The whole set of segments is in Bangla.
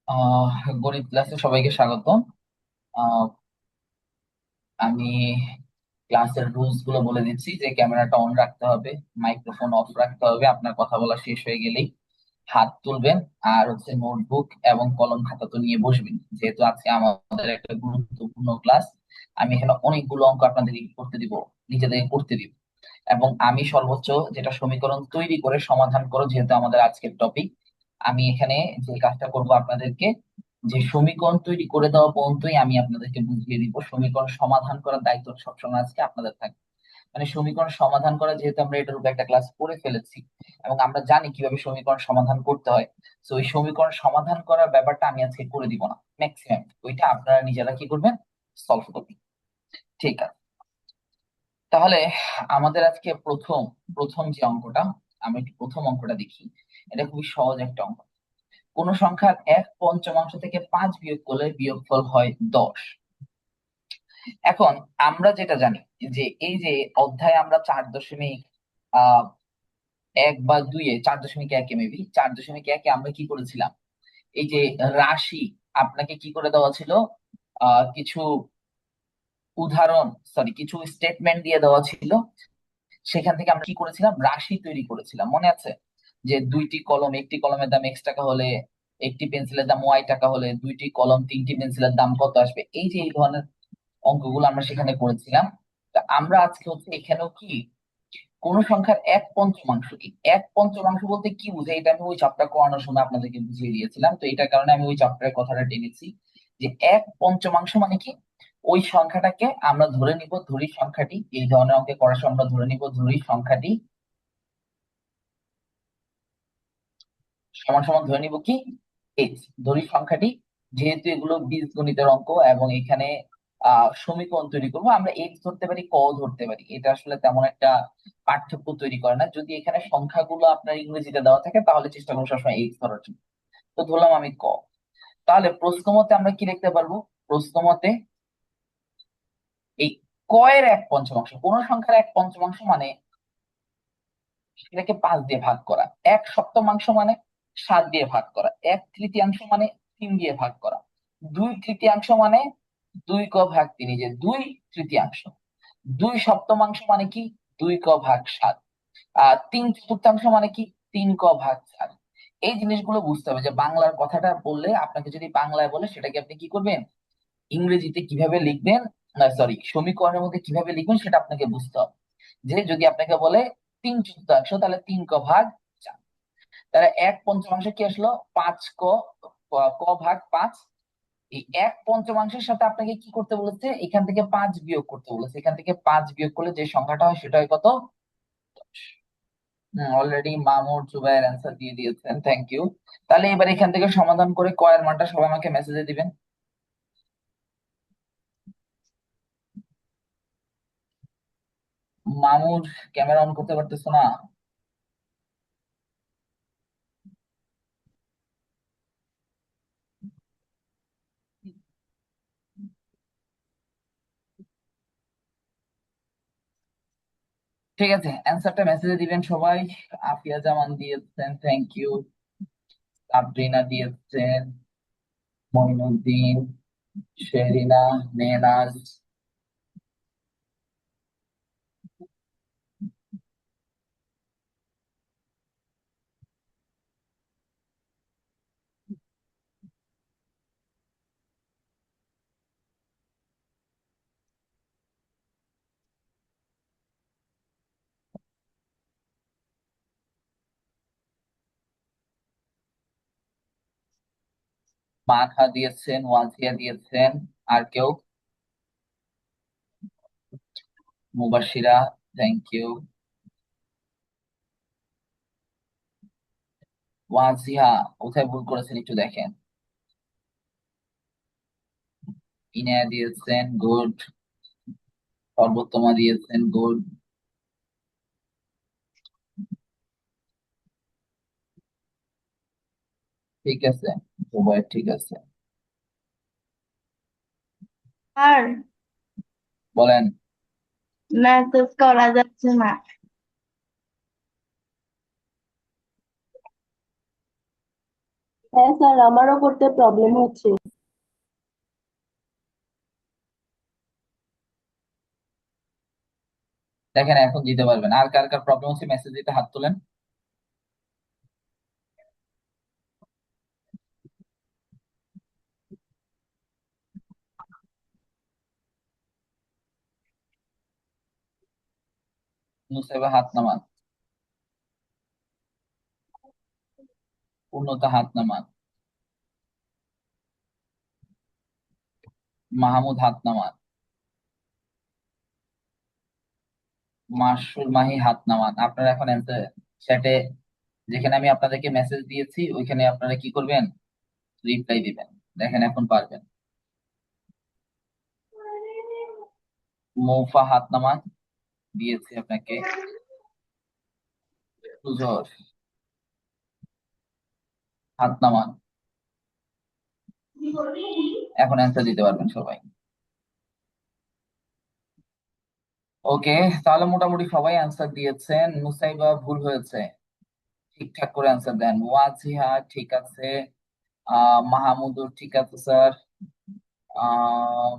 আহ গণিত ক্লাসে সবাইকে স্বাগত। আহ আমি ক্লাসের রুলস গুলো বলে দিচ্ছি যে ক্যামেরাটা অন রাখতে হবে, মাইক্রোফোন অফ রাখতে হবে, আপনার কথা বলা শেষ হয়ে গেলেই হাত তুলবেন। আর হচ্ছে নোটবুক এবং কলম খাতা তো নিয়ে বসবেন, যেহেতু আজকে আমাদের একটা গুরুত্বপূর্ণ ক্লাস। আমি এখানে অনেকগুলো অঙ্ক আপনাদেরকে করতে দিব, নিজেদেরকে করতে দিব। এবং আমি সর্বোচ্চ যেটা সমীকরণ তৈরি করে সমাধান করো, যেহেতু আমাদের আজকের টপিক। আমি এখানে যে কাজটা করব আপনাদেরকে, যে সমীকরণ তৈরি করে দেওয়া পর্যন্তই আমি আপনাদেরকে বুঝিয়ে দিব। সমীকরণ সমাধান করার দায়িত্ব সবসময় আজকে আপনাদের থাকবে। মানে সমীকরণ সমাধান করা, যেহেতু আমরা এটার উপর একটা ক্লাস করে ফেলেছি এবং আমরা জানি কিভাবে সমীকরণ সমাধান করতে হয়, তো ওই সমীকরণ সমাধান করার ব্যাপারটা আমি আজকে করে দিব না। ম্যাক্সিমাম ওইটা আপনারা নিজেরা কি করবেন, সলভ করবেন। ঠিক আছে, তাহলে আমাদের আজকে প্রথম প্রথম যে অঙ্কটা, আমি একটু প্রথম অঙ্কটা দেখি। এটা খুবই সহজ একটা অঙ্ক। কোন সংখ্যার এক পঞ্চমাংশ থেকে 5 বিয়োগ করলে বিয়োগফল হয় 10। এখন আমরা যেটা জানি যে এই যে অধ্যায়ে আমরা 4.1 বা 2-এ 4.1-এ, মেবি 4.1-এ আমরা কি করেছিলাম, এই যে রাশি আপনাকে কি করে দেওয়া ছিল, কিছু উদাহরণ, সরি, কিছু স্টেটমেন্ট দিয়ে দেওয়া ছিল। সেখান থেকে আমরা কি করেছিলাম, রাশি তৈরি করেছিলাম, মনে আছে? যে দুইটি কলম, একটি কলমের দাম X টাকা হলে, একটি পেন্সিলের দাম Y টাকা হলে, দুইটি কলম তিনটি পেন্সিলের দাম কত আসবে, এই যে এই ধরনের অঙ্কগুলো আমরা সেখানে করেছিলাম। তা আমরা আজকে হচ্ছে এখানেও কি, কোন সংখ্যার এক পঞ্চমাংশ, কি এক পঞ্চমাংশ বলতে কি বুঝে, এটা আমি ওই চ্যাপ্টার করানোর সময় আপনাদেরকে বুঝিয়ে দিয়েছিলাম, তো এটার কারণে আমি ওই চ্যাপ্টারের কথাটা টেনেছি। যে এক পঞ্চমাংশ মানে কি, ওই সংখ্যাটাকে আমরা ধরে নিব, ধরি সংখ্যাটি, এই ধরনের অঙ্কে করার সময় আমরা ধরে নিব ধরি সংখ্যাটি সমান সমান ধরে নিব কি, এইচ, ধরি সংখ্যাটি। যেহেতু এগুলো বীজগণিতের অঙ্ক এবং এখানে সমীকরণ তৈরি করবো, আমরা এক্স ধরতে পারি, ক ধরতে পারি, এটা আসলে তেমন একটা পার্থক্য তৈরি করে না। যদি এখানে সংখ্যাগুলো আপনার ইংরেজিতে দেওয়া থাকে তাহলে চেষ্টা করবো সবসময় এক্স ধরার জন্য। তো ধরলাম আমি ক। তাহলে প্রশ্ন মতে আমরা কি লিখতে পারবো, প্রশ্ন মতে এই ক এর এক পঞ্চমাংশ, কোন সংখ্যার এক পঞ্চমাংশ মানে সেটাকে 5 দিয়ে ভাগ করা, এক সপ্তমাংশ মানে 7 দিয়ে ভাগ করা, এক তৃতীয়াংশ মানে 3 দিয়ে ভাগ করা, দুই তৃতীয়াংশ মানে 2 ক ভাগ 3, যে দুই তৃতীয়াংশ, দুই সপ্তমাংশ মানে কি, 2 ক ভাগ 7, আর তিন চতুর্থাংশ মানে কি, 3 ক ভাগ 4। এই জিনিসগুলো বুঝতে হবে, যে বাংলার কথাটা বললে আপনাকে যদি বাংলায় বলে সেটাকে আপনি কি করবেন, ইংরেজিতে কিভাবে লিখবেন, না সরি, সমীকরণের মধ্যে কিভাবে লিখবেন সেটা আপনাকে বুঝতে হবে। যে যদি আপনাকে বলে 3 চতুর্থাংশ, তাহলে 3 ক ভাগ 4। তাহলে এক পঞ্চমাংশ কি আসলো, 5 ক, ক ভাগ 5। এই এক পঞ্চমাংশের সাথে আপনাকে কি করতে বলেছে, এখান থেকে 5 বিয়োগ করতে বলেছে, এখান থেকে 5 বিয়োগ করলে যে সংখ্যাটা হয় সেটা হয় কত, 10। অলরেডি মামুর জুবাইর অ্যান্সার দিয়ে দিয়েছেন, থ্যাংক ইউ। তাহলে এবার এখান থেকে সমাধান করে কয়ের মানটা সবাই আমাকে মেসেজে দিবেন। মামুর ক্যামেরা অন করতে পারতেছো না? ঠিক আছে, অ্যান্সারটা মেসেজে দিবেন সবাই। আফিয়া জামান দিয়েছেন, থ্যাংক ইউ। সাবরিনা দিয়েছেন, মইনুদ্দিন, শেরিনা, মেহনাজ। মানহা দিয়েছেন, ওয়াজিয়া দিয়েছেন। আর কেউ? Mubashira, thank you. ওয়াজিয়া কোথায় ভুল করেছেন একটু দেখেন। ইনায়া দিয়েছেন, গুড। সর্বোত্তমা দিয়েছেন, গুড। ঠিক আছে, সবাই ঠিক আছে। আর বলেন। মেসেজ করা যাচ্ছে না। হ্যাঁ স্যার, আমারও করতে প্রবলেম হচ্ছে। দেখেন এখন দিতে পারবেন। আর কার কার প্রবলেম হচ্ছে মেসেজ দিতে হাত তোলেন। নুসাইবা হাত নামান, পূর্ণতা হাত নামান, মাহমুদ হাত নামান, মাসুর মাহি হাত নামান। আপনারা এখন অ্যান্সার চ্যাটে, যেখানে আমি আপনাদেরকে মেসেজ দিয়েছি ওইখানে আপনারা কি করবেন, রিপ্লাই দিবেন। দেখেন এখন পারবেন। মৌফা হাত নামান, দিয়েছি আপনাকে। সুজর হাত নামান। এখন অ্যান্সার দিতে পারবেন সবাই। ওকে, তাহলে মোটামুটি সবাই অ্যান্সার দিয়েছেন। মুসাইবা ভুল হয়েছে, ঠিকঠাক করে অ্যান্সার দেন। ওয়াজিহা ঠিক আছে, মাহমুদুর ঠিক আছে স্যার।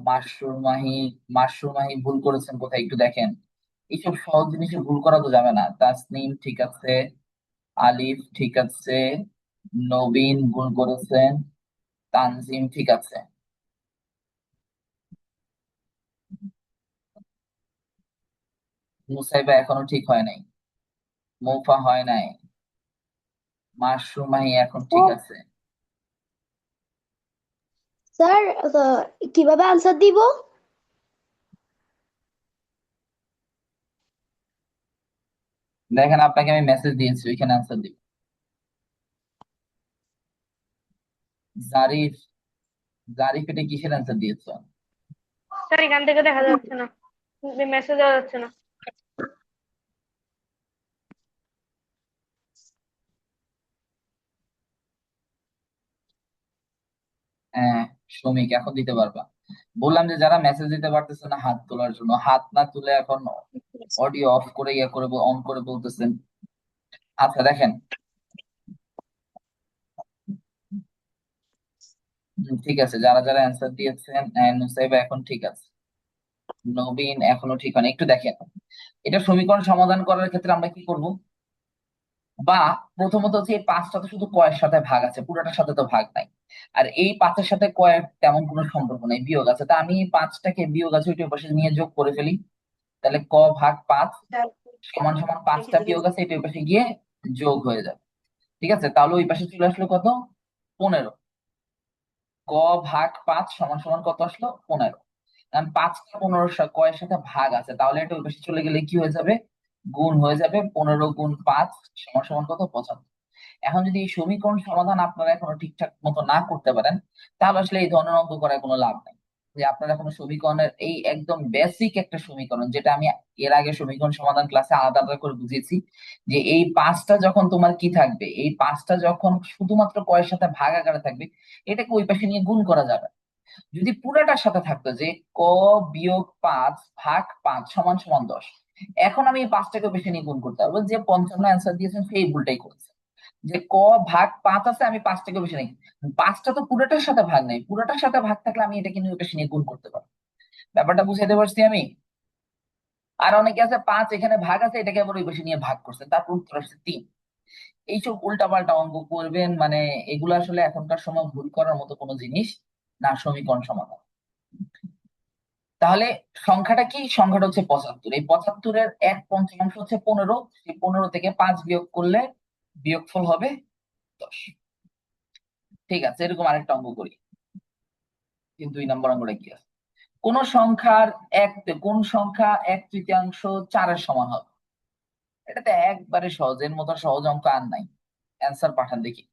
মাশরুর মাহি, মাশরুর মাহি ভুল করেছেন কোথায় একটু দেখেন। এইসব সহজ জিনিসে ভুল করা তো যাবে না। তাসনিম ঠিক আছে, আলিফ ঠিক আছে, নবীন ভুল করেছেন, তানজিম ঠিক আছে। মুসাইবা এখনো ঠিক হয় নাই, মৌফা হয় নাই, মাশরুর মাহি এখন ও ঠিক আছে। স্যার, কিভাবে আনসার দিব? দেখেন আপনাকে আমি মেসেজ দিয়েছি, ওইখানে অ্যান্সার দিব। জারিফ, জারিফ এটা কিসের অ্যান্সার দিয়েছো? স্যার এখান থেকে দেখা যাচ্ছে না, মেসেজ দেওয়া যাচ্ছে না। হ্যাঁ, শ্রমিক এখন দিতে পারবা। বললাম যে যারা মেসেজ দিতে পারতেছে না হাত তোলার জন্য, হাত না তুলে এখন অডিও অফ করে ইয়ে করে অন করে বলতেছেন। আচ্ছা দেখেন, ঠিক আছে, যারা যারা অ্যান্সার দিয়েছেন, নুসাইবা এখন ঠিক আছে, নবীন এখনো ঠিক হয়নি। একটু দেখেন, এটা সমীকরণ সমাধান করার ক্ষেত্রে আমরা কি করব, বা প্রথমত হচ্ছে এই পাঁচটা তো শুধু কয়ের সাথে ভাগ আছে, পুরোটার সাথে তো ভাগ নাই। আর এই পাঁচের সাথে কয়ের তেমন কোনো সম্পর্ক নেই, বিয়োগ আছে। তা আমি এই পাঁচটাকে বিয়োগ আছে ওইটার পাশে নিয়ে যোগ করে ফেলি। তাহলে ক ভাগ পাঁচ সমান সমান পাঁচটা বিয়োগ আছে এটা ওই পাশে গিয়ে যোগ হয়ে যাবে। ঠিক আছে, তাহলে ওই পাশে চলে আসলো কত, 15। ক ভাগ পাঁচ সমান সমান কত আসলো, 15। কারণ পাঁচটা 15 কয়ের সাথে ভাগ আছে, তাহলে এটা ওই পাশে চলে গেলে কি হয়ে যাবে, গুণ হয়ে যাবে। 15 গুণ 5 সমান সমান কত, 75। এখন যদি এই সমীকরণ সমাধান আপনারা এখনো ঠিকঠাক মতো না করতে পারেন, তাহলে আসলে এই ধরনের অঙ্ক করে কোনো লাভ নেই। যে আপনারা কোনো সমীকরণের এই একদম বেসিক একটা সমীকরণ, যেটা আমি এর আগে সমীকরণ সমাধান ক্লাসে আলাদা আলাদা করে বুঝিয়েছি, যে এই পাঁচটা যখন তোমার কি থাকবে, এই পাঁচটা যখন শুধুমাত্র কয়ের সাথে ভাগ আকারে থাকবে, এটাকে ওই পাশে নিয়ে গুণ করা যাবে। যদি পুরাটার সাথে থাকতো যে ক বিয়োগ 5 ভাগ 5 সমান সমান 10, এখন আমি এই পাঁচটাকে বেশি নিয়ে গুণ করতে পারবো। যে 55 অ্যান্সার দিয়েছেন সেই ভুলটাই করেছে। যে ক ভাগ 5 আছে, আমি পাঁচটাকে বেশি নেই, পাঁচটা তো পুরোটার সাথে ভাগ নেই, পুরোটার সাথে ভাগ থাকলে আমি এটাকে নিয়ে বেশি নিয়ে গুণ করতে পারবো। ব্যাপারটা বুঝাইতে পারছি আমি? আর অনেকে আছে 5 এখানে ভাগ আছে, এটাকে আবার ওই বেশি নিয়ে ভাগ করছে, তারপর উত্তর আসছে 3। এইসব উল্টাপাল্টা অঙ্ক করবেন মানে, এগুলো আসলে এখনকার সময় ভুল করার মতো কোনো জিনিস না, সমীকরণ সমাধান। তাহলে সংখ্যাটা কি, সংখ্যাটা হচ্ছে 75। এই 75-এর 1/5 হচ্ছে 15, সেই 15 থেকে 5 বিয়োগ করলে বিয়োগফল হবে 10। ঠিক আছে, এরকম আরেকটা অঙ্ক করি। কিন্তু 2 নম্বর অঙ্কটা কি আছে, কোন সংখ্যার এক, কোন সংখ্যা 1/3 4-এর সমান হবে? এটাতে একবারে সহজ, এর মতো সহজ অঙ্ক আর নাই। অ্যান্সার পাঠান দেখি।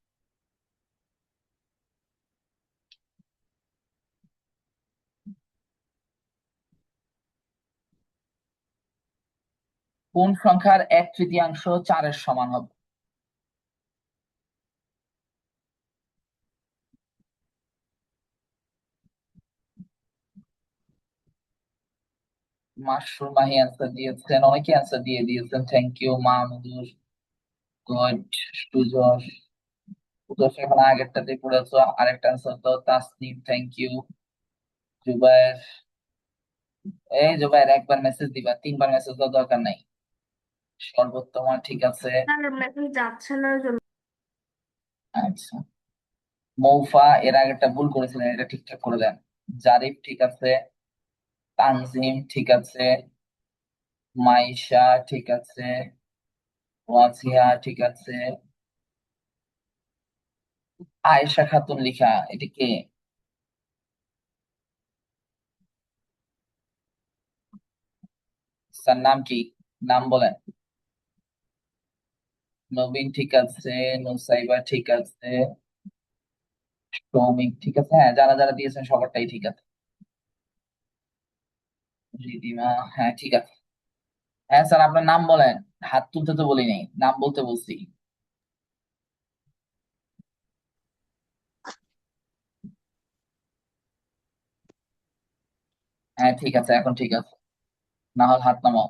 কোন সংখ্যার 1/3 4-এর সমান হবে? মাসুর মাহি অ্যান্সার দিয়েছেন, অনেকে অ্যান্সার দিয়ে দিয়েছেন, thank you. Mahmudur, good, Sujoy, দর্শক এখন আগেরটাতে পড়েছো, আরেকটা আনসার দাও। Tasnim, thank you. জুবায়ের, এই জুবায়ের একবার মেসেজ দিবা, তিনবার মেসেজ দেওয়ার দরকার নাই। সর্বোত্তমা, ঠিক আছে। স্যার মেসেজ যাচ্ছে না ওই জন্য। আচ্ছা, মৌফা এর আগে একটা ভুল করেছিলেন, এটা ঠিকঠাক করে দেন। জারিফ, ঠিক আছে। তানজিম, ঠিক আছে। মাইশা, ঠিক আছে। ওয়াজিয়া, ঠিক আছে। আয়েশা খাতুন লিখা, এটা কে? স্যার নাম কি? নাম বলেন। নবীন, ঠিক আছে। নুসাইবা, ঠিক আছে। সৌমিক, ঠিক আছে। হ্যাঁ, যারা যারা দিয়েছেন সবারটাই ঠিক আছে। রিদিমা, হ্যাঁ ঠিক আছে। হ্যাঁ স্যার, আপনার নাম বলেন। হাত তুলতে তো বলি নাই, নাম বলতে বলছি। হ্যাঁ ঠিক আছে, এখন ঠিক আছে। না হলে হাত নামাও।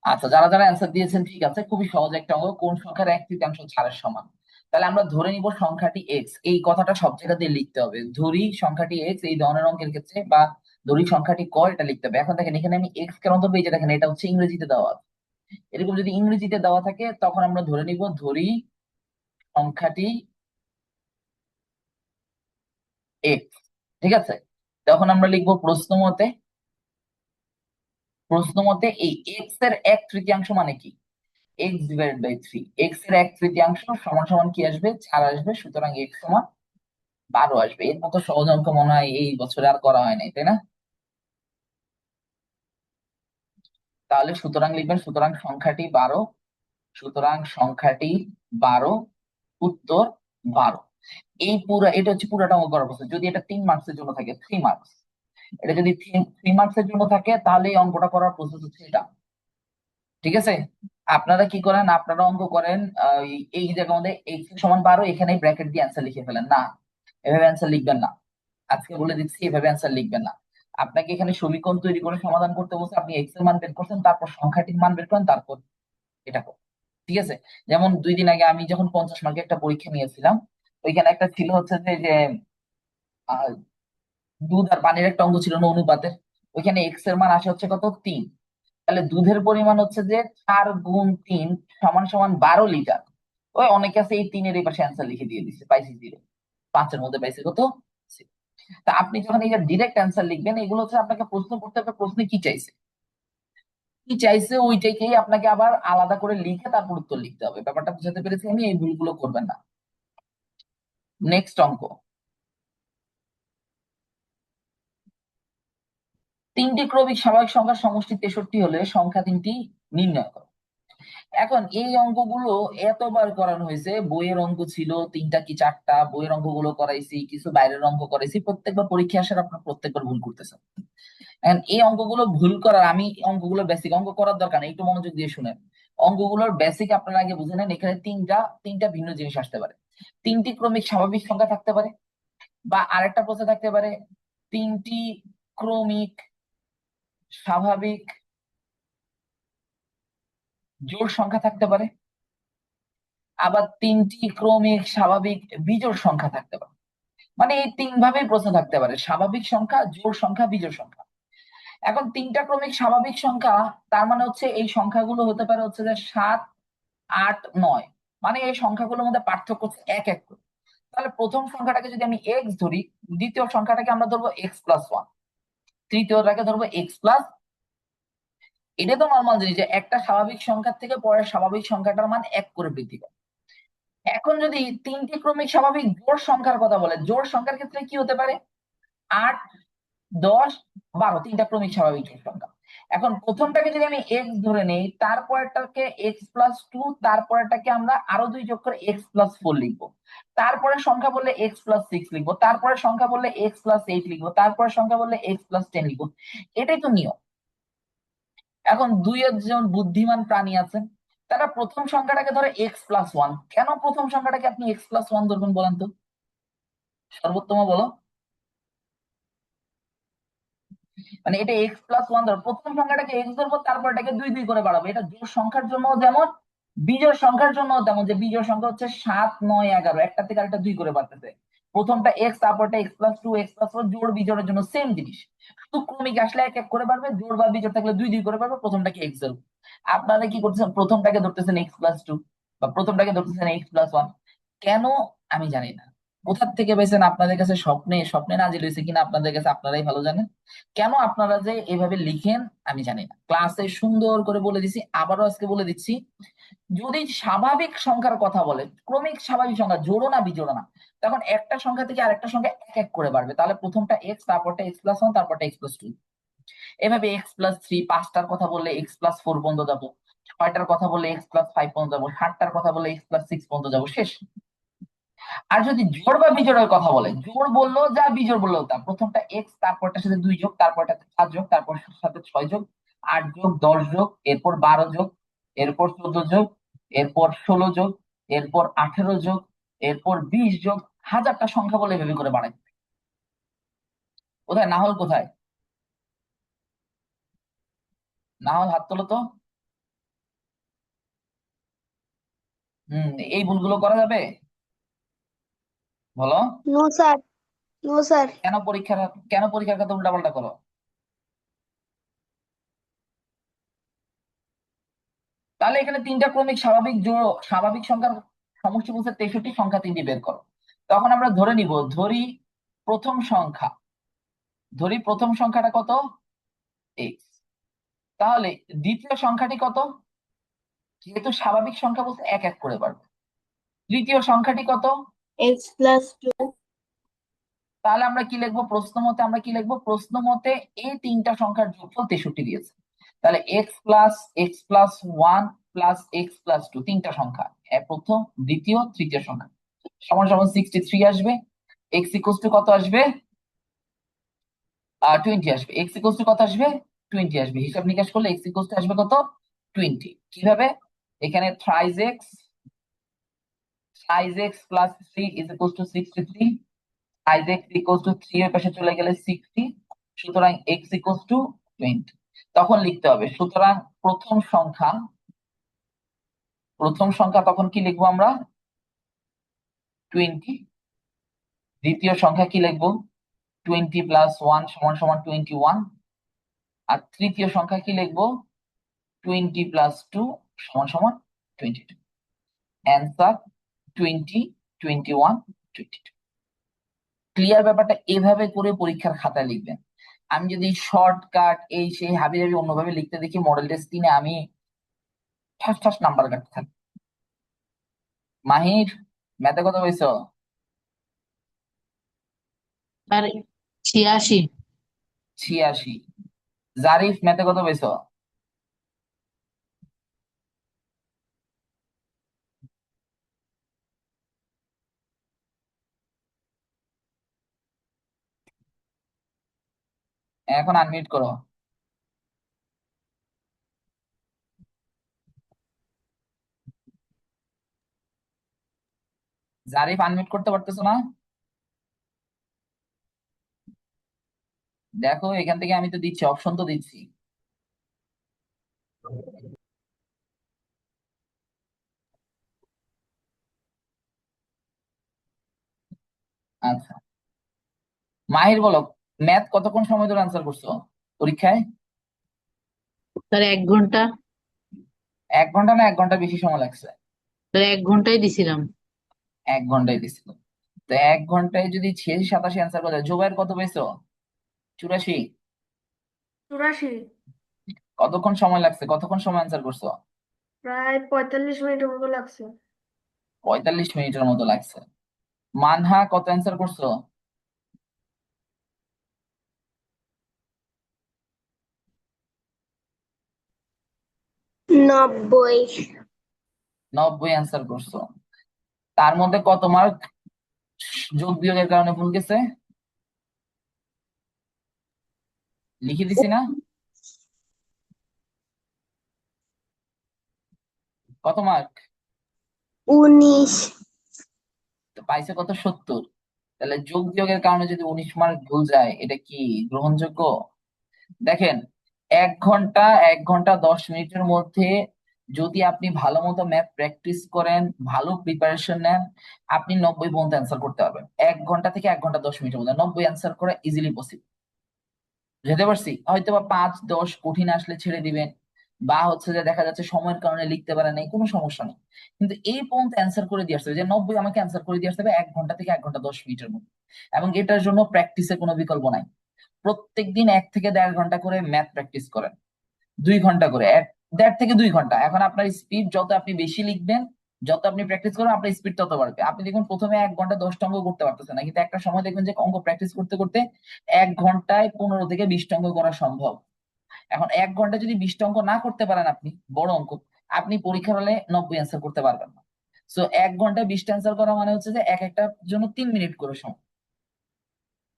আচ্ছা, যারা যারা অ্যান্সার দিয়েছেন ঠিক আছে। খুবই সহজ একটা অঙ্ক, কোন সংখ্যার এক তৃতীয়াংশ ছাড়ের সমান। তাহলে আমরা ধরে নিব সংখ্যাটি এক্স, এই কথাটা সব জায়গা দিয়ে লিখতে হবে। ধরি সংখ্যাটি এক্স, এই ধরনের অঙ্কের ক্ষেত্রে, বা ধরি সংখ্যাটি ক, এটা লিখতে হবে। এখন দেখেন এখানে আমি এক্স কেন ধরবো, এই যে দেখেন এটা হচ্ছে ইংরেজিতে দেওয়া আছে। এরকম যদি ইংরেজিতে দেওয়া থাকে তখন আমরা ধরে নিব ধরি সংখ্যাটি এক্স, ঠিক আছে। তখন আমরা লিখবো প্রশ্ন মতে, প্রশ্ন মতে এই এক্স এর এক তৃতীয়াংশ মানে কি? X divide by three, x এর এক তৃতীয়াংশ সমান সমান কি আসবে? 4 আসবে। সুতরাং এক্স সমান 12 আসবে। এর মতো সহজ অঙ্ক মনে হয় এই বছরে আর করা হয় নাই, তাই না? তাহলে সুতরাং লিখবেন, সুতরাং সংখ্যাটি 12, সুতরাং সংখ্যাটি 12, উত্তর 12। এই পুরো, এটা হচ্ছে পুরোটা অঙ্ক করার প্রসেস। যদি এটা 3 মার্কসের জন্য থাকে, 3 মার্কস, এটা যদি 3 মার্কসের জন্য থাকে তাহলে এই অঙ্কটা করার প্রসেস হচ্ছে এটা, ঠিক আছে। আপনারা কি করেন, আপনারা অঙ্ক করেন এই জায়গার মধ্যে এক্স সমান 12, এখানে ব্র্যাকেট দিয়ে অ্যান্সার লিখে ফেলেন না। এভাবে অ্যান্সার লিখবেন না, আজকে বলে দিচ্ছি এভাবে অ্যান্সার লিখবেন না। আপনাকে এখানে সমীকরণ তৈরি করে সমাধান করতে বলছে, আপনি এক্স এর মান বের করছেন, তারপর সংখ্যাটির মান বের করেন, তারপর এটা করুন, ঠিক আছে। যেমন 2 দিন আগে আমি যখন 50 মার্কের একটা পরীক্ষা নিয়েছিলাম, ওইখানে একটা ছিল হচ্ছে যে আহ, দুধ আর পানির একটা অঙ্ক ছিল না অনুপাতের। ওইখানে এক্স এর মান আসে হচ্ছে কত? 3। তাহলে দুধের পরিমাণ হচ্ছে যে 4 গুণ 3 সমান সমান 12 লিটার। ওই অনেকে আছে এই 3-এর এই পাশে অ্যান্সার লিখে দিয়ে দিচ্ছে, পাইছি 0। 5-এর মধ্যে পাইছে কত? 0। তা আপনি যখন এই যে ডিরেক্ট অ্যান্সার লিখবেন, এগুলো হচ্ছে আপনাকে প্রশ্ন করতে হবে, প্রশ্নে কি চাইছে, কি চাইছে ওইটাকেই আপনাকে আবার আলাদা করে লিখে তারপর উত্তর লিখতে হবে। ব্যাপারটা বুঝাতে পেরেছি আমি? এই ভুলগুলো করবেন না। নেক্সট অঙ্ক, 3টি ক্রমিক স্বাভাবিক সংখ্যার সমষ্টি 63 হলে সংখ্যা 3টি নির্ণয় করো। এখন এই অঙ্কগুলো এতবার করানো হয়েছে, বইয়ের অঙ্ক ছিল 3টা কি 4টা, বইয়ের অঙ্কগুলো করাইছি, কিছু বাইরের অঙ্ক করাইছি, প্রত্যেকবার পরীক্ষা আসার আপনার প্রত্যেকবার ভুল করতেছেন। এখন এই অঙ্কগুলো ভুল করার, আমি অঙ্কগুলোর বেসিক, অঙ্ক করার দরকার নেই, একটু মনোযোগ দিয়ে শুনেন। অঙ্কগুলোর বেসিক আপনারা আগে বুঝে নেন। এখানে তিনটা তিনটা ভিন্ন জিনিস আসতে পারে। 3টি ক্রমিক স্বাভাবিক সংখ্যা থাকতে পারে, বা আরেকটা প্রশ্ন থাকতে পারে 3টি ক্রমিক স্বাভাবিক জোড় সংখ্যা থাকতে পারে, আবার 3টি ক্রমিক স্বাভাবিক বিজোড় সংখ্যা থাকতে পারে। মানে এই 3 ভাবে প্রশ্ন থাকতে পারে: স্বাভাবিক সংখ্যা, জোড় সংখ্যা, বিজোড় সংখ্যা। এখন 3টা ক্রমিক স্বাভাবিক সংখ্যা, তার মানে হচ্ছে এই সংখ্যাগুলো হতে পারে হচ্ছে যে 7, 8, 9। মানে এই সংখ্যাগুলোর মধ্যে পার্থক্য হচ্ছে এক এক করে। তাহলে প্রথম সংখ্যাটাকে যদি আমি এক্স ধরি, দ্বিতীয় সংখ্যাটাকে আমরা ধরবো x+1, তৃতীয়টাকে ধরবো x+। এটা তো নর্মাল জিনিস যে একটা স্বাভাবিক সংখ্যার থেকে পরের স্বাভাবিক সংখ্যাটার মান 1 করে বৃদ্ধি করে। এখন যদি 3টি ক্রমিক স্বাভাবিক জোড় সংখ্যার কথা বলে, জোড় সংখ্যার ক্ষেত্রে কি হতে পারে? 8, 10, 12, 3টা ক্রমিক স্বাভাবিক জোড় সংখ্যা। এখন প্রথমটাকে যদি আমি এক্স ধরে নেই, তারপরেরটাকে x+2, তারপরেরটাকে আমরা আরো 2 যোগ করে x+4 লিখবো। তারপরে সংখ্যা বললে x+6 লিখবো, তারপরে সংখ্যা বললে x+8 লিখবো, তারপরে সংখ্যা বললে x+10 লিখবো। এটাই তো নিয়ম। এখন 2 জন বুদ্ধিমান প্রাণী আছেন, তারা প্রথম সংখ্যাটাকে ধরে x+1। কেন প্রথম সংখ্যাটাকে আপনি x+1 ধরবেন বলেন তো? সর্বোত্তম বলো। মানে এটা x+1 ধরো, প্রথম সংখ্যাটাকে x ধরবো, তারপর এটাকে 2 2 করে বাড়াবো। এটা জোড় সংখ্যার জন্য যেমন, বিজোড় সংখ্যার জন্য তেমন, যে বিজোড় সংখ্যা হচ্ছে 7, 9, 11, একটা থেকে আরেকটা 2 করে বাড়তেছে, প্রথমটা এক্স, তারপরটা x+2, x+4, জোড় বিজোড়ের জন্য সেম জিনিস, শুধু ক্রমিক আসলে এক এক করে বাড়বে, জোড় বা বিজোড় থাকলে 2, 2 করে বাড়বে, প্রথমটাকে এক্স ধরবে। আপনারা কি করতেছেন, প্রথমটাকে ধরতেছেন x+2 বা প্রথমটাকে ধরতেছেন x+1। কেন আমি জানি না, কোথা থেকে পেয়েছেন, আপনাদের কাছে স্বপ্নে স্বপ্নে নাজিল হয়েছে কিনা আপনাদের কাছে, আপনারাই ভালো জানেন। কেন আপনারা যে এভাবে লিখেন আমি জানি না, ক্লাসে সুন্দর করে বলে দিছি, আবারও আজকে বলে দিচ্ছি, যদি স্বাভাবিক সংখ্যার কথা বলে, ক্রমিক স্বাভাবিক সংখ্যা, জোড়ো না বিজোড়ো না, তখন একটা সংখ্যা থেকে আরেকটা সংখ্যা এক এক করে বাড়বে, তাহলে প্রথমটা এক্স, তারপরটা x+1, তারপরটা x+2, এভাবে x+3, 5টার কথা বললে x+4 পর্যন্ত যাবো, 6টার কথা বললে x+5 পর্যন্ত যাবো, 7টার কথা বললে x+6 পর্যন্ত যাবো, শেষ। আর যদি জোড় বা বিজোড়ের কথা বলে, জোড় বললো যা, বিজোড় বললেও তা, প্রথমটা এক্স, তারপরটার সাথে 2 যোগ, তারপরটাতে 5 যোগ, তারপর সাথে 6 যোগ, 8 যোগ, 10 যোগ, এরপর 12 যোগ, এরপর 14 যোগ, এরপর 16 যোগ, এরপর 18 যোগ, এরপর 20 যোগ, হাজারটা সংখ্যা বলে এভাবে করে বাড়াই। কোথায় নাহল, কোথায় নাহল, হাত তোলো তো। এই ভুলগুলো করা যাবে, বলো। No sir, no sir. কেন পরীক্ষার খাতা উল্টাপাল্টা করো? তাহলে এখানে 3টা ক্রমিক স্বাভাবিক জোড়, স্বাভাবিক সংখ্যার সমষ্টি বলতে 63 সংখ্যা 3টি বের করো। তখন আমরা ধরে নিব, প্রথম সংখ্যা প্রথম সংখ্যাটা কত, এক্স। তাহলে দ্বিতীয় সংখ্যাটি কত, যেহেতু স্বাভাবিক সংখ্যা বলতে এক এক করে বাড়বে। তৃতীয় সংখ্যাটি কত, x+2। তাহলে আমরা কি লিখবো, প্রশ্ন মতে এই 3টা সংখ্যার যোগফল 63 দিয়েছে। তাহলে x+1 প্লাস x+2, 3টা সংখ্যা, প্রথম, দ্বিতীয়, তৃতীয় সংখ্যা, সমান সমান 63 আসবে। x ইকুয়াল টু কত আসবে, 20 আসবে। x ইকুয়াল টু কত আসবে, 20 আসবে। হিসাব নিকাশ করলে x ইকুয়াল টু আসবে কত, 20। কিভাবে, এখানে থ্রাইজ x plus 3 is equal to 63, থ্রাইজ x equal to 3 এর পাশে চলে গেলে 60, সুতরাং x ইকুয়াল টু 20। তখন লিখতে হবে, সুতরাং প্রথম সংখ্যা তখন কি লিখবো আমরা, 20। দ্বিতীয় সংখ্যা কি লিখবো, 20 প্লাস 1 সমান সমান 21। আর তৃতীয় সংখ্যা কি লিখবো, 20 প্লাস 2 সমান সমান 22। অ্যান্সার 20, 21, 22। ক্লিয়ার? ব্যাপারটা এভাবে করে পরীক্ষার খাতায় লিখবেন। আমি যদি শর্টকাট এই সেই হাবি জাবি অন্যভাবে লিখতে দেখি, মডেল টেস্ট 3-এ আমি ঠাস ঠাস নাম্বার কাটতে থাকি। মাহির, ম্যাথে কত হয়েছ? আর 86। 86। জারিফ, ম্যাথে কত হয়েছ? এখন আনমিউট করো। জারিফ, আনমিউট করতে পারতেছো না? দেখো এখান থেকে আমি তো দিচ্ছি, অপশন তো দিচ্ছি। আচ্ছা, মাহির বলো, ম্যাথ কতক্ষণ সময় ধরে আনসার করছো পরীক্ষায়? তার 1 ঘন্টা। 1 ঘন্টা না 1 ঘন্টা বেশি সময় লাগছে? তার 1 ঘন্টাই দিছিলাম। 1 ঘন্টায় দিছিল। তো 1 ঘন্টায় যদি 86, 87 অ্যান্সার করে, জুবাইর কত পেয়েছো, 84? 84। কতক্ষণ সময় অ্যান্সার করছো? প্রায় 45 মিনিটের মতো লাগছে। 45 মিনিটের মতো লাগছে। মানহা, কত অ্যান্সার করছো? 90। 90 অ্যান্সার করছো। তার মধ্যে কত মার্ক যোগ বিয়োগের কারণে ভুল গেছে, লিখে দিছি না? কত মার্ক? 19। তো পাইছে কত, 70। তাহলে যোগ বিয়োগের কারণে যদি 19 মার্ক ভুল যায়, এটা কি গ্রহণযোগ্য? দেখেন, 1 ঘন্টা 1 ঘন্টা 10 মিনিটের মধ্যে যদি আপনি ভালো মতো ম্যাথ প্র্যাকটিস করেন, ভালো প্রিপারেশন নেন, আপনি 90 পর্যন্ত অ্যান্সার করতে পারবেন। 1 ঘন্টা থেকে 1 ঘন্টা 10 মিনিটের মধ্যে 90 অ্যান্সার করা ইজিলি পসিবল। যেতে পারছি, হয়তো বা 5-10 কঠিন আসলে ছেড়ে দিবেন, বা হচ্ছে যে দেখা যাচ্ছে সময়ের কারণে লিখতে পারেন নাই, কোনো সমস্যা নেই। কিন্তু এই পর্যন্ত অ্যান্সার করে দিয়ে আসতে হবে, যে 90 আমাকে অ্যান্সার করে দিয়ে আসতে হবে 1 ঘন্টা থেকে 1 ঘন্টা 10 মিনিটের মধ্যে। এবং এটার জন্য প্র্যাকটিসের কোনো বিকল্প নাই। প্রত্যেকদিন 1 থেকে 1.5 ঘন্টা করে ম্যাথ প্র্যাকটিস করেন, 2 ঘন্টা করে, 1.5 থেকে 2 ঘন্টা। এখন আপনার স্পিড যত আপনি বেশি লিখবেন, যত আপনি প্র্যাকটিস করবেন, আপনার স্পিড তত বাড়বে। আপনি দেখুন প্রথমে 1 ঘন্টা 10টা অঙ্ক করতে পারতেছেন না, কিন্তু একটা সময় দেখবেন যে অঙ্ক প্র্যাকটিস করতে করতে 1 ঘন্টায় 15 থেকে 20টা অঙ্ক করা সম্ভব। এখন 1 ঘন্টা যদি 20টা অঙ্ক না করতে পারেন আপনি, বড় অঙ্ক, আপনি পরীক্ষার হলে 90 অ্যান্সার করতে পারবেন না। সো 1 ঘন্টায় 20টা অ্যান্সার করা মানে হচ্ছে যে এক একটার জন্য 3 মিনিট করে সময়।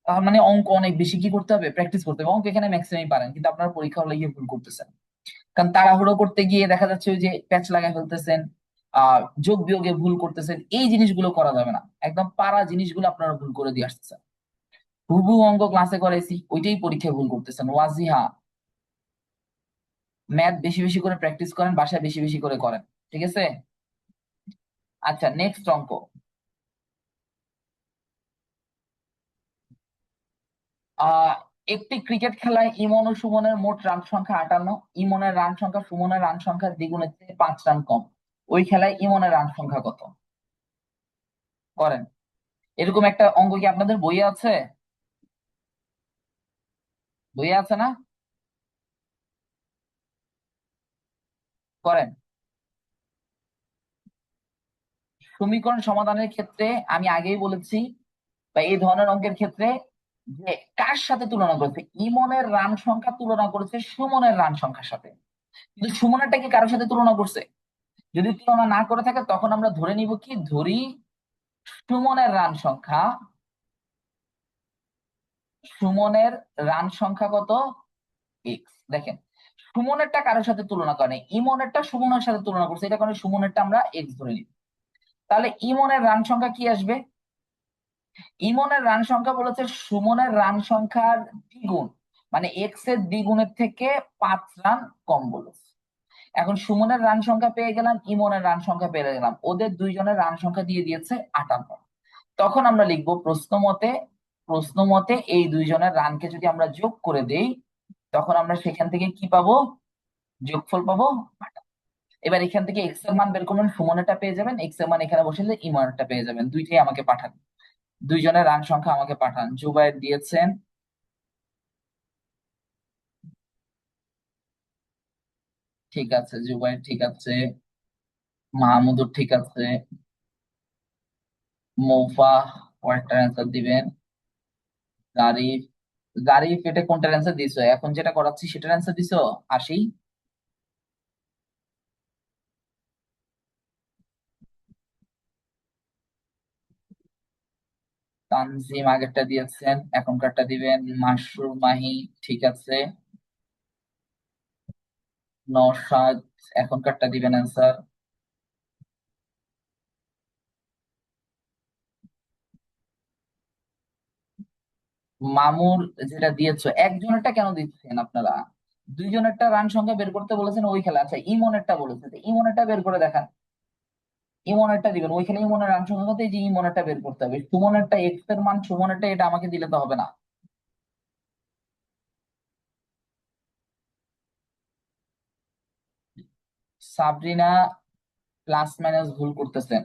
তার মানে অঙ্ক অনেক বেশি কি করতে হবে, প্র্যাকটিস করতে হবে। অঙ্ক এখানে ম্যাক্সিমাম পারেন, কিন্তু আপনার পরীক্ষা হলে গিয়ে ভুল করতেছেন। কারণ তাড়াহুড়ো করতে গিয়ে দেখা যাচ্ছে ওই যে প্যাচ লাগাই ফেলতেছেন, যোগ বিয়োগে ভুল করতেছেন, এই জিনিসগুলো করা যাবে না। একদম পারা জিনিসগুলো আপনারা ভুল করে দিয়ে আসতেছেন। হুবহু অঙ্ক ক্লাসে করাইছি, ওইটাই পরীক্ষায় ভুল করতেছেন। ওয়াজিহা, ম্যাথ বেশি বেশি করে প্র্যাকটিস করেন, বাসায় বেশি বেশি করে করেন। ঠিক আছে? আচ্ছা, নেক্সট অঙ্ক। আহ একটি ক্রিকেট খেলায় ইমন ও সুমনের মোট রান সংখ্যা 58। ইমনের রান সংখ্যা সুমনের রান সংখ্যার দ্বিগুণের চেয়ে 5 রান কম। ওই খেলায় ইমনের রান সংখ্যা কত? করেন। এরকম একটা অঙ্ক কি আপনাদের বইয়ে আছে? বইয়ে আছে না? করেন। সমীকরণ সমাধানের ক্ষেত্রে আমি আগেই বলেছি, বা এই ধরনের অঙ্কের ক্ষেত্রে, যে কার সাথে তুলনা করেছে, ইমনের রান সংখ্যা তুলনা করেছে সুমনের রান সংখ্যার সাথে। কিন্তু সুমনেরটা কি কারোর সাথে তুলনা করছে? যদি তুলনা না করে থাকে, তখন আমরা ধরে নিব কি, ধরি সুমনের রান সংখ্যা, সুমনের রান সংখ্যা কত, এক্স। দেখেন, সুমনেরটা কারোর সাথে তুলনা করে নাই, ইমনেরটা সুমনের সাথে তুলনা করছে, এটা কারণে সুমনেরটা আমরা এক্স ধরে নিব। তাহলে ইমনের রান সংখ্যা কি আসবে? ইমনের রান সংখ্যা বলেছে সুমনের রান সংখ্যার দ্বিগুণ, মানে এক্স এর দ্বিগুণের থেকে 5 রান কম বলেছে। এখন সুমনের রান সংখ্যা পেয়ে গেলাম, ইমনের রান সংখ্যা পেয়ে গেলাম, ওদের দুইজনের রান সংখ্যা দিয়ে দিয়েছে 58। তখন আমরা লিখবো প্রশ্ন মতে এই দুইজনের রানকে যদি আমরা যোগ করে দেই, তখন আমরা সেখান থেকে কি পাবো, যোগফল পাবো 58। এবার এখান থেকে এক্স এর মান বের করবেন, সুমনেরটা পেয়ে যাবেন, এক্স এর মান এখানে বসালে ইমনেরটা পেয়ে যাবেন। দুইটাই আমাকে পাঠান, দুইজনের রান সংখ্যা আমাকে পাঠান। জুবায়ের দিয়েছেন, ঠিক আছে। জুবায়ের ঠিক আছে, মাহমুদুর ঠিক আছে, মৌফা কয়েকটার অ্যান্সার দিবেন, জারিফ, জারিফ এটা কোনটার অ্যান্সার দিছো? এখন যেটা করাচ্ছি সেটার অ্যান্সার দিছো? আশি, তানজিম আগেরটা দিয়েছেন, এখনকারটা দিবেন। মাসরুর মাহি ঠিক আছে, নওশাদ এখনকারটা দিবেন অ্যান্সার। মামুর যেটা দিয়েছো, একজনেরটা কেন দিচ্ছেন আপনারা? দুইজনেরটা রান সংখ্যা বের করতে বলেছেন ওই খেলা। আচ্ছা, ইমনেরটা বলেছে, তো ইমনেরটা বের করে দেখান। ইমনেরটা দিবেন, ওইখানে ইমনের রান সংখ্যা কত, এই যে ইমনেরটা বের করতে হবে। সুমনেরটা এক্স এর মান, সুমনেরটা এটা আমাকে দিলে তো হবে না। সাবরিনা প্লাস মাইনাস ভুল করতেছেন,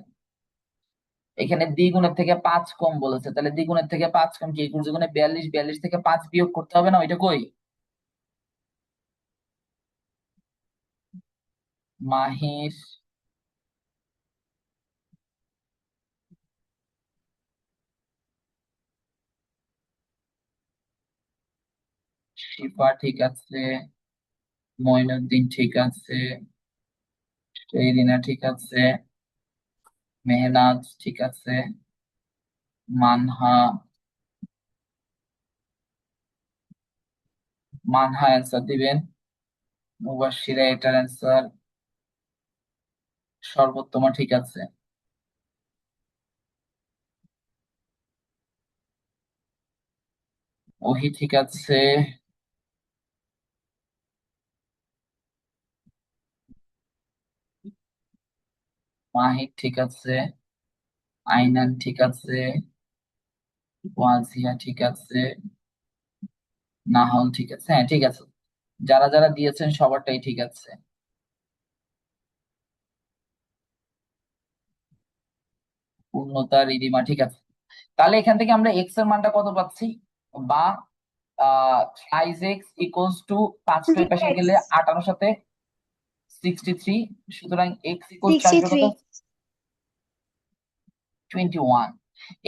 এখানে দ্বিগুণের থেকে 5 কম বলেছে, তাহলে দ্বিগুণের থেকে 5 কম কি, একুশ দুগুণে 42, 42 থেকে 5 বিয়োগ করতে হবে না, ওইটা কই? মাহির, শিফা ঠিক আছে, মঈনুদ্দিন ঠিক আছে, শেরিনা ঠিক আছে, মেহনাজ ঠিক আছে, মানহা, মানহা অ্যান্সার দিবেন। মুবাশশিরা এটার অ্যান্সার। সর্বোত্তমা ঠিক আছে, ওহি ঠিক আছে, মাহির ঠিক আছে, আইনান ঠিক আছে, ওয়াজিয়া ঠিক আছে, নাহল ঠিক আছে। হ্যাঁ ঠিক আছে, যারা যারা দিয়েছেন সবারটাই ঠিক আছে। পূর্ণতা, রিদিমা ঠিক আছে। তাহলে এখান থেকে আমরা এক্স এর মানটা কত পাচ্ছি, বা 5x = 5 টা ওই পাশে গেলে 58 সাথে 63, সুতরাং x = আসবে কত, 63 21।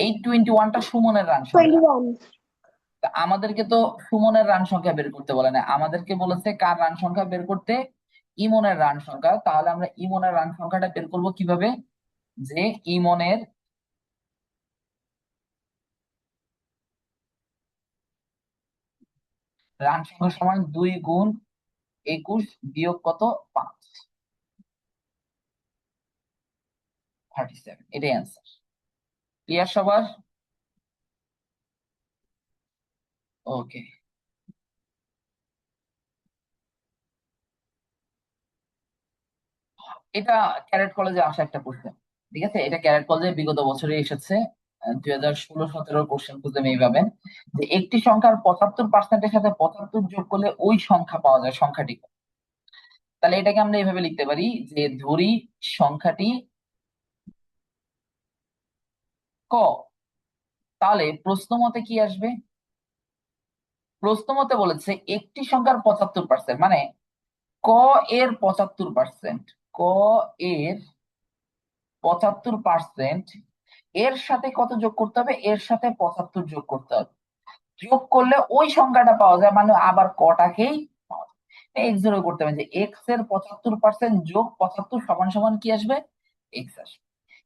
এই 21টা সুমনের রান সংখ্যা। 21 তা আমাদেরকে তো সুমনের রান সংখ্যা বের করতে বলে না, আমাদেরকে বলেছে কার রান সংখ্যা বের করতে, ইমনের রান সংখ্যা। তাহলে আমরা ইমনের রান সংখ্যাটা বের করব কিভাবে, যে ইমনের রান সংখ্যা সমান 2 গুণ 21 বিয়োগ কত, 5, 37। এটাই অ্যান্সার। ক্লিয়ার সবার? ওকে। এটা ক্যারেট কলেজে আসা একটা প্রশ্ন, ঠিক আছে, এটা ক্যারেট কলেজে বিগত বছরে এসেছে। 2016-17 কোশ্চেন খুঁজে মেয়ে পাবেন, যে একটি সংখ্যার 75%-এর সাথে 75 যোগ করলে ওই সংখ্যা পাওয়া যায়, সংখ্যাটি কত? তাহলে এটাকে আমরা এইভাবে লিখতে পারি, যে ধরি সংখ্যাটি ক। তাহলে প্রশ্ন মতে কি আসবে, প্রশ্ন মতে বলেছে একটি সংখ্যার 75%, মানে ক এর 75%, ক এর 75%, এর সাথে কত যোগ করতে হবে, এর সাথে 75 যোগ করতে হবে, যোগ করলে ওই সংখ্যাটা পাওয়া যায়, মানে আবার কটাকেই পাওয়া যায়। এক্স ধরে করতে হবে, যে এক্স এর 75% যোগ 75 সমান সমান কি আসবে, এক্স আসবে।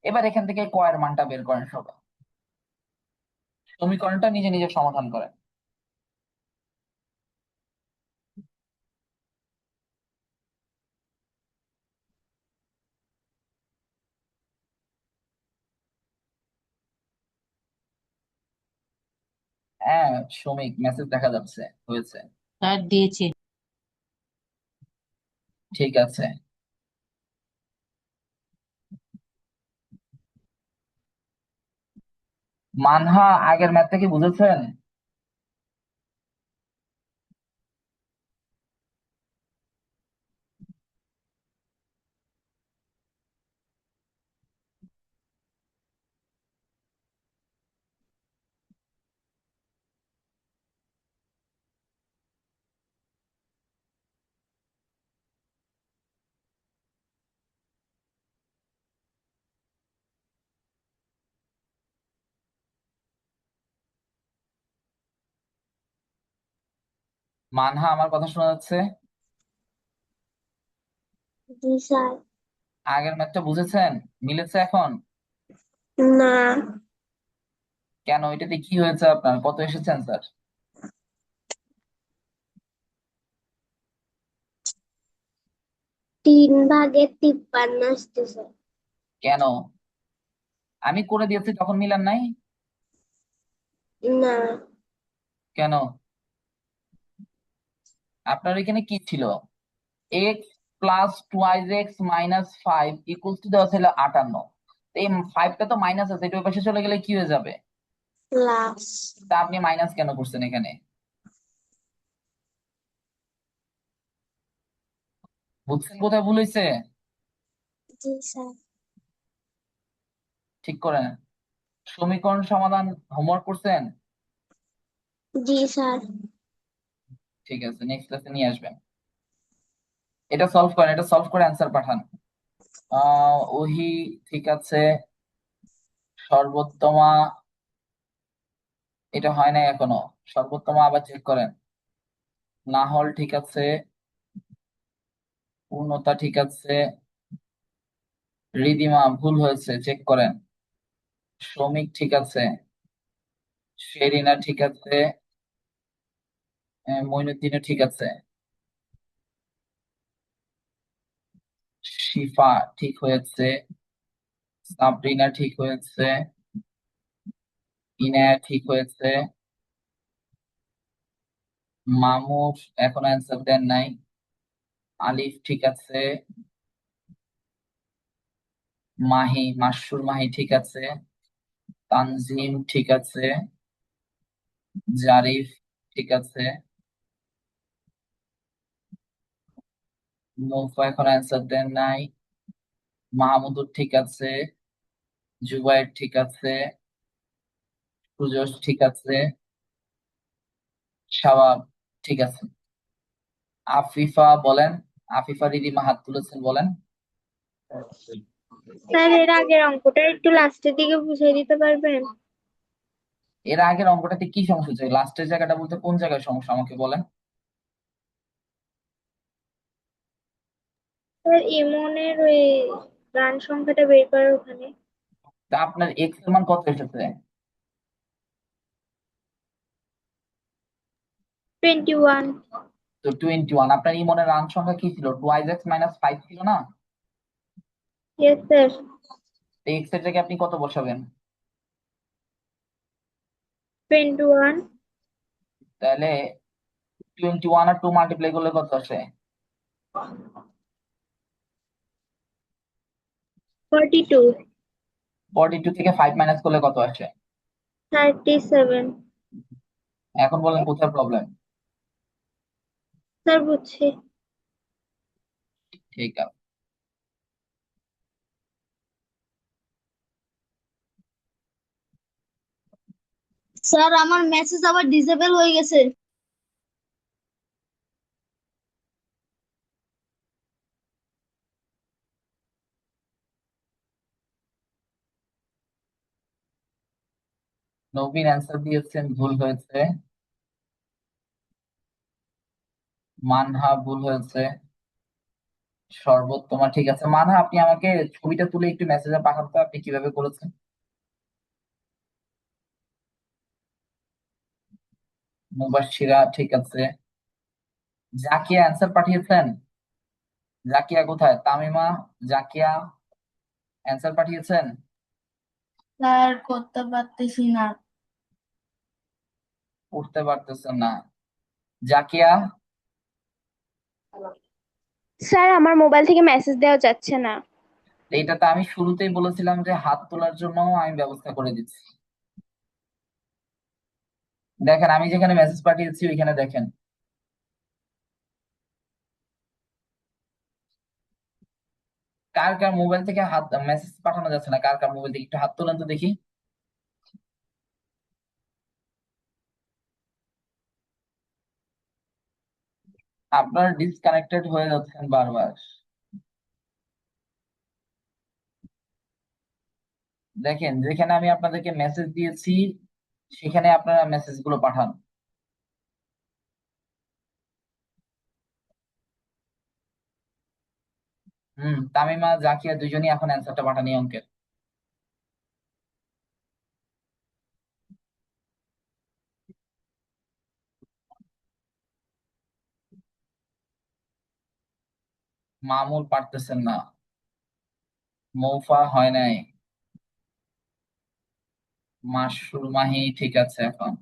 এবার এখান থেকে ক এর মানটা বের করেন সবাই, সমীকরণটা নিজে নিজে সমাধান করেন। হ্যাঁ শ্রমিক, মেসেজ দেখা যাচ্ছে, হয়েছে। স্যার দিয়েছি। ঠিক আছে। মানহা, আগের ম্যাথটা কি বুঝেছেন? মানহা, আমার কথা শোনা যাচ্ছে? জি স্যার আগের ম্যাথটা বুঝেছেন, মিলেছে এখন? না কেন, এটাতে কি হয়েছে আপনার, কত এসেছেন স্যার? 3/53 আসতেছে কেন, আমি করে দিয়েছি তখন মিলান নাই? না কেন, আপনার এখানে কি ছিল, এক্স প্লাস 2x - 5 দেওয়া ছিল 58, এই 5টা তো মাইনাস আছে, এটা ওই পাশে চলে গেলে কি হয়ে যাবে, প্লাস তা আপনি মাইনাস কেন করছেন এখানে, বুঝছেন কোথায় ভুল হয়েছে? জি স্যার ঠিক করেন। সমীকরণ সমাধান হোমওয়ার্ক করছেন? জি স্যার ঠিক আছে, নেক্সট ক্লাসে নিয়ে আসবেন। এটা সলভ করেন, এটা সলভ করে অ্যান্সার পাঠান। ওহি ঠিক আছে, সর্বোত্তমা, এটা হয় নাই এখনো, সর্বোত্তমা আবার চেক করেন। নাহল ঠিক আছে, পূর্ণতা ঠিক আছে, রিদিমা ভুল হয়েছে, চেক করেন। শ্রমিক ঠিক আছে, শেরিনা ঠিক আছে, মইনুদ্দিনও ঠিক আছে, শিফা ঠিক হয়েছে, সাবরিনা ঠিক হয়েছে, ইনায়া ঠিক হয়েছে, মামুর এখন অ্যান্সার দেন নাই, আলিফ ঠিক আছে, মাহি, মাসুর মাহি ঠিক আছে, তানজিম ঠিক আছে, জারিফ ঠিক আছে, মৌফা এখন অ্যান্সার দেন নাই, মাহমুদুর ঠিক আছে, জুবাইর ঠিক আছে, সুজস ঠিক আছে, শাবাব ঠিক আছে। আফিফা বলেন, আফিফা রিদিমা হাত তুলেছেন, বলেন। স্যার এর আগের অঙ্কটা একটু লাস্টের দিকে বুঝিয়ে দিতে পারবেন? এর আগের অঙ্কটাতে কি সমস্যা হচ্ছে? লাস্টের জায়গাটা বলতে কোন জায়গায় সমস্যা আমাকে বলেন। স্যার ইমনের ওই রান সংখ্যাটা বের করার ওখানে তা আপনার এক্স এর মান কত এসেছে? 21। তো 21। আপনার ইমনের রান সংখ্যা কি ছিল? 2x - 5 ছিল না? Yes sir. এক্স এর জায়গায় আপনি কত বসাবেন? 21। তাহলে 21 আর 2 মাল্টিপ্লাই করলে কত আসে? 42। 42 থেকে 5 মাইনাস করলে কত আসে? 37। এখন বলেন কোথায় প্রবলেম? স্যার বুঝছি। ঠিক আছে। স্যার আমার মেসেজ আবার ডিসেবল হয়ে গেছে। নবীন অ্যান্সার দিয়েছেন, ভুল হয়েছে। মানহা ভুল হয়েছে। সর্বোত্তমা ঠিক আছে। মানহা, আপনি আমাকে ছবিটা তুলে একটু মেসেজে পাঠান তো, আপনি কিভাবে করেছেন। মুবাশশিরা ঠিক আছে। জাকিয়া অ্যান্সার পাঠিয়েছেন? জাকিয়া কোথায়? তামিমা, জাকিয়া অ্যান্সার পাঠিয়েছেন? স্যার করতে পারতেছি না। উঠতে পারতেছেন না। জাকিয়া, স্যার আমার মোবাইল থেকে মেসেজ দেওয়া যাচ্ছে না। এইটাতে আমি শুরুতেই বলেছিলাম যে হাত তোলার জন্য আমি ব্যবস্থা করে দিচ্ছি। দেখেন আমি যেখানে মেসেজ পাঠিয়েছি ওইখানে দেখেন। কার কার মোবাইল থেকে হাত মেসেজ পাঠানো যাচ্ছে না? কার কার মোবাইল থেকে একটু হাত তোলেন তো দেখি। আপনার ডিসকানেক্টেড হয়ে যাচ্ছেন বারবার। দেখেন যেখানে আমি আপনাদেরকে মেসেজ দিয়েছি সেখানে আপনারা মেসেজ গুলো পাঠান। তামিমা, জাকিয়া দুজনই এখন অ্যান্সারটা পাঠানি অঙ্কের। মামুল পারতেছেন না। মৌফা হয় নাই। মাসুর মাহি ঠিক আছে এখন।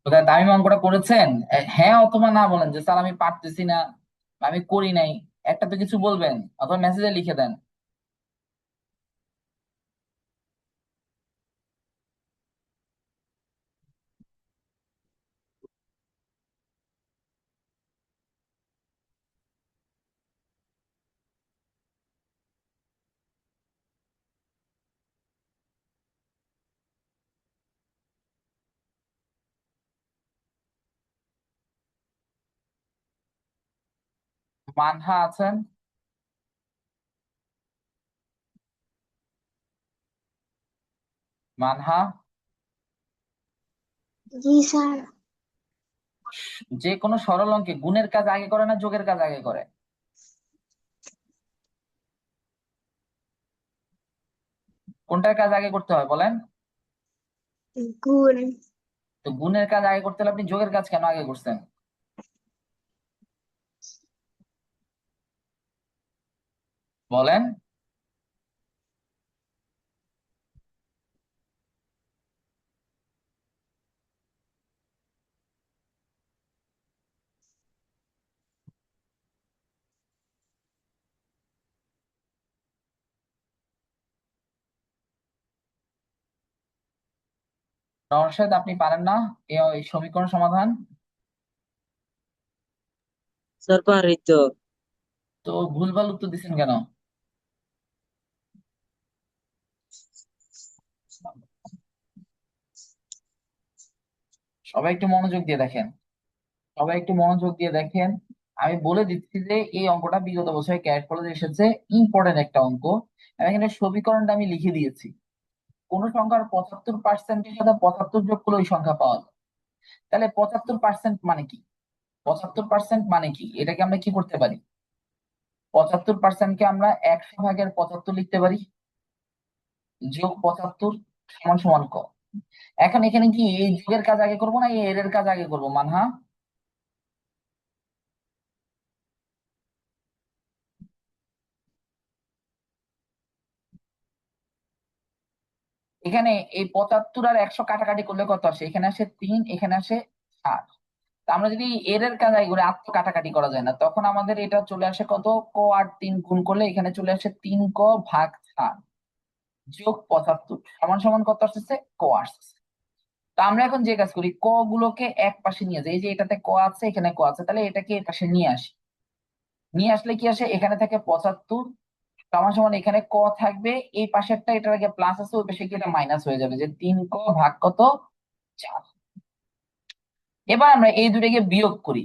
কোথায় তামিমা অঙ্কটা করেছেন? হ্যাঁ অথবা না বলেন যে স্যার আমি পারতেছি না বা আমি করি নাই। একটা তো কিছু বলবেন, অথবা মেসেজে লিখে দেন। মানহা আছেন? মানহা, জি স্যার। যে কোনো সরল অঙ্কে গুণের কাজ আগে করে না যোগের কাজ আগে করে? কোনটার কাজ আগে করতে হয় বলেন? গুণ। তো গুণের কাজ আগে করতে হলে আপনি যোগের কাজ কেন আগে করছেন? বলেন। নওশাদ, আপনি পারেন না এই সমীকরণ সমাধান? স্যার পারি তো। তো ভুলভাল উত্তর দিচ্ছেন কেন? সবাই একটু মনোযোগ দিয়ে দেখেন, সবাই একটু মনোযোগ দিয়ে দেখেন। আমি বলে দিচ্ছি যে এই অঙ্কটা বিগত বছরে ক্যাট কলেজে এসেছে, ইম্পর্টেন্ট একটা অঙ্ক। এবং এখানে সমীকরণটা আমি লিখে দিয়েছি। কোন সংখ্যার 75%-এর সাথে 75 যোগ করলে ওই সংখ্যা পাওয়া যায়। তাহলে 75% মানে কি? 75% মানে কি, এটাকে আমরা কি করতে পারি? 75%কে আমরা 100/75 লিখতে পারি, যোগ 75 সমান সমান ক। এখন এখানে কি এই যোগের কাজ আগে করবো না এই এর কাজ আগে করবো মানহা? এখানে এই 75 আর 100 কাটাকাটি করলে কত আসে? এখানে আসে 3, এখানে আসে 4। তা আমরা যদি এর কাজ আগে করি, আর তো কাটাকাটি করা যায় না, তখন আমাদের এটা চলে আসে কত, ক আর 3 গুণ করলে এখানে চলে আসে 3 ক ভাগ 4 যোগ 75 সমান সমান কত আসছে? ক আসছে। তো আমরা এখন যে কাজ করি, ক গুলোকে এক পাশে নিয়ে যাই। এই যে এটাতে ক আছে, এখানে ক আছে, তাহলে এটাকে এর পাশে নিয়ে আসি। নিয়ে আসলে কি আসে, এখানে থাকে 75 সমান সমান এখানে ক থাকবে, এই পাশেরটা এটার আগে প্লাস আছে, ওই পাশে কি এটা মাইনাস হয়ে যাবে, যে 3 ক ভাগ কত, 4। এবার আমরা এই দুটাকে বিয়োগ করি।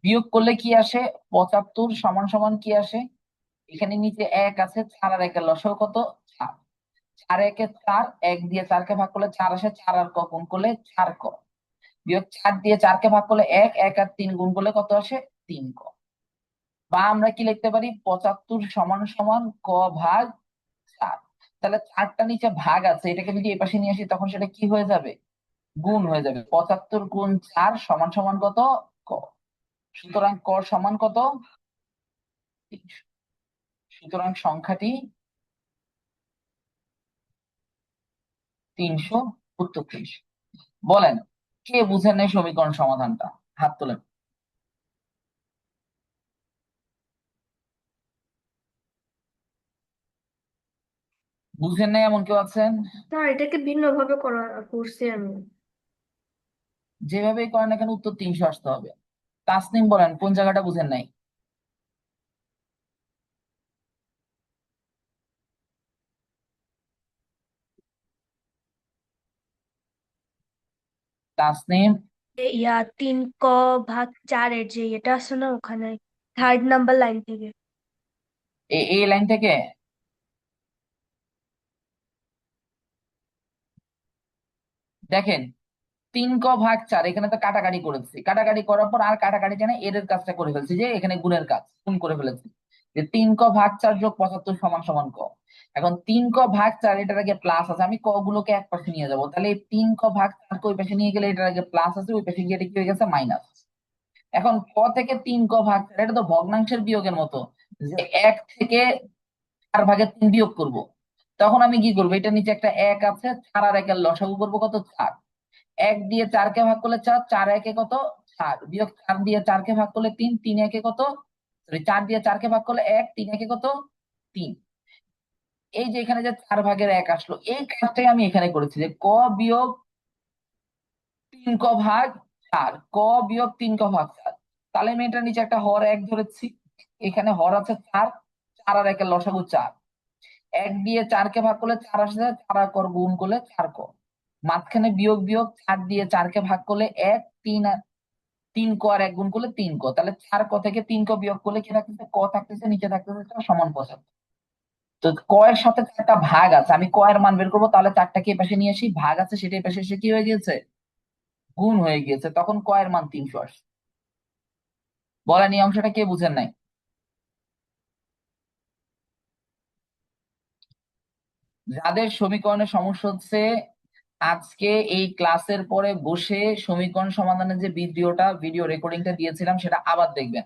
বিয়োগ করলে কি আসে, 75 সমান সমান কি আসে, এখানে নিচে 1 আছে, 4 আর 1 এর লসাগু কত, 4। 4 1 এ 4, 1 দিয়ে 4 কে ভাগ করলে 4 আসে, 4 আর ক গুণ করলে 4 ক, বিয়োগ 4 দিয়ে 4 কে ভাগ করলে 1, 1 আর 3 গুণ করলে কত আসে, 3 ক। বা আমরা কি লিখতে পারি, 75 সমান সমান ক ভাগ 4। তাহলে 4টা নিচে ভাগ আছে, এটাকে যদি এই পাশে নিয়ে আসি তখন সেটা কি হয়ে যাবে, গুণ হয়ে যাবে। 75 গুণ 4 সমান সমান কত, ক। সুতরাং ক সমান কত, 300। সুতরাং সংখ্যাটি 300, উত্তর 300। বলেন, কে বুঝেন নাই সমীকরণ সমাধানটা? হাত তোলেন। বুঝেন নাই এমন কেউ আছেন? স্যার এটাকে ভিন্ন ভাবে করছি আমি। যেভাবেই করেন না কেন উত্তর 300 আসতে হবে। তাসনিম, বলেন কোন জায়গাটা বুঝেন নাই? তাসনিম, 3 ক ভাগ 4 যে এটা আছে না ওখানে, 3rd নাম্বার লাইন থেকে। এই লাইন থেকে? দেখেন, 3 ক ভাগ 4, এখানে তো কাটাকাটি করেছি, কাটাকাটি করার পর আর কাটাকাটি জানে এর কাজটা করে ফেলছি, যে এখানে গুণের কাজ গুণ করে ফেলেছি, যে 3 ক ভাগ 4 যোগ 75 সমান সমান ক। এখন 3 ক ভাগ 4 এটার আগে প্লাস আছে, আমি ক গুলোকে এক পাশে নিয়ে যাবো, তাহলে এই 3 ক ভাগ 4 কে ওই পাশে নিয়ে গেলে এটার আগে প্লাস আছে, ওই পাশে গিয়ে এটা কি হয়ে গেছে, মাইনাস। এখন ক থেকে 3 ক ভাগ 4, এটা তো ভগ্নাংশের বিয়োগের মতো, যে 1 থেকে 4/3 বিয়োগ করব। তখন আমি কি করবো, এটা নিচে একটা 1 আছে, 4 আর 1 এর লসাগু করবো কত, 4। 1 দিয়ে 4 কে ভাগ করলে 4, 4 1 এ কত, 4, বিয়োগ 4 দিয়ে 4 কে ভাগ করলে 3, 3 1 এ কত, সরি 4 দিয়ে 4 কে ভাগ করলে 1, 3 1 এ কত, 3। এই যে এখানে যে 4/1 আসলো, এই কাজটাই আমি এখানে করেছি, যে ক বিয়োগ 3 ক ভাগ 4, ক বিয়োগ 3 ক ভাগ 4। তাহলে আমি এটার নিচে একটা হর 1 ধরেছি, এখানে হর আছে 4, 4 আর 1 এর লসাগু 4। 1 দিয়ে 4 কে ভাগ করলে 4 আসে, 4 আর কর গুণ করলে 4 ক। মাঝখানে বিয়োগ, বিয়োগ 4 দিয়ে 4 কে ভাগ করলে 1, 3 আর 3 ক আর 1 গুণ করলে 3 ক। তাহলে 4 ক থেকে 3 ক বিয়োগ করলে কি থাকতেছে, ক থাকতেছে, নিচে থাকতেছে সমান 75। তো ক এর সাথে 4টা ভাগ আছে, আমি ক এর মান বের করবো, তাহলে 4টাকে এই পাশে নিয়ে আসি, ভাগ আছে সেটা এই পাশে এসে কি হয়ে গিয়েছে, গুণ হয়ে গিয়েছে, তখন ক এর মান 300 আসে। বলেন এই অংশটা কে বুঝেন নাই? যাদের সমীকরণের সমস্যা হচ্ছে, আজকে এই ক্লাসের পরে বসে সমীকরণ সমাধানের যে ভিডিও রেকর্ডিংটা দিয়েছিলাম সেটা আবার দেখবেন।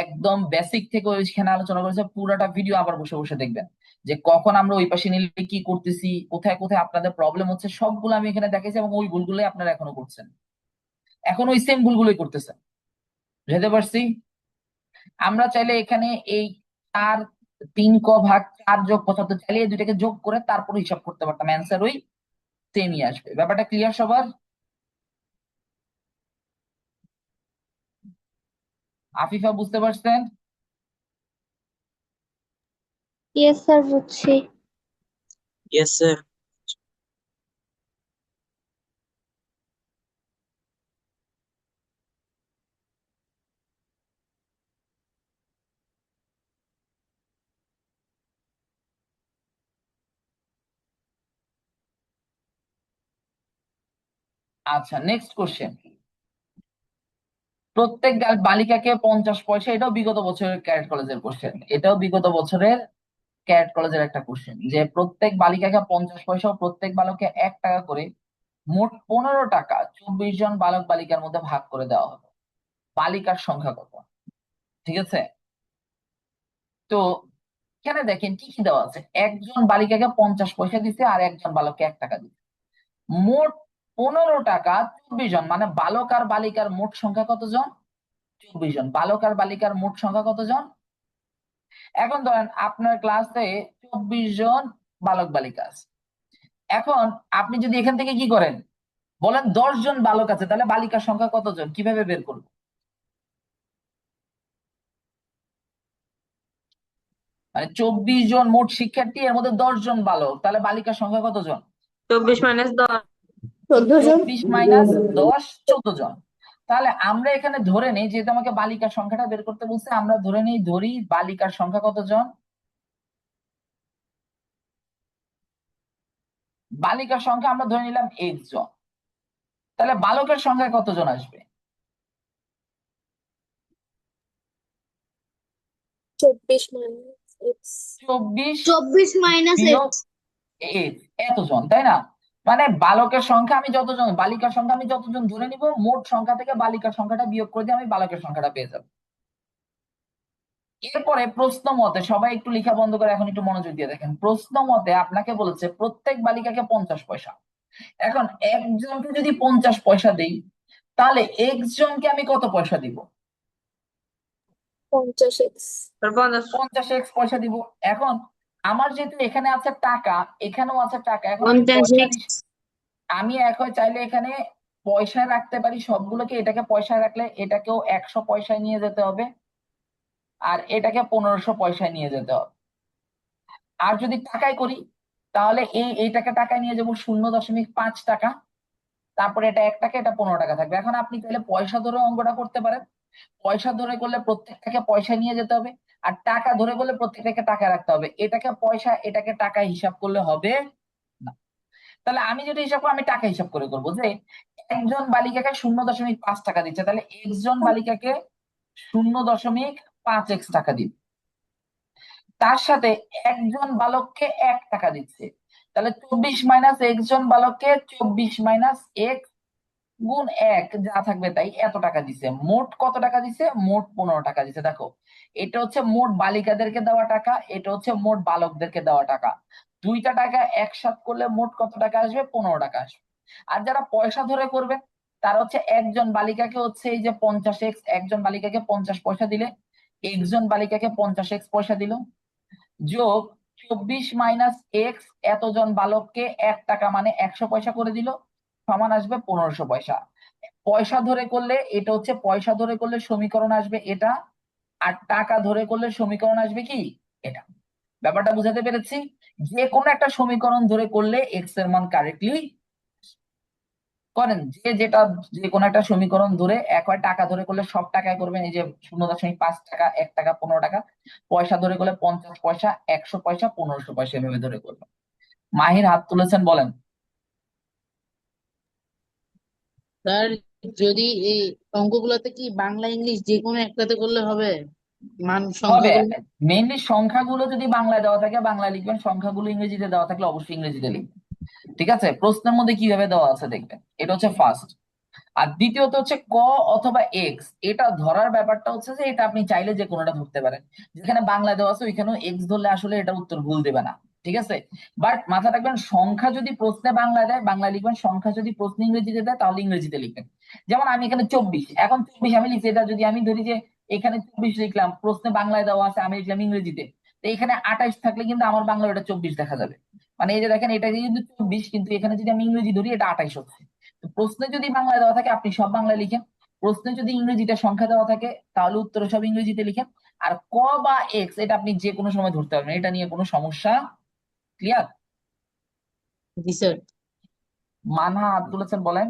একদম বেসিক থেকে ওইখানে আলোচনা করেছে, পুরাটা ভিডিও আবার বসে বসে দেখবেন, যে কখন আমরা ওই পাশে নিলে কি করতেছি, কোথায় কোথায় আপনাদের প্রবলেম হচ্ছে, সবগুলো আমি এখানে দেখেছি, এবং ওই ভুলগুলোই আপনারা এখনো করছেন, এখন ওই সেম ভুলগুলোই করতেছেন। বুঝতে পারছি? আমরা চাইলে এখানে এই 4, 3 ক ভাগ 4 যোগ 75 চাইলে এই দুইটাকে যোগ করে তারপর হিসাব করতে পারতাম, অ্যান্সার ওই সেমই আসবে। ব্যাপারটা ক্লিয়ার সবার? আফিফা বুঝতে পারছেন? ইয়েস স্যার, বুঝছি। Yes sir. আচ্ছা, নেক্সট কোশ্চেন। প্রত্যেক বালিকাকে 50 পয়সা, এটাও বিগত বছরের ক্যারেট কলেজের কোশ্চেন, এটাও বিগত বছরের ক্যারেট কলেজের একটা কোশ্চেন, যে প্রত্যেক বালিকাকে 50 পয়সা ও প্রত্যেক বালককে 1 টাকা করে মোট 15 টাকা 24 জন বালক বালিকার মধ্যে ভাগ করে দেওয়া হবে। বালিকার সংখ্যা কত? ঠিক আছে, তো এখানে দেখেন কি কি দেওয়া আছে। একজন বালিকাকে 50 পয়সা দিচ্ছে আর একজন বালককে 1 টাকা দিচ্ছে। মোট 15 টাকা 24 জন, মানে বালক আর বালিকার মোট সংখ্যা কতজন? 24 জন। বালক আর বালিকার মোট সংখ্যা কতজন? এখন ধরেন আপনার ক্লাসে 24 জন বালক বালিকা আছে। এখন আপনি যদি এখান থেকে কি করেন, বলেন 10 জন বালক আছে, তাহলে বালিকার সংখ্যা কতজন, কিভাবে বের করবো? মানে 24 জন মোট শিক্ষার্থী, এর মধ্যে 10 জন বালক, তাহলে বালিকার সংখ্যা কতজন? 24 - 10 24 মাইনাস 10, 14 জন। তাহলে আমরা এখানে ধরে নেই, যেহেতু আমাকে বালিকার সংখ্যাটা বের করতে বলছে, আমরা ধরি বালিকার সংখ্যা কতজন? বালিকার সংখ্যা আমরা ধরে নিলাম x জন। তাহলে বালকের সংখ্যা কতজন আসবে? 24 -24 বিয়োগ x, এতজন, তাই না? মানে বালকের সংখ্যা আমি যতজন, বালিকার সংখ্যা আমি যতজন ধরে নিব, মোট সংখ্যা থেকে বালিকার সংখ্যাটা বিয়োগ করে দিয়ে আমি বালকের সংখ্যাটা পেয়ে যাবো। এরপরে প্রশ্ন মতে, সবাই একটু লেখা বন্ধ করে এখন একটু মনোযোগ দিয়ে দেখেন। প্রশ্ন মতে আপনাকে বলেছে প্রত্যেক বালিকাকে 50 পয়সা। এখন একজনকে যদি 50 পয়সা দেই, তাহলে একজনকে আমি কত পয়সা দিব? 50x 50x পয়সা দিব। এখন আমার যেহেতু এখানে আছে টাকা, এখানেও আছে টাকা, এখন আমি 50x আমি এখন চাইলে এখানে পয়সা রাখতে পারি সবগুলোকে। এটাকে পয়সা রাখলে এটাকেও 100 পয়সায় নিয়ে যেতে হবে, আর এটাকে 1500 পয়সায় নিয়ে যেতে হবে। আর যদি টাকায় করি, তাহলে এইটাকে টাকায় নিয়ে যাবো 0.5 টাকা, তারপরে এটা 1 টাকা, এটা 15 টাকা থাকবে। এখন আপনি চাইলে পয়সা ধরে অঙ্কটা করতে পারেন। পয়সা ধরে করলে প্রত্যেকটাকে পয়সা নিয়ে যেতে হবে, আর টাকা ধরে করলে প্রত্যেকটাকে টাকা রাখতে হবে। এটাকে পয়সা এটাকে টাকা হিসাব করলে হবে না। তাহলে আমি যেটা হিসাব করবো, আমি টাকা হিসাব করে করবো, যে একজন বালিকাকে 0.5 টাকা দিচ্ছে, তাহলে একজন বালিকাকে 0.5x টাকা দিবে। তার সাথে একজন বালককে 1 টাকা দিচ্ছে, তাহলে 24 মাইনাস একজন বালককে 24 মাইনাস x গুণ 1 যা থাকবে তাই, এত টাকা দিছে। মোট কত টাকা দিছে? মোট 15 টাকা দিছে। দেখো, এটা হচ্ছে মোট বালিকাদেরকে দেওয়া টাকা, এটা হচ্ছে মোট বালকদেরকে দেওয়া টাকা। দুইটা টাকা একসাথ করলে মোট কত টাকা আসবে? 15 টাকা আসবে। আর যারা পয়সা ধরে করবে, তারা হচ্ছে একজন বালিকাকে হচ্ছে এই যে 50x, একজন বালিকাকে 50 পয়সা দিলে একজন বালিকাকে 50x পয়সা দিল, যোগ 24 মাইনাস x এতজন বালককে 1 টাকা মানে 100 পয়সা করে দিল, সমান আসবে 1500 পয়সা। পয়সা ধরে করলে এটা হচ্ছে, পয়সা ধরে করলে সমীকরণ আসবে এটা, আর টাকা ধরে করলে সমীকরণ আসবে কি এটা। ব্যাপারটা বুঝাতে পেরেছি? যে কোনো একটা সমীকরণ ধরে করলে এক্স এর মান কারেক্টলি করেন, যে কোনো একটা সমীকরণ ধরে, এক হয় টাকা ধরে করলে সব টাকায় করবেন, এই যে 0.5 টাকা, 1 টাকা, 15 টাকা। পয়সা ধরে করলে 50 পয়সা, 100 পয়সা, 1500 পয়সা, এভাবে ধরে করবেন। মাহির হাত তুলেছেন, বলেন। স্যার, যদি এই অঙ্কগুলোতে কি বাংলা ইংলিশ যে কোনো একটাতে করলে হবে? মান হবে, সংখ্যাগুলো। মেইনলি সংখ্যাগুলো যদি বাংলায় দেওয়া থাকে বাংলায় লিখবেন, সংখ্যাগুলো ইংরেজিতে দেওয়া থাকলে অবশ্যই ইংরেজিতে লিখবেন। ঠিক আছে, প্রশ্নের মধ্যে কিভাবে দেওয়া আছে দেখবেন, এটা হচ্ছে ফার্স্ট। আর দ্বিতীয়ত হচ্ছে ক অথবা এক্স, এটা ধরার ব্যাপারটা হচ্ছে যে এটা আপনি চাইলে যে কোনোটা ধরতে পারেন। যেখানে বাংলা দেওয়া আছে ওইখানেও এক্স ধরলে আসলে এটার উত্তর ভুল দেবে না। ঠিক আছে, বাট মাথা রাখবেন, সংখ্যা যদি প্রশ্নে বাংলা দেয় বাংলা লিখবেন, সংখ্যা যদি প্রশ্নে ইংরেজিতে দেয় তাহলে ইংরেজিতে লিখবেন। যেমন আমি এখানে 24, এখন 24 আমি লিখছি, এটা যদি আমি ধরি যে এখানে 24 লিখলাম, প্রশ্নে বাংলায় দেওয়া আছে, আমি লিখলাম ইংরেজিতে, তো এখানে 28 থাকলে কিন্তু আমার বাংলা ওটা 24 দেখা যাবে। মানে এই যে দেখেন এটা কিন্তু 24, কিন্তু এখানে যদি আমি ইংরেজি ধরি এটা 28 হচ্ছে। তো প্রশ্নে যদি বাংলায় দেওয়া থাকে আপনি সব বাংলায় লিখেন, প্রশ্নে যদি ইংরেজিটা সংখ্যা দেওয়া থাকে তাহলে উত্তরে সব ইংরেজিতে লিখেন। আর ক বা এক্স এটা আপনি যে কোনো সময় ধরতে পারবেন, এটা নিয়ে কোনো সমস্যা। ক্লিয়ার? জি স্যার। মানহা হাত তুলেছেন, বলেন।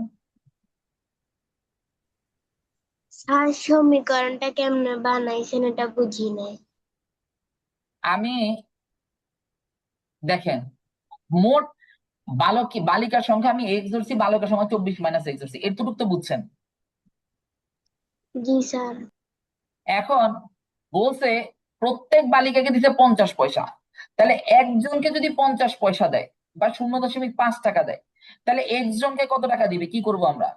স্যার সমীকরণটা কেমনে বানাইছেন এটা বুঝি নাই। আমি দেখেন মোট বালিকার সংখ্যা আমি এক্স ধরছি, বালকের সংখ্যা 24 মাইনাস এক্স ধরছি, এতটুকু তো বুঝছেন। জি স্যার। এখন বলছে প্রত্যেক বালিকাকে দিতে 50 পয়সা, তাহলে একজনকে যদি 50 পয়সা দেয় বা 0.5 টাকা দেয়, তাহলে একজনকে কত টাকা দিবে, কি করব আমরা?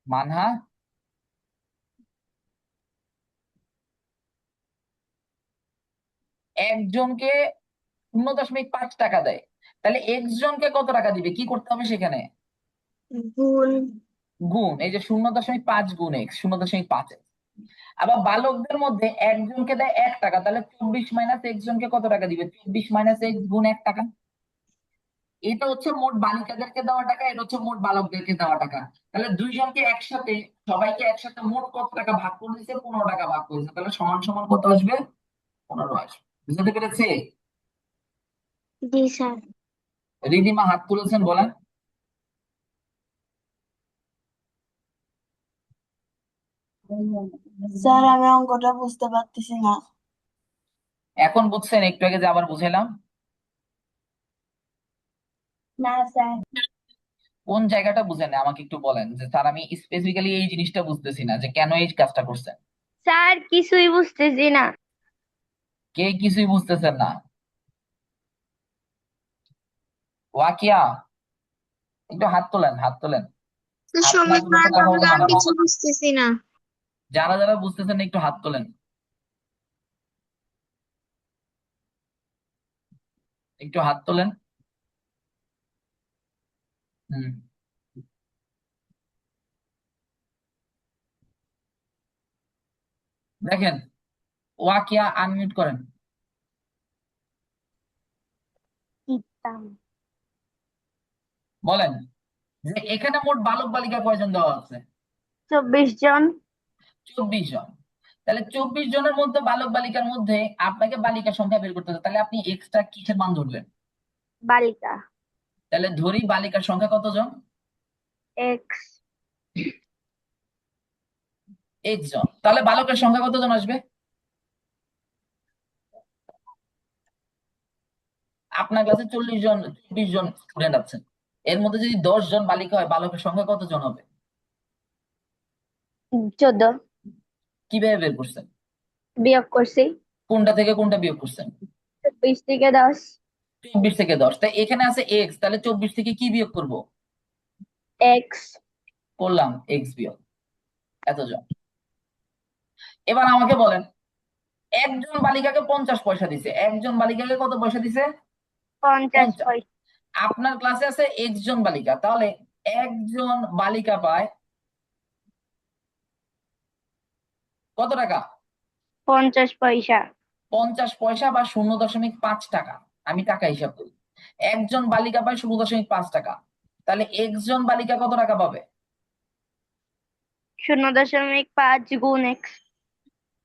মানহা, একজনকে 0.5 টাকা দেয়, তাহলে একজনকে কত টাকা দিবে, কি করতে হবে সেখানে? গুণ। গুণ, এই যে 0.5 গুণ এক্স, 0.5 এক্স। আবার বালকদের মধ্যে একজনকে দেয় 1 টাকা, তাহলে 24 মাইনাস একজনকে কত টাকা দিবে, 24 মাইনাস এক্স গুণ 1 টাকা। এটা হচ্ছে মোট বালিকাদেরকে দেওয়া টাকা, এটা হচ্ছে মোট বালকদেরকে দেওয়া টাকা। তাহলে দুইজনকে একসাথে, সবাইকে একসাথে মোট কত টাকা ভাগ করে দিয়েছে, 15 টাকা ভাগ করেছে, তাহলে সমান সমান কত আসবে, 15 আসবে। বুঝতে পেরেছে? জি স্যার। রিদিমা হাত তুলেছেন, বলেন। স্যার আমি অঙ্কটা বুঝতে পারতেছি না। এখন বুঝছেন? একটু আগে যে আবার বুঝাইলাম। না স্যার। কোন জায়গাটা বুঝেন আমাকে একটু বলেন, যে স্যার আমি স্পেসিফিক্যালি এই জিনিসটা বুঝতেছি না, যে কেন এই কাজটা করছেন। স্যার কিছুই বুঝতেছি না। কে কিছুই বুঝতেছেন না? ওয়াকিয়া, একটু হাত তোলেন, হাত তোলেন। হাত না তুলে তো কথা বলতে মানা। বুঝতেছি না। যারা যারা বুঝতেছেন না একটু হাত তোলেন, একটু হাত তোলেন। হুম, দেখেন ওয়াকিয়া আনমিউট করেন। ইতাম। বলেন যে এখানে মোট বালক বালিকা কয়জন দেওয়া আছে? 24 জন। 24 জন। তাহলে 24 জনের মধ্যে বালক বালিকার মধ্যে আপনাকে বালিকার সংখ্যা বের করতে হবে, তাহলে আপনি এক্সট্রা কিসের মান ধরবেন? বালিকা। তাহলে ধরি বালিকার সংখ্যা কতজন? এক্স। এক্স জন। তাহলে বালকের সংখ্যা কতজন আসবে? আপনার ক্লাসে 24 জন স্টুডেন্ট আছেন, এর মধ্যে যদি 10 জন বালিকা হয়, বালকের সংখ্যা কতজন হবে? 14। কিভাবে বের করছেন? বিয়োগ করছি। কোনটা থেকে কোনটা বিয়োগ করছেন? 24 থেকে 10। 24 থেকে 10, তাই এখানে আছে এক্স, তাহলে 24 থেকে কি বিয়োগ করব? এক্স। করলাম এক্স বিয়োগ এতজন। এবার আমাকে বলেন, একজন বালিকাকে 50 পয়সা দিছে, একজন বালিকাকে কত পয়সা দিছে? 50 50। পয়সা। আপনার ক্লাসে আছে এক্স জন বালিকা, তাহলে একজন বালিকা পায় কত টাকা? 50 পয়সা। 50 পয়সা বা 0.5 টাকা। আমি টাকা হিসাব করি, একজন বালিকা পায় 0.5 টাকা, তাহলে একজন বালিকা কত টাকা পাবে? 0.5 গুণ এক্স।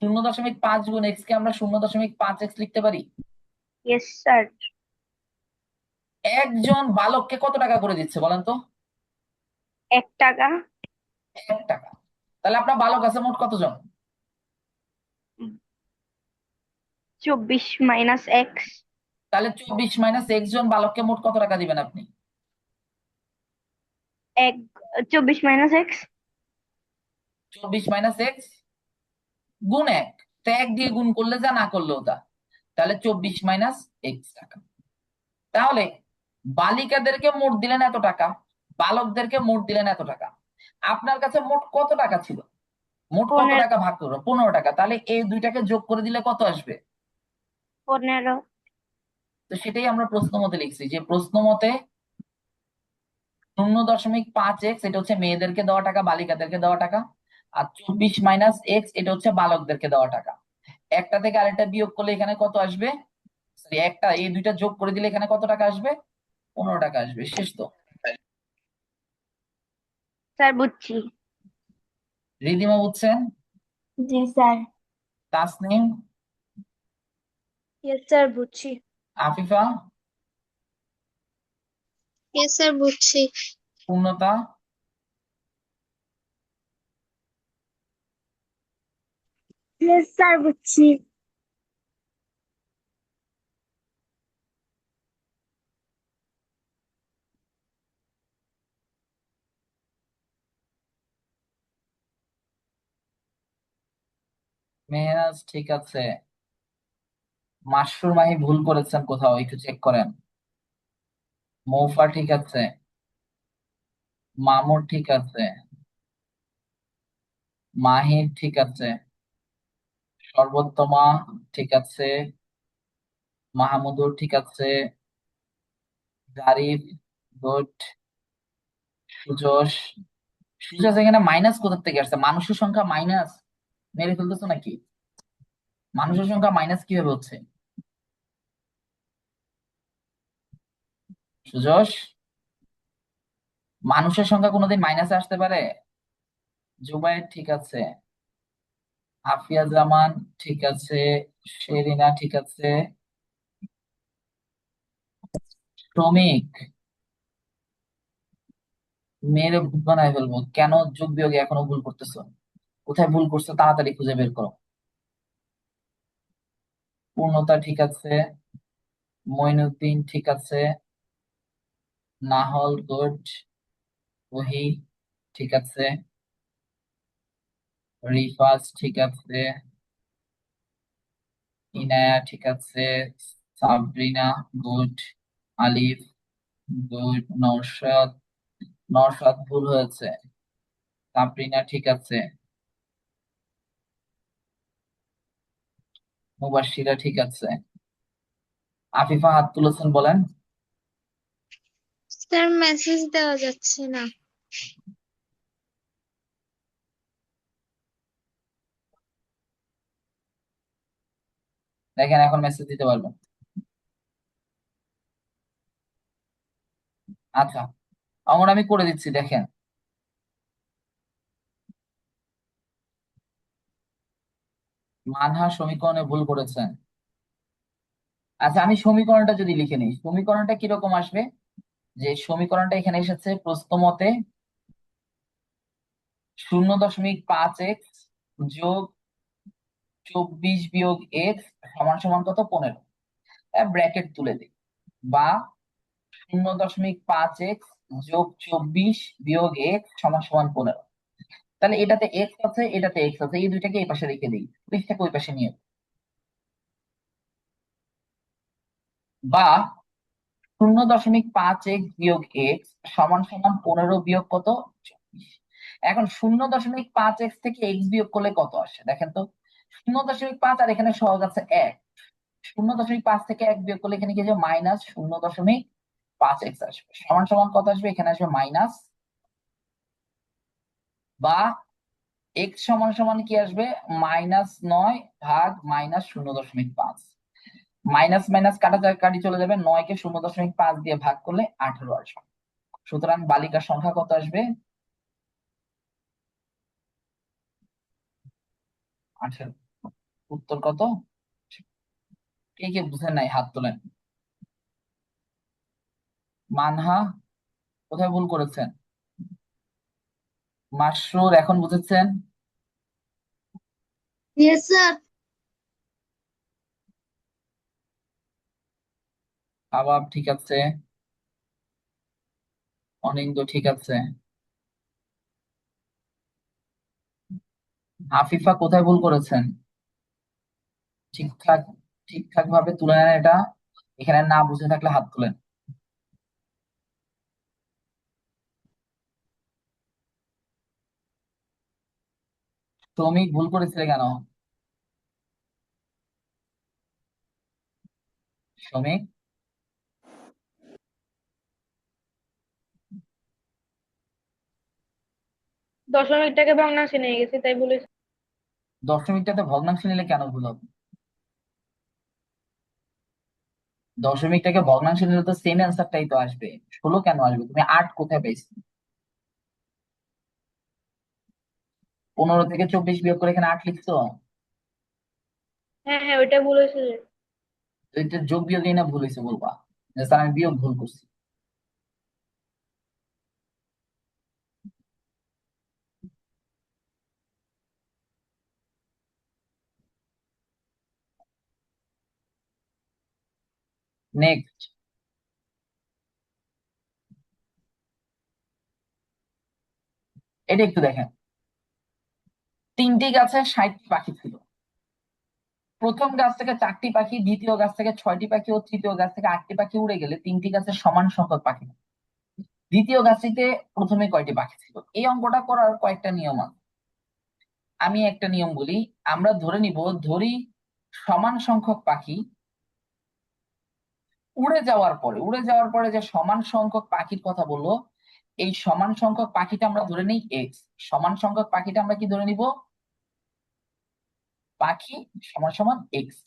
0.5 গুণ এক্স কে আমরা 0.5 এক্স লিখতে পারি। Yes sir. একজন বালককে কত টাকা করে দিচ্ছে বলেন তো? 1 টাকা। 1 টাকা। তাহলে আপনার বালক আছে মোট কতজন? 24 মাইনাস এক্স। তাহলে 24 মাইনাস এক্স জন বালককে মোট কত টাকা দিবেন আপনি? এক 24 মাইনাস এক্স। 24 মাইনাস এক্স গুণ 1, তো 1 দিয়ে গুণ করলে যা, না করলেও তা। তাহলে 24 মাইনাস এক্স টাকা। তাহলে বালিকাদেরকে মোট দিলেন এত টাকা, বালকদেরকে মোট দিলেন এত টাকা। আপনার কাছে মোট কত টাকা ছিল? মোট কত 15। টাকা ভাগ করবো? 15 টাকা। তাহলে এই দুইটাকে যোগ করে দিলে কত আসবে? 15। তো সেটাই আমরা প্রশ্ন মতে লিখছি, যে প্রশ্ন মতে 0.5 এক্স এটা হচ্ছে মেয়েদেরকে দেওয়া টাকা, বালিকাদেরকে দেওয়া টাকা। আর 24 মাইনাস এক্স এটা হচ্ছে বালকদেরকে দেওয়া টাকা। একটা থেকে আরেকটা বিয়োগ করলে এখানে কত আসবে? সরি, একটা এই দুইটা যোগ করে দিলে এখানে কত টাকা আসবে? 15 টাকা আসবে। শেষ তো। স্যার বুঝছি। রিদিমা বুঝছেন? জি স্যার। তাসনিম, ইয়েস স্যার বুঝছি। আফিফা, ইয়েস স্যার বুঝছি। পূর্ণতা, ইয়েস স্যার বুঝছি। মেহরাজ ঠিক আছে। মাসুর মাহি ভুল করেছেন কোথাও, একটু চেক করেন। মৌফা ঠিক আছে। মামুর ঠিক আছে। মাহির ঠিক আছে। সর্বোত্তমা ঠিক আছে। মাহমুদুর ঠিক আছে। জারিফ গুড। সুজস, সুজস এখানে মাইনাস কোথা থেকে আসছে? মানুষের সংখ্যা মাইনাস মেরে ফেলতেছো নাকি? মানুষের সংখ্যা মাইনাস কিভাবে হচ্ছে? সুজস, মানুষের সংখ্যা কোনোদিন মাইনাসে আসতে পারে? জুবাইর ঠিক আছে। আফিয়া জামান ঠিক আছে। শেরিনা ঠিক আছে। শ্রমিক, মেয়েরে ভূত বানায় ফেলবো। কেন যোগ বিয়োগে এখনো ভুল করতেছো? কোথায় ভুল করছো তাড়াতাড়ি খুঁজে বের করো। পূর্ণতা ঠিক আছে। মইনুদ্দিন ঠিক আছে। নাহল গুড। ওহি ঠিক আছে। রিফাজ ঠিক আছে। ইনায়া ঠিক আছে। সাবরিনা গুড। আলিফ গুড। নওশাদ, নওশাদ ভুল হয়েছে। সাবরিনা ঠিক আছে। মুবাশশিরা ঠিক আছে। আফিফা হাত তুলেছেন, বলেন। স্যার মেসেজ দেওয়া যাচ্ছে না। দেখেন এখন মেসেজ দিতে পারবেন। আচ্ছা, আমার আমি করে দিচ্ছি, দেখেন। মানহা সমীকরণে ভুল করেছেন। আচ্ছা, আমি সমীকরণটা যদি লিখে নিই, সমীকরণটা কিরকম আসবে? যে সমীকরণটা এখানে এসেছে প্রশ্ন মতে 0.5x যোগ 24 বিয়োগ এক্স সমান সমান কত? 15। ব্র্যাকেট তুলে দিই। বা 0.5x যোগ 24 বিয়োগ এক্স সমান সমান 15। তাহলে এটাতে এক্স আছে, এটাতে এক্স আছে, এই দুইটাকে এই পাশে রেখে দিই, পৃষ্ঠাকে ওই পাশে নিয়ে। বা 0.5x বিয়োগ এক্স সমান সমান 15 বিয়োগ কত? 24। এখন 0.5x থেকে এক্স বিয়োগ করলে কত আসে দেখেন তো। 0.5 আর এখানে সহজ আছে 1। 0.5 থেকে 1 বিয়োগ করলে এখানে কি আসবে? -0.5x আসবে। সমান সমান কত আসবে? এখানে আসবে মাইনাস। বা এক্স সমান সমান কি আসবে? -9 ভাগ -0.5। মাইনাস মাইনাস কাটি চলে যাবে, 9 কে 0.5 দিয়ে ভাগ করলে 18 আসবে। সুতরাং বালিকার সংখ্যা কত আসবে? 18। উত্তর কত? কে কে বুঝেন নাই হাত তোলেন। মানহা কোথায় ভুল করেছেন? মাসরুর এখন বুঝেছেন? Yes sir. আবাব ঠিক আছে। অনিন্দ ঠিক আছে। আফিফা কোথায় ভুল করেছেন? ঠিকঠাক ঠিকঠাক ভাবে তুলে নেন এটা। এখানে না বুঝে থাকলে হাত তুলেন। শ্রমিক ভুল করেছিলে কেন? শ্রমিক, দশমিকটাকে ভগ্নাংশে নিয়ে গেছি তাই বলেছি। দশমিকটাতে ভগ্নাংশ নিলে কেন ভুল হবে? দশমিকটাকে ভগ্নাংশে নিলে তো সেম অ্যান্সারটাই তো আসবে। 16 কেন আসবে? তুমি 8 কোথায় পাইছো? 15 থেকে 24 বিয়োগ করে এখানে 8 লিখছো? হ্যাঁ হ্যাঁ, ওইটা ভুল হয়েছে যে। তো এটা যোগ বিয়োগই না ভুল হয়েছে বলবা যে স্যার আমি বিয়োগ ভুল করছি। নেক্সট, এটা একটু দেখেন। 3টি গাছে 60টি পাখি ছিল। প্রথম গাছ থেকে 4টি পাখি, দ্বিতীয় গাছ থেকে 6টি পাখি ও তৃতীয় গাছ থেকে 8টি পাখি উড়ে গেলে 3টি গাছে সমান সংখ্যক পাখি থাকে। দ্বিতীয় গাছটিতে প্রথমে কয়টি পাখি ছিল? এই অঙ্কটা করার কয়েকটা নিয়ম আছে। আমি একটা নিয়ম বলি। আমরা ধরে নিব, ধরি সমান সংখ্যক পাখি উড়ে যাওয়ার পরে যে সমান সংখ্যক পাখির কথা বললো, এই সমান সংখ্যক পাখিটা আমরা ধরে নিই এক্স। সমান সংখ্যক পাখিটা আমরা কি ধরে নিব? পাখি সমান সমান এক্স।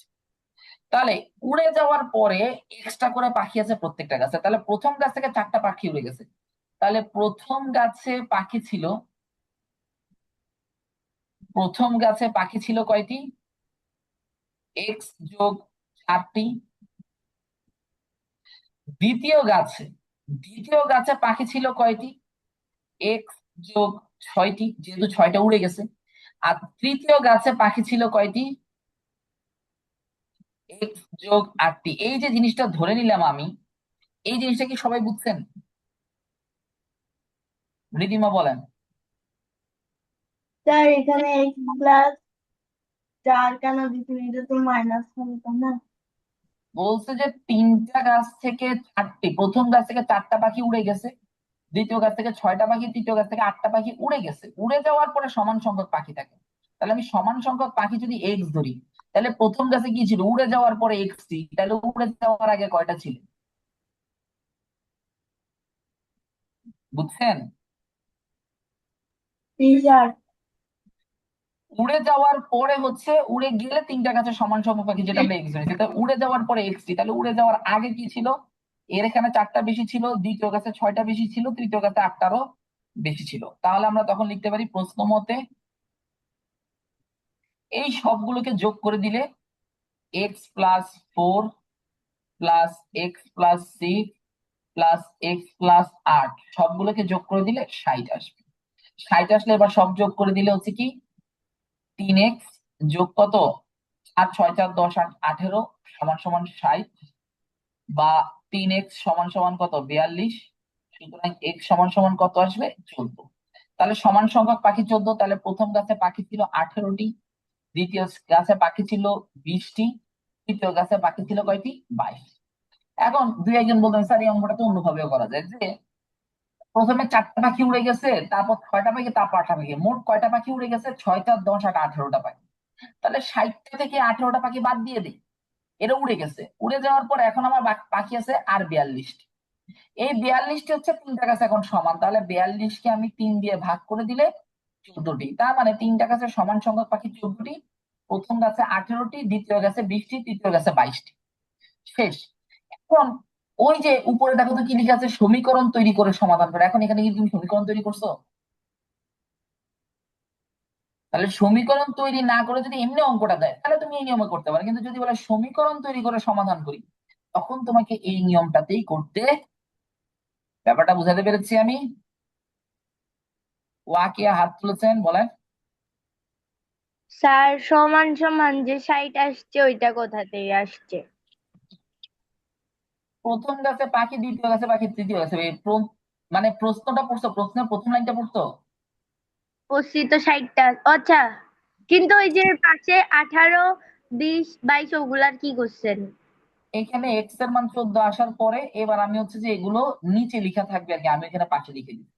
তাহলে উড়ে যাওয়ার পরে এক্সট্রা করে পাখি আছে প্রত্যেকটা গাছে। তাহলে প্রথম গাছ থেকে 4টা পাখি উড়ে গেছে। তাহলে প্রথম গাছে পাখি ছিল কয়টি? এক্স যোগ 4টি। দ্বিতীয় গাছে দ্বিতীয় গাছে পাখি ছিল কয়টি? এক্স যোগ 6টি, যেহেতু 6টা উড়ে গেছে। আর তৃতীয় গাছে পাখি ছিল কয়টি? এক্স যোগ 8টি। এই যে জিনিসটা ধরে নিলাম আমি, এই জিনিসটা কি সবাই বুঝছেন? রিদিমা বলেন। স্যার এখানে x+4 কেন দিচ্ছেন? এটা তো মাইনাস হবে তাই না? বলছে যে 3টা গাছ থেকে 4টি, প্রথম গাছ থেকে 4টা পাখি উড়ে গেছে, দ্বিতীয় গাছ থেকে 6টা পাখি, তৃতীয় গাছ থেকে 8টা পাখি উড়ে গেছে। উড়ে যাওয়ার পরে সমান সংখ্যক পাখি থাকে। তাহলে আমি সমান সংখ্যক পাখি যদি এক্স ধরি, তাহলে প্রথম গাছে কি ছিল? উড়ে যাওয়ার পরে এক্সটি। তাহলে উড়ে যাওয়ার আগে কয়টা ছিল? বুঝছেন? টি-শার্ট। উড়ে যাওয়ার পরে হচ্ছে, উড়ে গেলে 3টা গাছে সমান সংখ্যক পাখি, যেটা আমরা এক্স ধরেছি। তাহলে উড়ে যাওয়ার পরে এক্সটি, তাহলে উড়ে যাওয়ার আগে কি ছিল? এর এখানে 4টা বেশি ছিল, দ্বিতীয় গাছে 6টা বেশি ছিল, তৃতীয় গাছে 8টারও বেশি ছিল। তাহলে আমরা তখন লিখতে পারি প্রশ্ন মতে এই সবগুলোকে যোগ করে দিলে x+4 plus x+6 plus x+8 সবগুলোকে যোগ করে দিলে 60 আসবে। 60 আসলে এবার সব যোগ করে দিলে হচ্ছে কি 3x যোগ কত? 8 6 4 10 8 18 সমান সমান 60, বা 3x সমান সমান কত? 42। সুতরাং x সমান সমান কত আসবে? 14। তাহলে সমান সংখ্যক পাখি 14। তাহলে প্রথম গাছে পাখি ছিল 18টি, দ্বিতীয় গাছে পাখি ছিল 20টি, তৃতীয় গাছে পাখি ছিল কয়টি? 22। এখন দুই একজন বলতেন স্যার এই অঙ্কটা তো অন্যভাবেও করা যায়, যে প্রথমে 4টা পাখি উড়ে গেছে, তারপর 6টা পাখি, তারপর 8টা পাখি, মোট কয়টা পাখি উড়ে গেছে? 6 4 10 8 18টা পাখি। তাহলে 60টা থেকে 18টা পাখি বাদ দিয়ে দিই, এটা উড়ে গেছে। উড়ে যাওয়ার পর এখন আমার পাখি আছে আর 42টি। এই 42টি হচ্ছে 3টা গাছ এখন সমান। তাহলে 42কে আমি 3 দিয়ে ভাগ করে দিলে 14টি। তার মানে 3টা গাছের সমান সংখ্যক পাখি 14টি। প্রথম গাছে 18টি, দ্বিতীয় গাছে 20টি, তৃতীয় গাছে 22টি। শেষ। এখন ওই যে উপরে দেখো তো কি লিখে আছে, সমীকরণ তৈরি করে সমাধান করে। এখন এখানে কি তুমি সমীকরণ তৈরি করছো? তাহলে সমীকরণ তৈরি না করে যদি এমনি অঙ্কটা দেয়, তাহলে তুমি এই নিয়মে করতে পারো। কিন্তু যদি বলে সমীকরণ তৈরি করে সমাধান করি, তখন তোমাকে এই নিয়মটাতেই করতে। ব্যাপারটা বুঝাতে পেরেছি আমি? ওয়াকিয়া হাত তুলেছেন, বলেন। স্যার সমান সমান যে 60 আসছে ওইটা কোথা থেকে আসছে? প্রথম গাছে পাখি, দ্বিতীয় গাছে পাখি, তৃতীয় গাছে মানে প্রশ্নটা পড়ছো, প্রশ্নের প্রথম লাইনটা পড়ছো? পড়ছি তো 60টা। আচ্ছা, কিন্তু ওই যে পাশে 18 20 22 ওগুলার কি করছেন? এখানে এক্স এর মান 14 আসার পরে এবার আমি হচ্ছে যে এগুলো নিচে লেখা থাকবে আর কি, আমি এখানে পাশে লিখে দিই।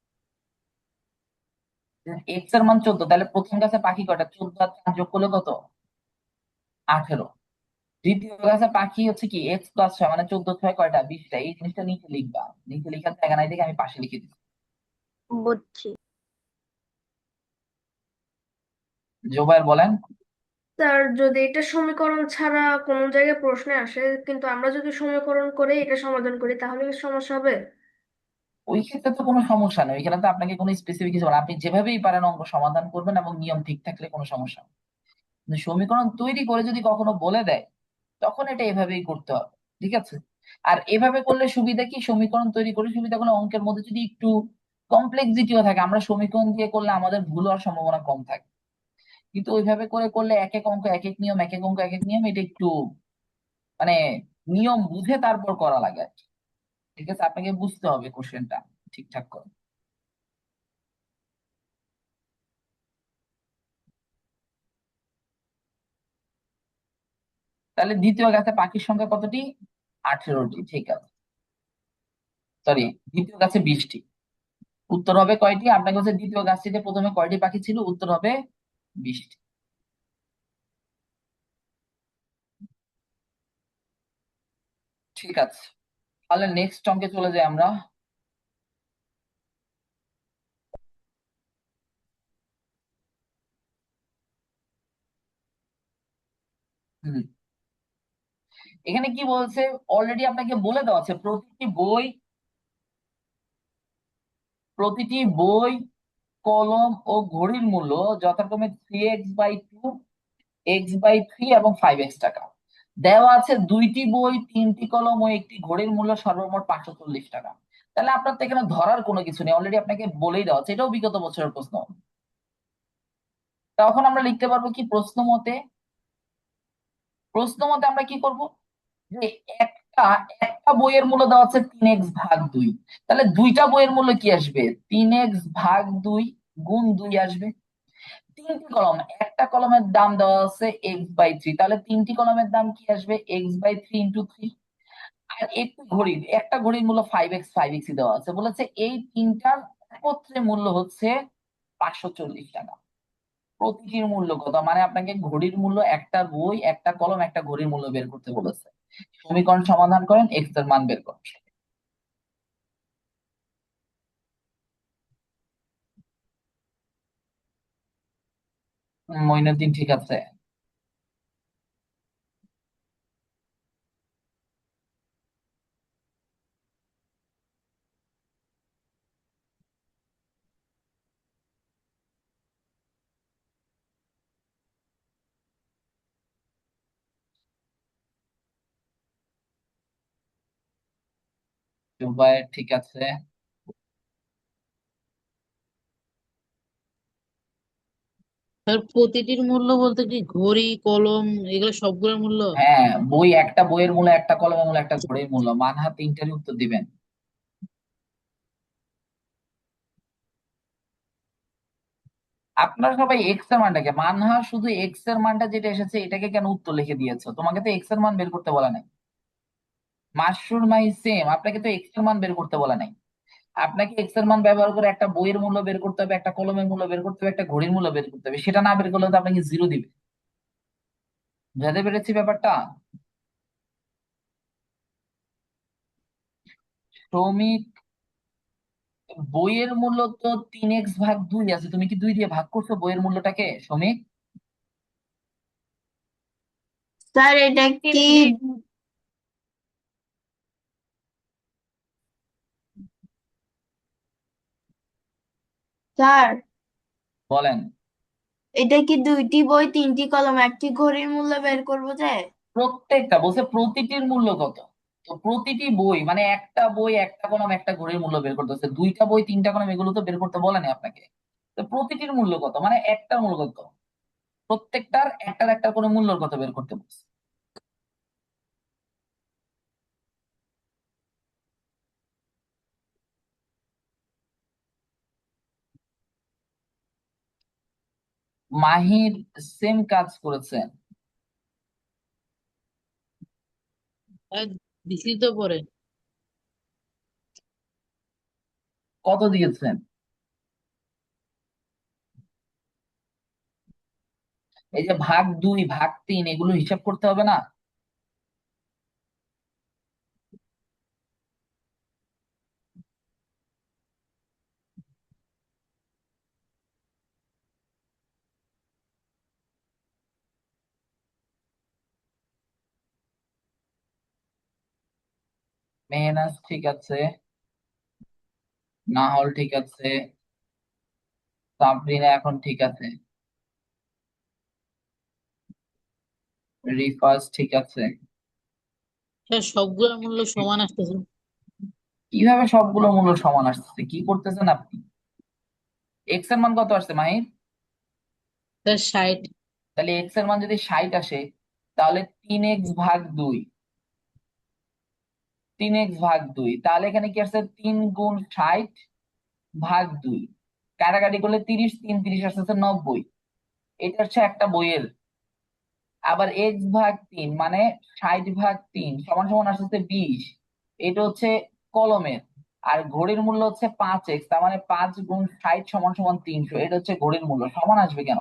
এক্স এর মান 14, তাহলে প্রথম গাছে পাখি কয়টা? 14 আর 4 যোগ করলে কত? 18। দ্বিতীয় গাছে পাখি হচ্ছে কি x+6, মানে 14 6 কয়টা? 20টা। এই জিনিসটা নিচে লিখবা, নিচে লেখার জায়গা নাই দেখে আমি পাশে লিখে দিচ্ছি। বুঝছি। জোবাইর বলেন। স্যার যদি এটা সমীকরণ ছাড়া কোনো জায়গায় প্রশ্নে আসে, কিন্তু আমরা যদি সমীকরণ করে এটা সমাধান করি তাহলে কি সমস্যা হবে? ওই ক্ষেত্রে তো কোনো সমস্যা নেই, ওইখানে তো আপনাকে কোনো স্পেসিফিক কিছু বলা, আপনি যেভাবেই পারেন অঙ্ক সমাধান করবেন এবং নিয়ম ঠিক থাকলে কোনো সমস্যা নেই। কিন্তু সমীকরণ তৈরি করে যদি কখনো বলে দেয় তখন এটা এভাবেই করতে হবে, ঠিক আছে? আর এভাবে করলে সুবিধা কি, সমীকরণ তৈরি করে সুবিধা হলো অঙ্কের মধ্যে যদি একটু কমপ্লেক্সিটিও থাকে, আমরা সমীকরণ দিয়ে করলে আমাদের ভুল হওয়ার সম্ভাবনা কম থাকে। কিন্তু ওইভাবে করে করলে এক এক অঙ্ক এক এক নিয়ম, এক এক অঙ্ক এক এক নিয়ম, এটা একটু মানে নিয়ম বুঝে তারপর করা লাগে আর কি। ঠিক আছে, আপনাকে বুঝতে হবে কোশ্চেনটা ঠিকঠাক করে। তাহলে দ্বিতীয় গাছে পাখির সংখ্যা কতটি? 18টি, ঠিক আছে। সরি, দ্বিতীয় গাছে 20টি। উত্তর হবে কয়টি? আপনাকে হচ্ছে দ্বিতীয় গাছটিতে প্রথমে কয়টি পাখি ছিল, উত্তর হবে 20টি। ঠিক আছে, তাহলে নেক্সট অঙ্কে চলে যাই আমরা। হুম, এখানে কি বলছে অলরেডি আপনাকে বলে দেওয়া আছে, প্রতিটি বই, কলম ও ঘড়ির মূল্য যথাক্রমে 3x/2, x/3 এবং 5x টাকা। দেওয়া আছে দুইটি বই, তিনটি কলম ও একটি ঘড়ির মূল্য সর্বমোট 540 টাকা। তাহলে আপনার তো এখানে ধরার কোনো কিছু নেই, অলরেডি আপনাকে বলেই দেওয়া আছে, এটাও বিগত বছরের প্রশ্ন। তখন আমরা লিখতে পারবো কি, প্রশ্ন মতে আমরা কি করব, যে একটা একটা বইয়ের মূল্য দেওয়া আছে 3x/2, তাহলে দুইটা বইয়ের মূল্য কি আসবে, 3x/2 গুণ 2 আসবে। তিনটি কলম, একটা কলমের দাম দেওয়া আছে x/3, তাহলে তিনটি কলমের দাম কি আসবে, x/3 × 3। আর একটা ঘড়ির মূল্য 5x দেওয়া আছে, বলেছে এই তিনটার একত্রে মূল্য হচ্ছে 540 টাকা। প্রতিটির মূল্য কত, মানে আপনাকে ঘড়ির মূল্য, একটা বই, একটা কলম, একটা ঘড়ির মূল্য বের করতে বলেছে। সমীকরণ সমাধান করেন, এক্স এর মান বের করেন। মইনুদ্দিন ঠিক আছে। জুবায়ের ঠিক আছে। স্যার প্রতিটির মূল্য বলতে কি ঘড়ি কলম এগুলো সবগুলোর মূল্য? হ্যাঁ, একটা বইয়ের মূল্য, একটা কলমের মূল্য, একটা ঘড়ির মূল্য, মানহা তিনটারই উত্তর দিবেন। আপনারা সবাই এক্স এর মানটাকে, মানহা শুধু এক্স এর মানটা যেটা এসেছে এটাকে কেন উত্তর লিখে দিয়েছো? তোমাকে তো এক্স এর মান বের করতে বলা নাই। মাসুর মাই সেম, আপনাকে তো এক্স এর মান বের করতে বলা নাই। আপনাকে এক্স এর মান ব্যবহার করে একটা বইয়ের মূল্য বের করতে হবে, একটা কলমের মূল্য বের করতে হবে, একটা ঘড়ির মূল্য বের করতে হবে, সেটা না বের করলে তো আপনাকে 0 দিবে। বুঝাতে পেরেছি ব্যাপারটা? শ্রমিক, বইয়ের মূল্য তো 3x/2 আছে, তুমি কি 2 দিয়ে ভাগ করছো বইয়ের মূল্যটাকে শ্রমিক? স্যার এটা কি জি। স্যার বলেন। এটা কি দুইটি বই তিনটি কলম একটি ঘড়ির মূল্য বের করবো যে? প্রত্যেকটা বলছে প্রতিটির মূল্য কত, তো প্রতিটি বই মানে একটা বই, একটা কলম, একটা ঘড়ির মূল্য বের করতে হচ্ছে, দুইটা বই, তিনটা কলম, এগুলো তো বের করতে বলে না আপনাকে। তো প্রতিটির মূল্য কত মানে একটার মূল্য কত, প্রত্যেকটার একটার একটা করে মূল্যর কত বের করতে বলছে। মাহির সেম কাজ করেছেন। আর দিছি তো পরে। কত দিয়েছেন? এই যে ভাগ 2, ভাগ 3, এগুলো হিসাব করতে হবে না? মেহনাজ ঠিক আছে, নাহল ঠিক আছে, সাবরিনা এখন ঠিক আছে, রিফাজ ঠিক আছে। স্যার সবগুলোর মূল্য সমান আসতেছে। কিভাবে সবগুলো মূল্য সমান আসছে, কি করতেছেন আপনি? এক্স এর মান কত আসছে মাহির? স্যার 60। তাহলে এক্স এর মান যদি 60 আসে, তাহলে 3x/2, 3x/2, তাহলে এখানে কি আসছে 3 × 60/2, কাটাকাটি করলে 30, 3 আসছে 90। এটা হচ্ছে একটা বইয়ের। আবার x/3 মানে 60/3 সমান সমান আসছে 20, এটা হচ্ছে কলমের। আর ঘড়ির মূল্য হচ্ছে 5x, তার মানে 5 × 60 সমান সমান 300, এটা হচ্ছে ঘড়ির মূল্য। সমান আসবে কেন?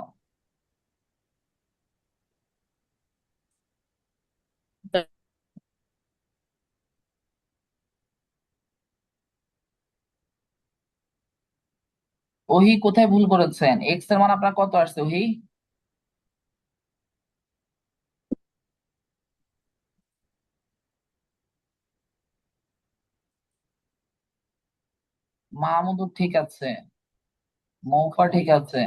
ওহি কোথায় ভুল করেছেন? এক্স এর মান আপনার কত আসছে ওহি? মাহমুদুর ঠিক আছে, মৌফা ঠিক আছে,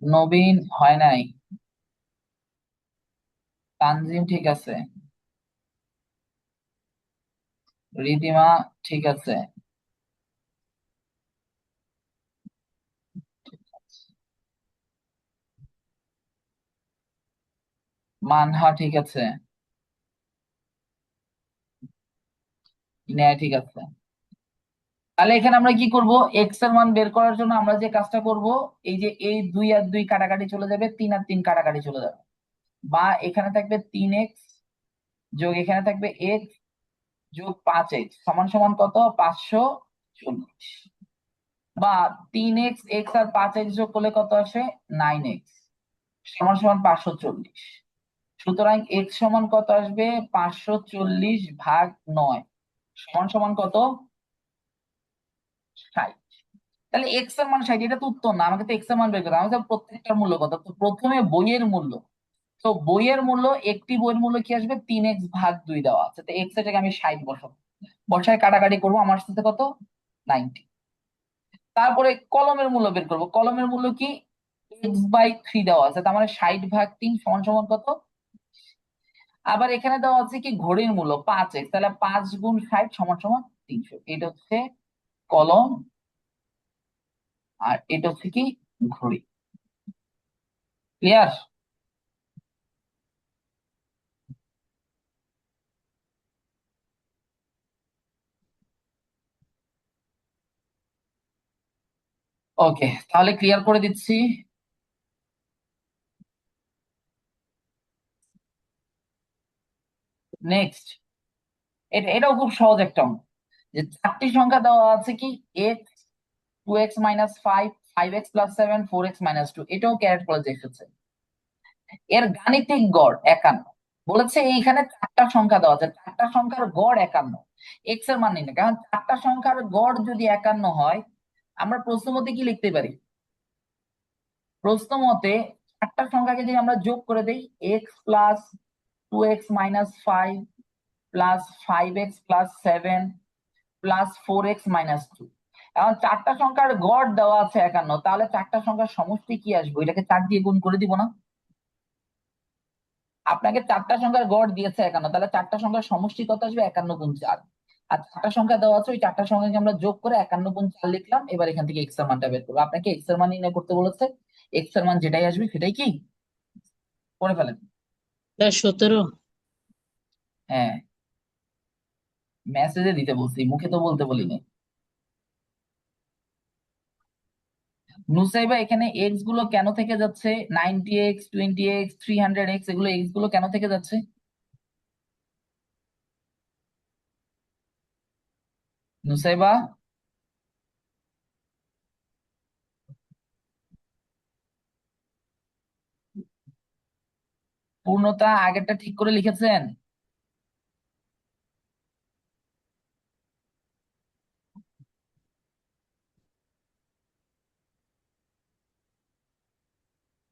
নবীন হয় নাই, তানজিম ঠিক আছে, রিদিমা ঠিক আছে, মানহা ঠিক আছে, ইনায়া ঠিক আছে। তাহলে এখানে আমরা কি করব? এক্স এর মান বের করার জন্য আমরা যে কাজটা করব, এই যে এই 2 আর 2 কাটাকাটি চলে যাবে, 3 আর 3 কাটাকাটি চলে যাবে, বা এখানে থাকবে 3x যোগ এখানে থাকবে x যোগ 5x সমান সমান কত? 540। বা 3x, x আর 5x যোগ করলে কত আসে? 9x সমান সমান 540। সুতরাং x সমান কত আসবে? 540/9 সমান সমান কত? 60। তাহলে এক্স এর মান 60, এটা তো উত্তর না, আমাকে তো এক্স এর মান বের করতে হবে। আমাকে তো প্রত্যেকটার মূল্য কত, তো প্রথমে বইয়ের মূল্য। তো বইয়ের মূল্য, একটি বইয়ের মূল্য কি আসবে? 3x/2 দেওয়া আছে, তো এক্স এটাকে আমি 60 বসাবো, বসায় কাটাকাটি করবো, আমার সাথে কত? 90। তারপরে কলমের মূল্য বের করবো, কলমের মূল্য কি? x/3 দেওয়া আছে, তার মানে 60/3 সমান সমান কত? আবার এখানে দেওয়া আছে কি ঘড়ির মূল্য 5x, তাহলে 5 × 60 সমান সমান 300। এটা হচ্ছে কলম, আর এটা হচ্ছে কি ঘড়ি। ক্লিয়ার? ওকে, তাহলে ক্লিয়ার করে দিচ্ছি। নেক্সট, এটাও খুব সহজ একটা অঙ্ক। যে 4টি সংখ্যা দেওয়া আছে কি এক্স, 2x - 5, 5x+7, 4x - 2, এটাও ক্যারেক্ট কলেজে এসেছে। এর গাণিতিক গড় 51 বলেছে। এইখানে 4টা সংখ্যা দেওয়া আছে, 4টা সংখ্যার গড় 51, এক্স এর মান নির্ণয়। কারণ 4টা সংখ্যার গড় যদি 51 হয়, আমরা প্রশ্ন মতে কি লিখতে পারি? প্রশ্ন মতে 4টা সংখ্যাকে যদি আমরা যোগ করে দেই, x+2x - 5 +5x+7 +4x - 2, এখন 4টা সংখ্যার গড় দেওয়া আছে 51, তাহলে 4টা সংখ্যার সমষ্টি কি আসবে? এটাকে 4 দিয়ে গুণ করে দিব না? আপনাকে 4টা সংখ্যার গড় দিয়েছে 51, তাহলে 4টা সংখ্যার সমষ্টি কত আসবে? 51 × 4। আর 4টা সংখ্যা দেওয়া আছে, ওই 4টা সংখ্যাকে আমরা যোগ করে 51 × 4 লিখলাম। এবার এখান থেকে এক্স এর মানটা বের করবো। আপনাকে এক্স এর মান নির্ণয় করতে বলেছে, এক্স এর মান যেটাই আসবে সেটাই কি করে ফেলেন। স্যার 17। হ্যাঁ, মেসেজে দিতে বলছি, মুখে তো বলতে বলিনি। নুসাইবা, এখানে এক্স গুলো কেন থেকে যাচ্ছে? 90x, 20x, 300x, এগুলো এক্স গুলো কেন থেকে যাচ্ছে? নুসাইবা, পূর্ণতা আগেরটা ঠিক করে লিখেছেন?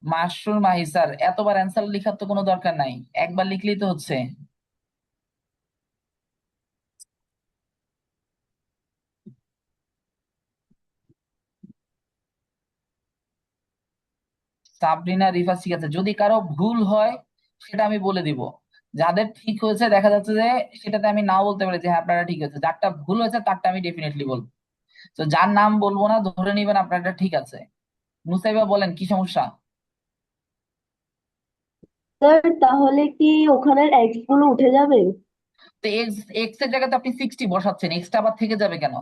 মাসুর মাহি স্যার, এতবার অ্যান্সার লেখার তো কোনো দরকার নাই, একবার লিখলেই তো হচ্ছে। সাবরিনা, রিফাত, ঠিক আছে। যদি কারো ভুল হয় সেটা আমি বলে দিব। যাদের ঠিক হয়েছে দেখা যাচ্ছে যে সেটাতে আমি নাও বলতে পারি যে হ্যাঁ আপনারা ঠিক হয়েছে, যারটা ভুল হয়েছে তারটা আমি ডেফিনেটলি বলবো। তো যার নাম বলবো না ধরে নিবেন আপনারটা ঠিক আছে। মুসাইবা বলেন কি সমস্যা? স্যার তাহলে কি ওখানের এক্স গুলো উঠে যাবে? তো এক্স এক্স এর জায়গাতে আপনি 60 বসাচ্ছেন, এক্সটা আবার থেকে যাবে কেন?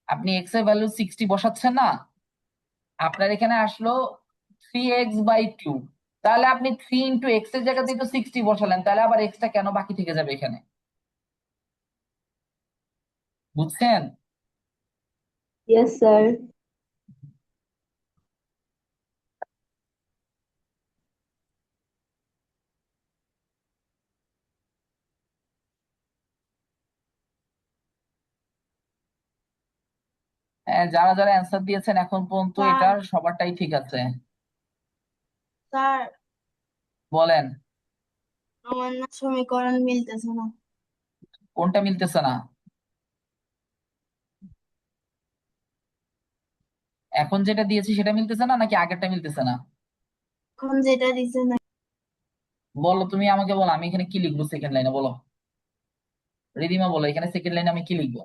আপনি এক্স এর ভ্যালু 60 বসাচ্ছেন না, আপনার এখানে আসলো 3x/2। তাহলে আপনি 3 × x এর জায়গাতে তো 60 বসালেন, তাহলে আবার এক্সটা কেন বাকি থেকে যাবে এখানে? বুঝছেন? Yes sir. যারা যারা অ্যান্সার দিয়েছেন এখন পর্যন্ত স্যার এটার সবারটাই ঠিক আছে। স্যার বলেন আমার না সমীকরণ মিলতেছে না। কোনটা মিলতেছে না? এখন যেটা দিয়েছি সেটা মিলতেছে না নাকি আগেরটা মিলতেছে না? এখন যেটা দিছে না। বলো, তুমি আমাকে বলো, আমি এখানে কি লিখবো সেকেন্ড লাইনে বলো। রিদিমা বলো এখানে সেকেন্ড লাইনে আমি কি লিখবো।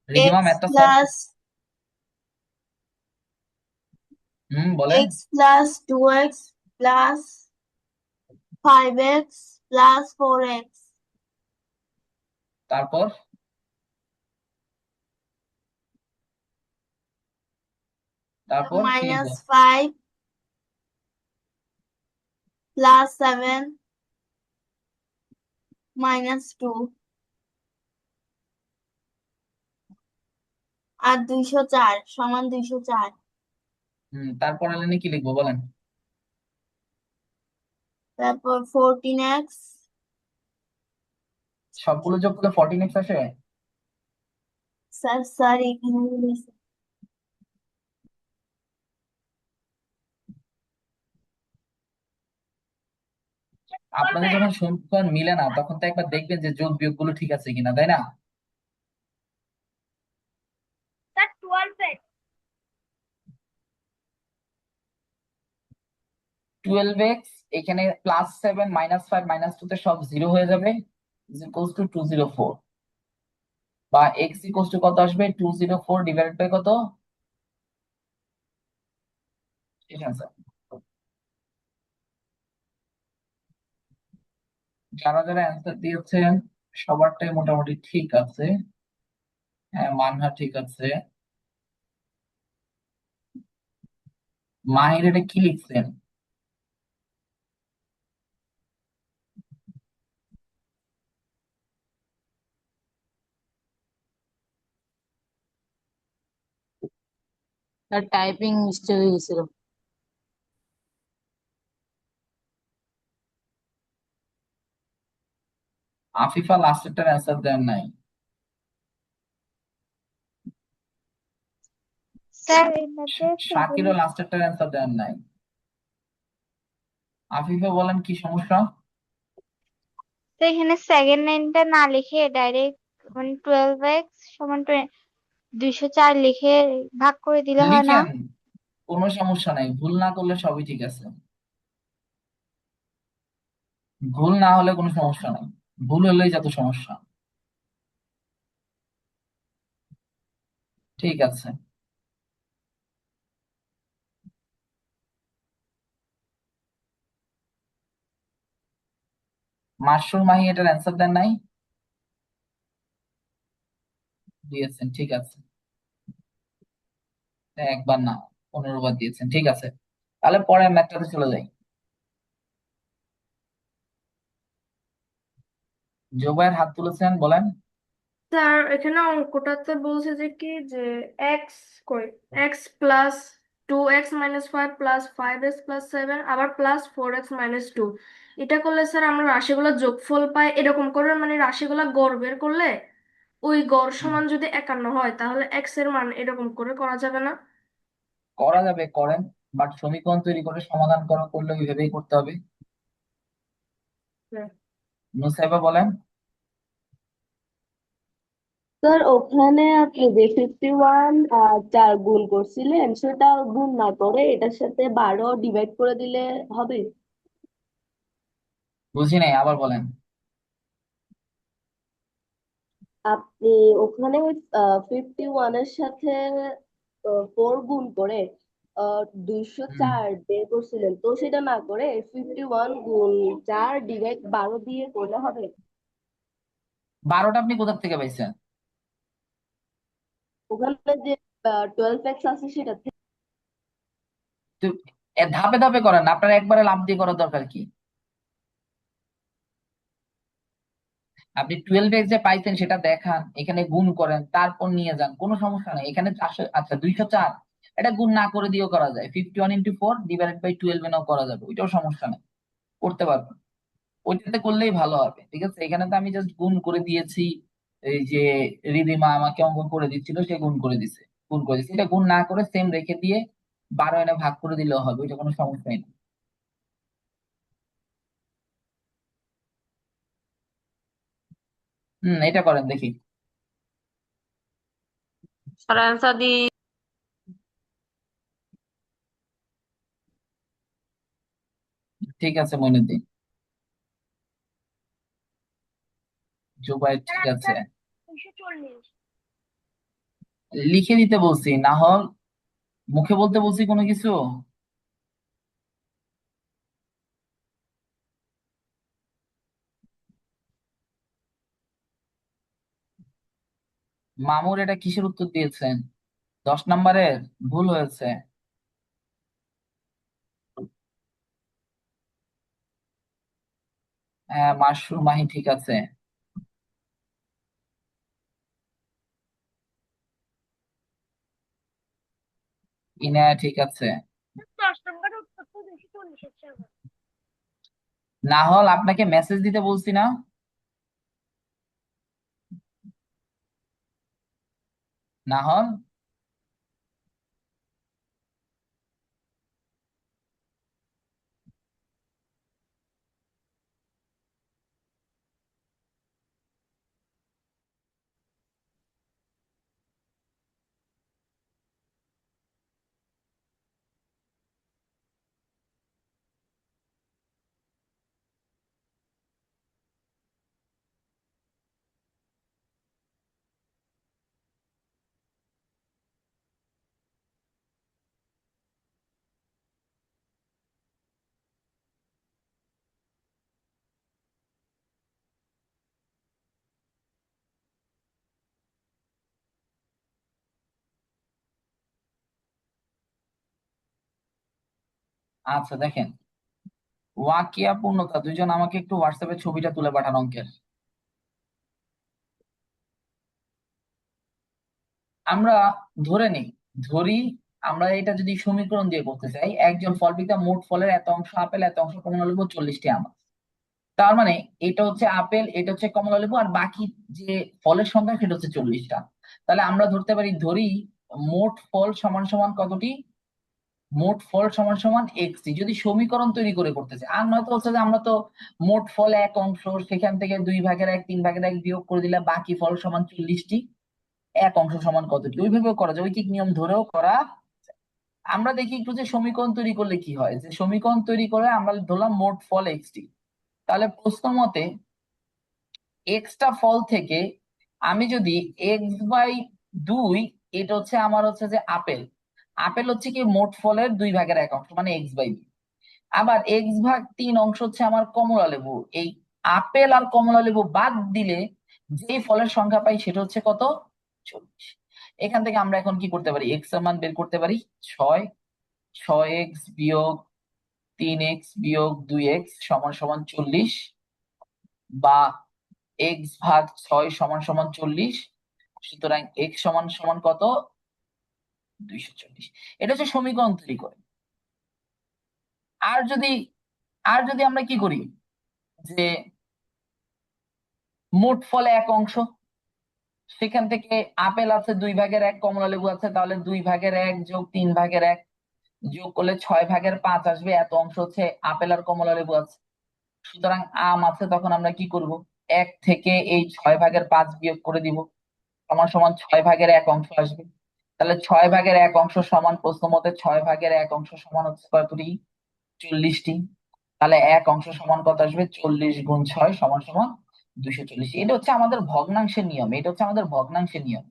রিদিমা এক্স ম্যাথটা সলভ। প্লাস বলেন। X plus 2x plus 5x plus 4x তারপর তারপর কি লিখবো? মাইনাস 5 প্লাস 7 মাইনাস 2 আর 204 সমান 204। তারপর লাইনে কি লিখবো বলেন। তারপর 14x। সবগুলো যোগ করলে 14x আসে। স্যার স্যার এখানে বলেছে। আপনাদের যখন সমীকরণ মিলে না তখন তো একবার দেখবেন যে যোগ বিয়োগ গুলো ঠিক আছে কিনা, তাই না? Sir 12x। 12x, এখানে +7 -5 -2 তে সব 0 হয়ে যাবে, ইজ ইকুয়ালস টু 204। বা x ইকুয়ালস টু কত আসবে, 204 ডিভাইডেড বাই কত? ঠিক আছে। যারা যারা অ্যান্সার দিয়েছেন সবারটাই মোটামুটি ঠিক আছে। হ্যাঁ, মানহা ঠিক আছে। মাহির এটা কি লিখছেন? তার টাইপিং মিস্টেক হয়ে গেছিল। আফিফা লাস্টেরটার অ্যান্সার দেন নাই। স্যার এটাতে শাকিরও লাস্টেরটার অ্যান্সার দেন নাই। আফিফা বলেন কি সমস্যা? তো এখানে সেকেন্ড লাইনটা না লিখে ডাইরেক্ট মানে 12x সমান 204 লিখে ভাগ করে দিলে হয় না? লিখেন, কোনো সমস্যা নাই, ভুল না করলে সবই ঠিক আছে। ভুল না হলে কোনো সমস্যা নাই, ভুল হলেই যত সমস্যা। ঠিক আছে। মাশরুর মাহি এটার অ্যান্সার দেন নাই? দিয়েছেন, ঠিক আছে। একবার না, 15 বার দিয়েছেন, ঠিক আছে। তাহলে পরের ম্যাথটাতে চলে যাই। জোবায়ের হাত তুলেছেন, বলেন। স্যার এখানে অঙ্কটাতে বলছে যে কি যে এক্স কই x+2x-5 প্লাস 5x+7 আবার প্লাস 4x-2। এটা করলে স্যার আমরা রাশিগুলো যোগফল পাই এরকম করে, মানে রাশিগুলো গড় বের করলে ওই গড় হুম, সমান যদি 51 হয় তাহলে এক্স এর মান এরকম করে করা যাবে না? করা যাবে, করেন। বাট সমীকরণ তৈরি করে সমাধান করা করলে ওইভাবেই করতে হবে। হ্যাঁ। নুসাইবা বলেন। স্যার ওখানে আপনি যে 51 আর 4 গুণ করছিলেন সেটা গুণ না করে এটার সাথে 12 ডিভাইড করে দিলে হবে। বুঝি নাই, আবার বলেন। আপনি ওখানে 51 এর সাথে 4 গুণ করে আহ, 204 বের করছিলেন, তো সেটা না করে 51 গুণ 4 ডিভাইড 12 দিয়ে করলে হবে। 12টা আপনি কোথা থেকে পাইছেন? ওখানে যে 12x আছে সেটা থেকে। তো ধাপে ধাপে করেন, আপনার একবারে লাফ দিয়ে করার দরকার কি? আপনি 12x যে পাইছেন সেটা দেখান, এখানে গুণ করেন, তারপর নিয়ে যান, কোনো সমস্যা নেই। এখানে 400, আচ্ছা 204, এটা গুণ না করে দিয়েও করা যায়। 51 × 4 ডিভাইডেড বাই 12 এনেও করা যাবে, ওইটাও সমস্যা নেই, করতে পারবেন। ওইটাতে করলেই ভালো হবে, ঠিক আছে? এখানে তো আমি জাস্ট গুণ করে দিয়েছি। এই যে রিদিমা আমাকে অঙ্ক করে দিচ্ছিল, সে গুণ করে দিছে, গুণ করে দিচ্ছে। এটা গুণ না করে সেম রেখে দিয়ে 12 এনে ভাগ করে দিলেও হবে, ওইটা কোনো সমস্যাই নেই। এটা করেন দেখি। Sir answer the. ঠিক আছে মইনুদ্দিন, জুবাইর ঠিক আছে। 240। লিখে দিতে বলছি, না হল মুখে বলতে বলছি কোনো কিছু। মামুর এটা কিসের উত্তর দিয়েছেন? 10 নম্বরের ভুল হয়েছে। হ্যাঁ, মাশরুম মাহি ঠিক আছে। ইনায়া ঠিক আছে। 10 নম্বরের উত্তর তো 240 হচ্ছে আমার। না হল আপনাকে মেসেজ দিতে বলছি না? না হল আচ্ছা দেখেন, ওয়াকিয়া পূর্ণতা দুইজন আমাকে একটু হোয়াটসঅ্যাপে ছবিটা তুলে পাঠান অঙ্কের। আমরা ধরে নিই, ধরি আমরা এটা যদি সমীকরণ দিয়ে করতে চাই, একজন ফল বিক্রেতা মোট ফলের এত অংশ আপেল, এত অংশ কমলা লেবু, 40টি আম। তার মানে এটা হচ্ছে আপেল, এটা হচ্ছে কমলা লেবু, আর বাকি যে ফলের সংখ্যা সেটা হচ্ছে 40টা। তাহলে আমরা ধরতে পারি, ধরি মোট ফল সমান সমান কতটি, মোট ফল সমান সমান এক্স। যদি সমীকরণ তৈরি করে করতে চাই, আর নয়তো হচ্ছে যে আমরা তো মোট ফল এক অংশ, সেখান থেকে 2 ভাগের 1, 3 ভাগের 1 বিয়োগ করে দিলে বাকি ফল সমান 40টি, এক অংশ সমান কতটি, ওইভাবেও করা যায়, ঐকিক নিয়ম ধরেও করা যায়। আমরা দেখি একটু যে সমীকরণ তৈরি করলে কি হয়। যে সমীকরণ তৈরি করে আমরা ধরলাম মোট ফল এক্সটি, তাহলে প্রশ্ন মতে এক্সটা ফল থেকে আমি যদি x/2, এটা হচ্ছে আমার হচ্ছে যে আপেল, আপেল হচ্ছে কি মোট ফলের 2 ভাগের 1 অংশ, মানে x/2। আবার x/3 অংশ হচ্ছে আমার কমলা লেবু। এই আপেল আর কমলা লেবু বাদ দিলে যে ফলের সংখ্যা পাই সেটা হচ্ছে কত, 40। এখান থেকে আমরা এখন কি করতে পারি, এক্স এর মান বের করতে পারি। 6, 6x - 3x - 2x সমান সমান 40, বা x/6 সমান সমান 40। সুতরাং x সমান সমান কত, 240। এটা হচ্ছে সমীকরণ তৈরি করে। আর যদি আর যদি আমরা কি করি, যে মোট ফলে এক অংশ, সেখান থেকে আপেল আছে 2 ভাগের 1, কমলা লেবু আছে, তাহলে 2 ভাগের 1 যোগ 3 ভাগের 1 যোগ করলে 6 ভাগের 5 আসবে, এত অংশ হচ্ছে আপেল আর কমলা লেবু আছে। সুতরাং আম আছে, তখন আমরা কি করব, 1 থেকে এই 6 ভাগের 5 বিয়োগ করে দিব, সমান সমান 6/1 আসবে। তাহলে 6/1 সমান, প্রশ্ন মতে 6/1 সমান হচ্ছে কতটি? 40টি। তাহলে 1 সমান কত আসবে? 40 গুণ 6 সমান সমান 240। এটা হচ্ছে আমাদের ভগ্নাংশের নিয়ম, এটা হচ্ছে আমাদের ভগ্নাংশের নিয়ম,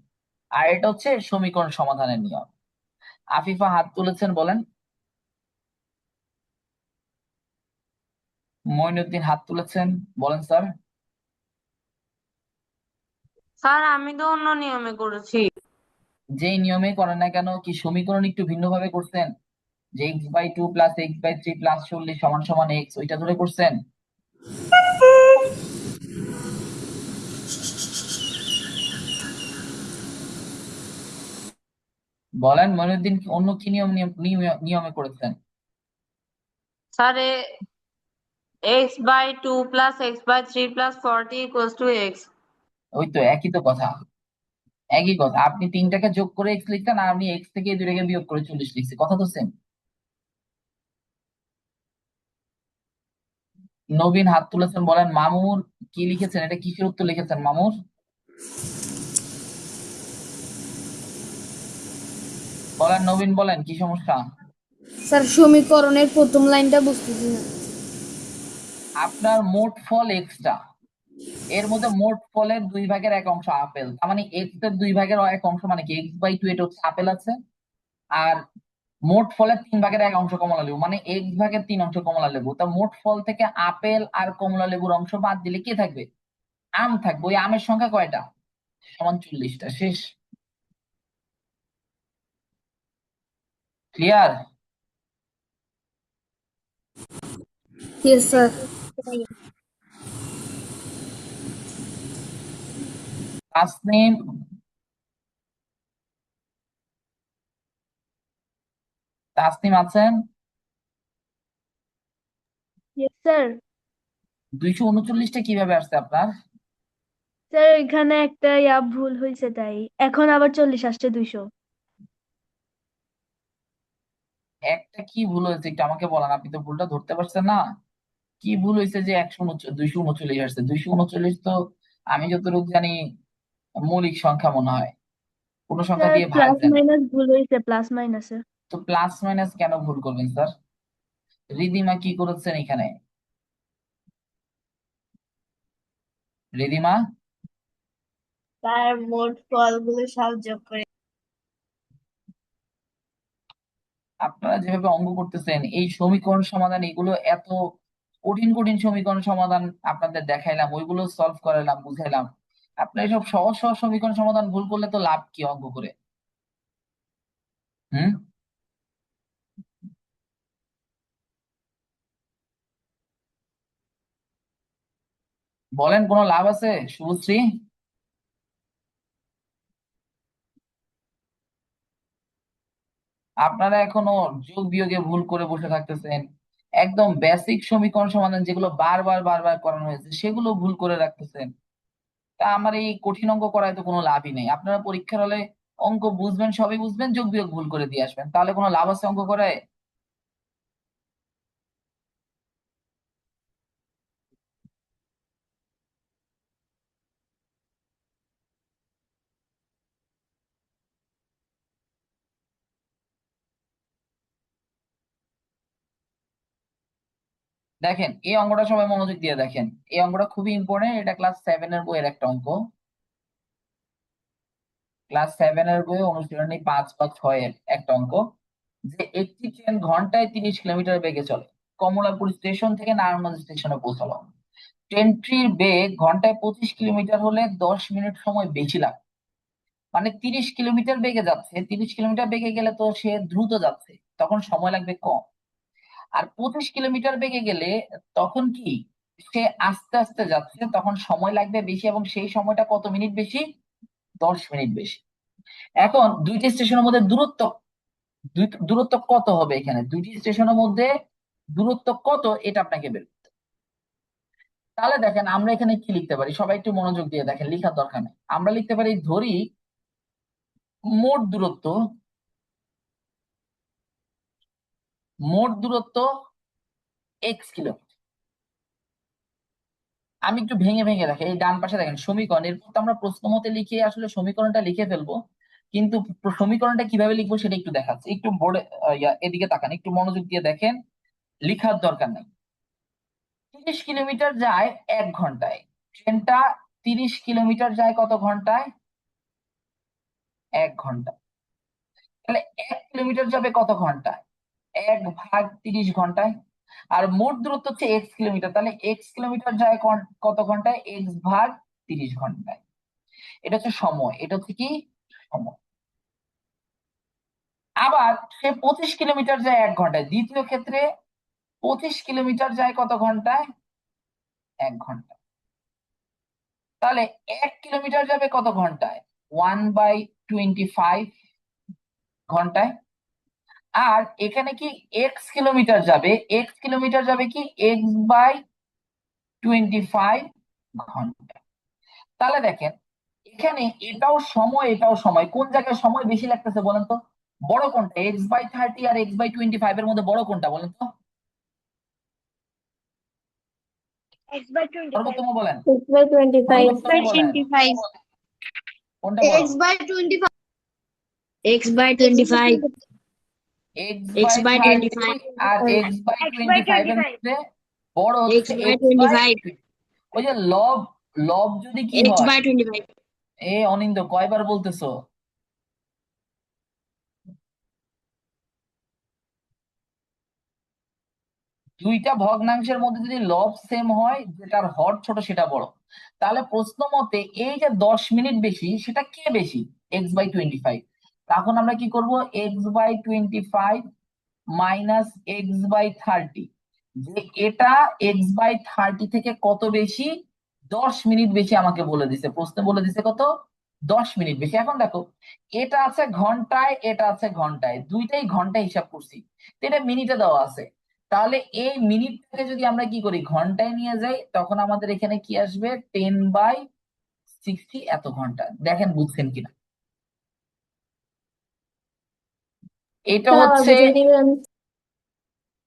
আর এটা হচ্ছে সমীকরণ সমাধানের নিয়ম। আফিফা হাত তুলেছেন, বলেন। মঈনুদ্দিন হাত তুলেছেন, বলেন স্যার। স্যার আমি তো অন্য নিয়মে করেছি। যেই নিয়মে করেন না কেন, কি সমীকরণ একটু ভিন্নভাবে করছেন? যে x/2 প্লাস x/3 প্লাস 40 সমান সমান x, ওইটা ধরে করছেন? বলেন মঈনুদ্দিন, অন্য কি নিয়মে করেছেন? Sir x/2 plus x/3 plus 40 equals to x। ওই তো একই তো কথা, একই কথা। আপনি 3টাকে যোগ করে x লিখতেন, আর আমি x থেকে এই 2টাকে বিয়োগ করে 40 লিখছি, কথা তো সেম। নবীন হাত তুলেছেন, বলেন। মামুর কি লিখেছেন? এটা কিসের উত্তর লিখেছেন মামুর? বলেন নবীন, বলেন কি সমস্যা? স্যার সমীকরণের প্রথম লাইনটা বুঝতেছি না। আপনার মোট ফল এক্সটা, এর মধ্যে মোট ফলের 2/1 আপেল, তার মানে এক্স এর 2/1 মানে কি? x/2, এটা হচ্ছে আপেল আছে। আর মোট ফলের 3/1 কমলা লেবু, মানে x/3 কমলা লেবু। তা মোট ফল থেকে আপেল আর কমলা লেবুর অংশ বাদ দিলে কি থাকবে? আম থাকবে। ওই আমের সংখ্যা কয়টা? সমান 40টা। শেষ। Clear? Yes sir. Tasnim, Tasnim আছেন? Yes sir. 239টা কিভাবে আসছে আপনার? স্যার এখানে একটা ভুল হয়েছে, তাই এখন আবার 40 আসছে 200। একটা কি ভুল হয়েছে একটু আমাকে বলেন, আপনি তো ভুলটা ধরতে পারছেন না। কি ভুল হয়েছে যে 239 আসছে? 239 তো আমি যতটুকু জানি মৌলিক সংখ্যা মনে হয়, কোন সংখ্যা স্যার দিয়ে ভাগ প্লাস দেন। মাইনাস ভুল হয়েছে, প্লাস মাইনাসে। তো প্লাস মাইনাস কেন ভুল করবেন স্যার? রিদিমা কি করেছেন এখানে? রিদিমা, তার মোট ফলগুলো সব যোগ করে। আপনারা যেভাবে অঙ্ক করতেছেন, এই সমীকরণ সমাধান, এগুলো এত কঠিন কঠিন সমীকরণ সমাধান আপনাদের দেখাইলাম, ওইগুলো সলভ করাইলাম, বুঝাইলাম। আপনার এইসব সহজ সহজ সমীকরণ সমাধান ভুল করলে তো লাভ কি অঙ্ক করে? হুম, বলেন, কোনো লাভ আছে শুভশ্রী? আপনারা এখনো যোগ বিয়োগে ভুল করে বসে থাকতেছেন। একদম বেসিক সমীকরণ সমাধান যেগুলো বারবার বারবার করানো হয়েছে, সেগুলো ভুল করে রাখতেছেন। তা আমার এই কঠিন অঙ্ক করায় তো কোনো লাভই নেই। আপনারা পরীক্ষার হলে অঙ্ক বুঝবেন, সবই বুঝবেন, যোগ বিয়োগ ভুল করে দিয়ে আসবেন, তাহলে কোনো লাভ আছে অঙ্ক করায়? দেখেন এই অঙ্কটা সবাই মনোযোগ দিয়ে দেখেন, এই অঙ্কটা খুবই ইম্পর্টেন্ট। এটা ক্লাস 7-এর বইয়ের একটা অঙ্ক। ক্লাস 7-এর বইয়ে অনুশীলনী 5 বা 6-এর একটা অঙ্ক, যে একটি ট্রেন ঘন্টায় 30 কিলোমিটার বেগে চলে, কমলাপুর স্টেশন থেকে নারায়ণগঞ্জ স্টেশনে পৌঁছালো। ট্রেনটির বেগ ঘন্টায় 25 কিলোমিটার হলে 10 মিনিট সময় বেশি লাগে। মানে 30 কিলোমিটার বেগে যাচ্ছে, 30 কিলোমিটার বেগে গেলে তো সে দ্রুত যাচ্ছে, তখন সময় লাগবে কম। আর 25 কিলোমিটার বেগে গেলে তখন কি, সে আস্তে আস্তে যাচ্ছে, তখন সময় লাগবে বেশি, এবং সেই সময়টা কত মিনিট বেশি? 10 মিনিট বেশি। এখন দুইটি স্টেশনের মধ্যে দূরত্ব কত হবে? এখানে দুইটি স্টেশনের মধ্যে দূরত্ব কত, এটা আপনাকে বের করতে হবে। তাহলে দেখেন আমরা এখানে কি লিখতে পারি, সবাই একটু মনোযোগ দিয়ে দেখেন, লিখার দরকার নেই। আমরা লিখতে পারি, ধরি মোট দূরত্ব, মোট দূরত্ব x কিলোমিটার। আমি একটু ভেঙে ভেঙে রাখি। এই ডান পাশে দেখেন সমীকরণ, এরপর তো আমরা প্রশ্ন মতে লিখে আসলে সমীকরণটা লিখে ফেলবো, কিন্তু সমীকরণটা কিভাবে লিখবো সেটা একটু দেখাচ্ছি। একটু বোর্ডে এদিকে তাকান, একটু মনোযোগ দিয়ে দেখেন, লিখার দরকার নাই। 30 কিলোমিটার যায় 1 ঘন্টায়। ট্রেনটা 30 কিলোমিটার যায় কত ঘন্টায়? 1 ঘন্টা। তাহলে 1 কিলোমিটার যাবে কত ঘন্টায়? 1/30 ঘন্টায়। আর মোট দূরত্ব হচ্ছে x কিলোমিটার, তাহলে x কিলোমিটার যায় কত ঘন্টায়? x/30 ঘন্টায়। এটা হচ্ছে সময়, এটা হচ্ছে কি সময়। আবার সে 25 কিলোমিটার যায় 1 ঘন্টায়। দ্বিতীয় ক্ষেত্রে 25 কিলোমিটার যায় কত ঘন্টায়? 1 ঘন্টা। তাহলে 1 কিলোমিটার যাবে কত ঘন্টায়? 1/25 ঘন্টায়। আর এখানে কি x কিলোমিটার যাবে কি x/25 ঘন্টা। তাহলে দেখেন এখানে এটাও সময় এটাও সময়, কোন জায়গায় সময় বেশি লাগতেছে বলেন তো? বড় কোনটা? x/30 আর x/25 এর মধ্যে বড় কোনটা বলেন তো? x/25 সর্বোত্তম বলেন, x/25 সর্বোত্তম বলেন, কোনটা বড়? x/25 x/25 x/30 আর x/25 এর মধ্যে বড় হচ্ছে x/25 ওই যে লব, লব যদি কি হয়? x/25 অনিন্দ কয়বার বলতেছো? দুইটা ভগ্নাংশের মধ্যে যদি লব সেম হয়, যেটার হর ছোট সেটা বড়। তাহলে প্রশ্ন মতে এই যে 10 মিনিট বেশি, সেটা কে বেশি? x/25। তখন আমরা কি করব? x/25 মাইনাস x/30, যে এটা x/30 থেকে কত বেশি? 10 মিনিট বেশি আমাকে বলে দিছে, প্রশ্নে বলে দিছে কত? 10 মিনিট বেশি। এখন দেখো এটা আছে ঘন্টায়, এটা আছে ঘন্টায়, দুইটাই ঘন্টায় হিসাব করছি, তো এটা মিনিটে দেওয়া আছে। তাহলে এই মিনিটটাকে যদি আমরা কি করি, ঘন্টায় নিয়ে যাই, তখন আমাদের এখানে কি আসবে? 10/60 এত ঘন্টা। দেখেন বুঝছেন কিনা। এটা হচ্ছে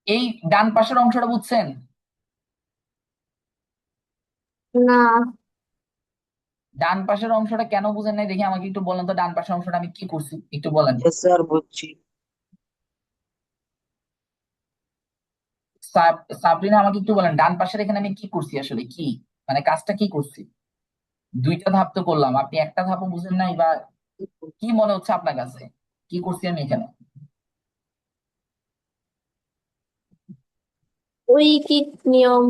এই ডান পাশের অংশটা বুঝছেন? না ডান পাশের অংশটা কেন বুঝেন নাই দেখি আমাকে একটু বলেন তো, ডান পাশের অংশটা আমি কি করছি একটু বলেন। Yes, sir, বুঝছি। সাবরিনা আমাকে একটু বলেন, ডান পাশের এখানে আমি কি করছি, আসলে কি মানে কাজটা কি করছি? দুইটা ধাপ তো করলাম, আপনি একটা ধাপও বুঝেন নাই, বা কি মনে হচ্ছে আপনার কাছে কি করছি আমি এখানে? ঐকিক নিয়ম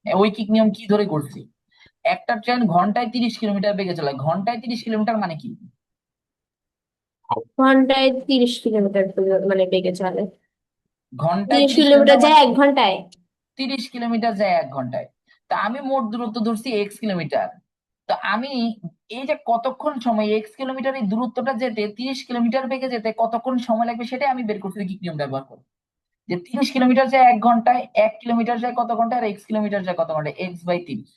ঐকিক নিয়ম কি ধরে করছি? একটা ট্রেন ঘন্টায় 30 কিলোমিটার বেগে চলে, ঘন্টায় 30 কিলোমিটার মানে কি? ঘন্টায় 30 কিলোমিটার মানে বেগে চলে ঘন্টায় 30 কিলোমিটার 30 কিলোমিটার মানে যায় 1 ঘন্টায় 30 কিলোমিটার যায় 1 ঘন্টায়। তা আমি মোট দূরত্ব ধরছি x কিলোমিটার। তো আমি এই যে কতক্ষণ সময় x কিলোমিটার এই দূরত্বটা যেতে, 30 কিলোমিটার বেগে যেতে কতক্ষণ সময় লাগবে, সেটাই আমি বের করছি ঐকিক নিয়ম ব্যবহার করে। যে 30 কিলোমিটার যায় 1 ঘন্টায়, 1 কিলোমিটার যায় কত ঘন্টায়, আর x কিলোমিটার যায় কত ঘন্টায়, x/30।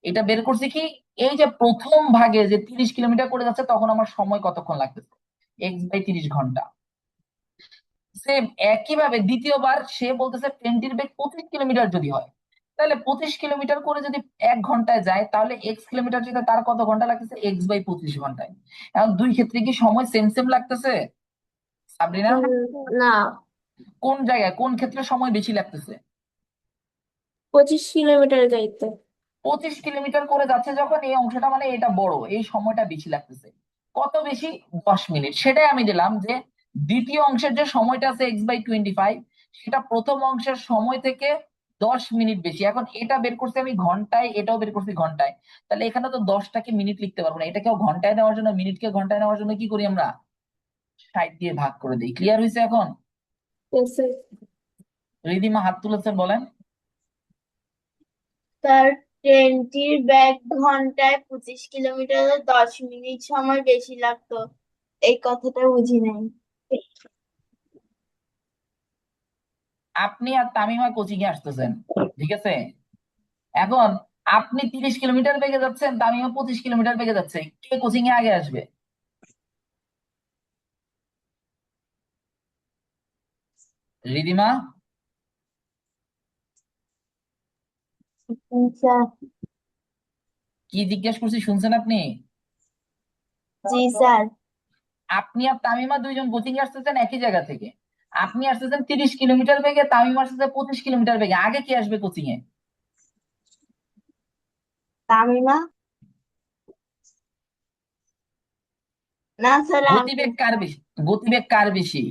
এটা বের করছি কি, এই যে প্রথম ভাগে যে 30 কিলোমিটার করে যাচ্ছে, তখন আমার সময় কতক্ষণ লাগতেছে, x/30 ঘন্টা। সেম একইভাবে দ্বিতীয়বার সে বলতেছে ট্রেনটির বেগ 25 কিলোমিটার যদি হয়, তাহলে 25 কিলোমিটার করে যদি 1 ঘন্টায় যায়, তাহলে x কিলোমিটার যেতে তার কত ঘন্টা লাগতেছে, x/25 ঘন্টায়। এখন দুই ক্ষেত্রে কি সময় সেম সেম লাগতেছে সাবরিনা? না কোন জায়গায় কোন ক্ষেত্রে সময় বেশি লাগতেছে? 25 কিলোমিটার যাইতে 25 কিলোমিটার করে যাচ্ছে যখন, এই অংশটা মানে এটা বড়, এই সময়টা বেশি লাগতেছে। কত বেশি? 10 মিনিট। সেটাই আমি দিলাম যে দ্বিতীয় অংশের যে সময়টা আছে x/25, সেটা প্রথম অংশের সময় থেকে 10 মিনিট বেশি। এখন এটা বের করছি আমি ঘন্টায়, এটাও বের করছি ঘন্টায়, তাহলে এখানে তো 10টাকে মিনিট লিখতে পারবো না, এটাকেও ঘন্টায় নেওয়ার জন্য, মিনিটকে ঘন্টায় নেওয়ার জন্য কি করি আমরা? 60 দিয়ে ভাগ করে দিই। ক্লিয়ার হয়েছে এখন? রিদিমা হাত তুলেছেন, বলেন। তার ট্রেনটির বেগ ঘন্টায় 25 কিলোমিটার, 10 মিনিট সময় বেশি লাগতো। এই কথাটা বুঝি নাই। আপনি আর তামিমা কোচিং এ আসতেছেন, ঠিক আছে? এখন আপনি 30 কিলোমিটার বেগে যাচ্ছেন, তামিমা 25 কিলোমিটার বেগে যাচ্ছে, কে কোচিং এ আগে আসবে? রিদিমা? স্যার। কি জিজ্ঞেস করছি শুনছেন আপনি? জি স্যার। আপনি আর তামিমা দুইজন কোচিং আসতেছেন একই জায়গা থেকে। আপনি আসতেছেন 30 কিলোমিটার বেগে, তামিমা আসতেছে 25 কিলোমিটার বেগে। আগে কে আসবে কোচিং এ? তামিমা। না স্যার আমি। গতিবেগ কার বেশি? গতিবেগ কার বেশি?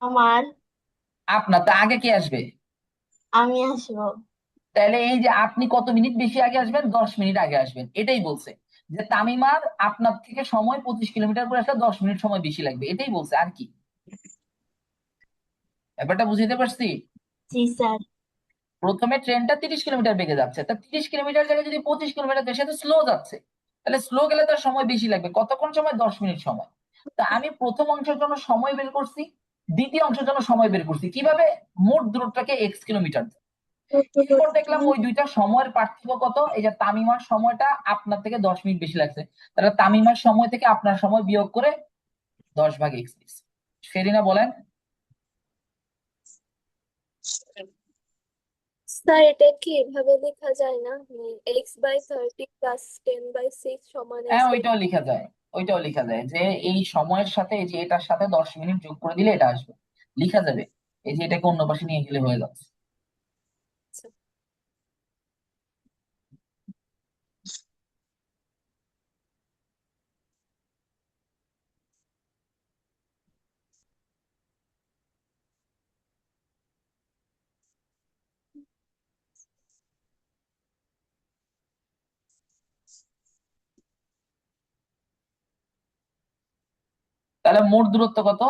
আমার। আপনার। তো আগে কে আসবে? আমি আসবো। তাহলে এই যে আপনি কত মিনিট বেশি আগে আসবেন, 10 মিনিট আগে আসবেন, এটাই বলছে। যে তামিমার আপনার থেকে সময় 25 কিলোমিটার করে আসলে 10 মিনিট সময় বেশি লাগবে, এটাই বলছে। আর কি? ব্যাপারটা বুঝতে পারছি? জি স্যার। প্রথমে ট্রেনটা 30 কিলোমিটার বেগে যাচ্ছে, তা 30 কিলোমিটার জায়গায় যদি 25 কিলোমিটার যায়, সে তো স্লো যাচ্ছে। তাহলে স্লো গেলে তার সময় বেশি লাগবে। কতক্ষণ সময়? 10 মিনিট সময়। তা আমি প্রথম অংশের জন্য সময় বের করছি, দ্বিতীয় অংশের জন্য সময় বের করছি কিভাবে? মোট দূরত্বটাকে x কিলোমিটার। এরপর দেখলাম ওই দুইটা সময়ের পার্থক্য কত। এই যে তামিমার সময়টা আপনার থেকে 10 মিনিট বেশি লাগছে, তাহলে তামিমার সময় থেকে আপনার সময় বিয়োগ করে 10/x দিচ্ছি। সেরিনা বলেন। স্যার এটা কি এভাবে লেখা যায় না, x/30 + 10/6 সমান হ্যাঁ, x/। ওইটাও লেখা যায়। ওইটাও লেখা যায় যে এই সময়ের সাথে এই যে এটার সাথে 10 মিনিট যোগ করে দিলে এটা আসবে। লেখা যাবে। এই যে এটাকে অন্য পাশে নিয়ে গেলে হয়ে যাচ্ছে। তাহলে মোট দূরত্ব কত?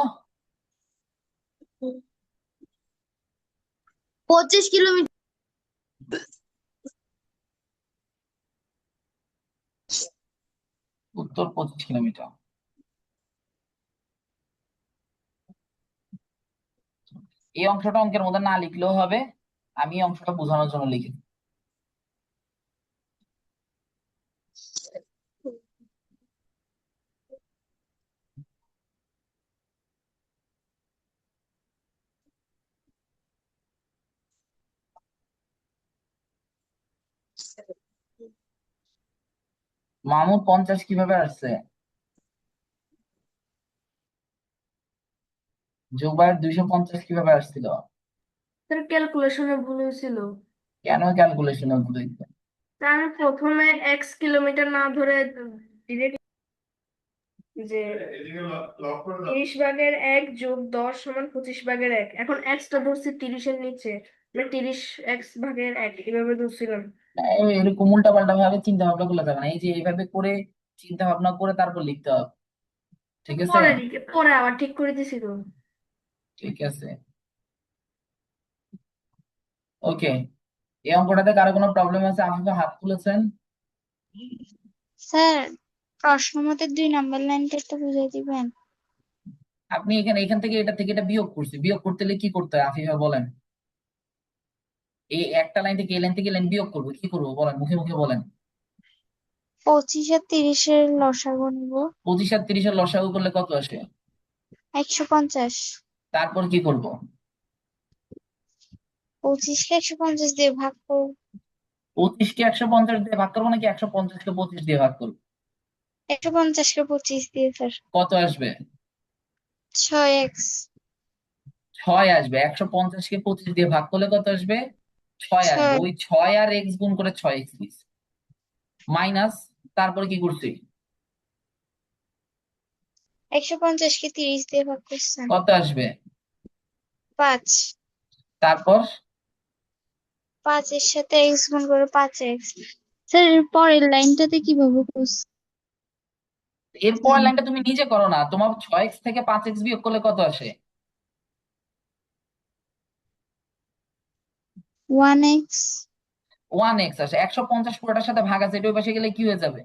25 কিলোমিটার। উত্তর 25 কিলোমিটার। এই অংশটা অঙ্কের মধ্যে না লিখলেও হবে, আমি এই অংশটা বোঝানোর জন্য লিখি। মামুদ 50 কিভাবে আসছে? জুবাইর 250 কিভাবে আসছিল? স্যার ক্যালকুলেশনে ভুল হয়েছিল। কেন ক্যালকুলেশনে ভুল হইছে? তা আমি প্রথমে x কিলোমিটার না ধরে ডিরেক্ট যে 30/1 যোগ 10 সমান 25/1। এখন x টা ধরছি 30-এর নিচে, মানে 30x/1 এভাবে ধরছিলাম। এরকম উল্টা পাল্টা ভাবে চিন্তা ভাবনা করলে যাবে না। এই যে এইভাবে করে চিন্তা ভাবনা করে তারপর লিখতে হবে। ঠিক আছে? পরে আবার ঠিক করে দিছি তো। ঠিক আছে, ওকে। এই অঙ্কটাতে কারো কোনো প্রবলেম আছে? আফিফা হাত তুলেছেন। স্যার প্রশ্ন মতে 2 নম্বর লাইনটা একটু বুঝিয়ে দিবেন? আপনি এখান থেকে এটা থেকে এটা বিয়োগ করছি, বিয়োগ করতে হলে কি করতে হয় আফিফা বলেন? এই একটা লাইন থেকে এই লাইন থেকে এই লাইন বিয়োগ করবো, কি করবো বলেন, মুখে মুখে বলেন। 25 আর 30-এর লসাগু নিব। 25 আর 30-এর লসাগু করলে কত আসে? 150। তারপর কি করব? 25-কে 150 দিয়ে ভাগ করব। 25-কে 150 দিয়ে ভাগ করবো নাকি 150-কে 25 দিয়ে ভাগ করবো? 150-কে 25 দিয়ে স্যার। কত আসবে? 6x। 6 আসবে। 150-কে 25 দিয়ে ভাগ করলে কত আসবে? 6 আসবে। 6। ওই 6 আর x গুণ করে 6x দিচ্ছি। মাইনাস, তারপর কি করছি? 150-কে 30 দিয়ে ভাগ করছেন। কত আসবে? 5। তারপর 5-এর সাথে x গুণ করে 5x। স্যার এর পরের লাইনটাতে কিভাবে করছেন? এরপর লাইনটা তুমি নিজে করো না। তোমার 6x থেকে 5x বিয়োগ করলে কত আসে? 1x 1x আসে। 150 পুরোটার সাথে ভাগ আছে, এটা ওই পাশে গেলে কি হয়ে যাবে?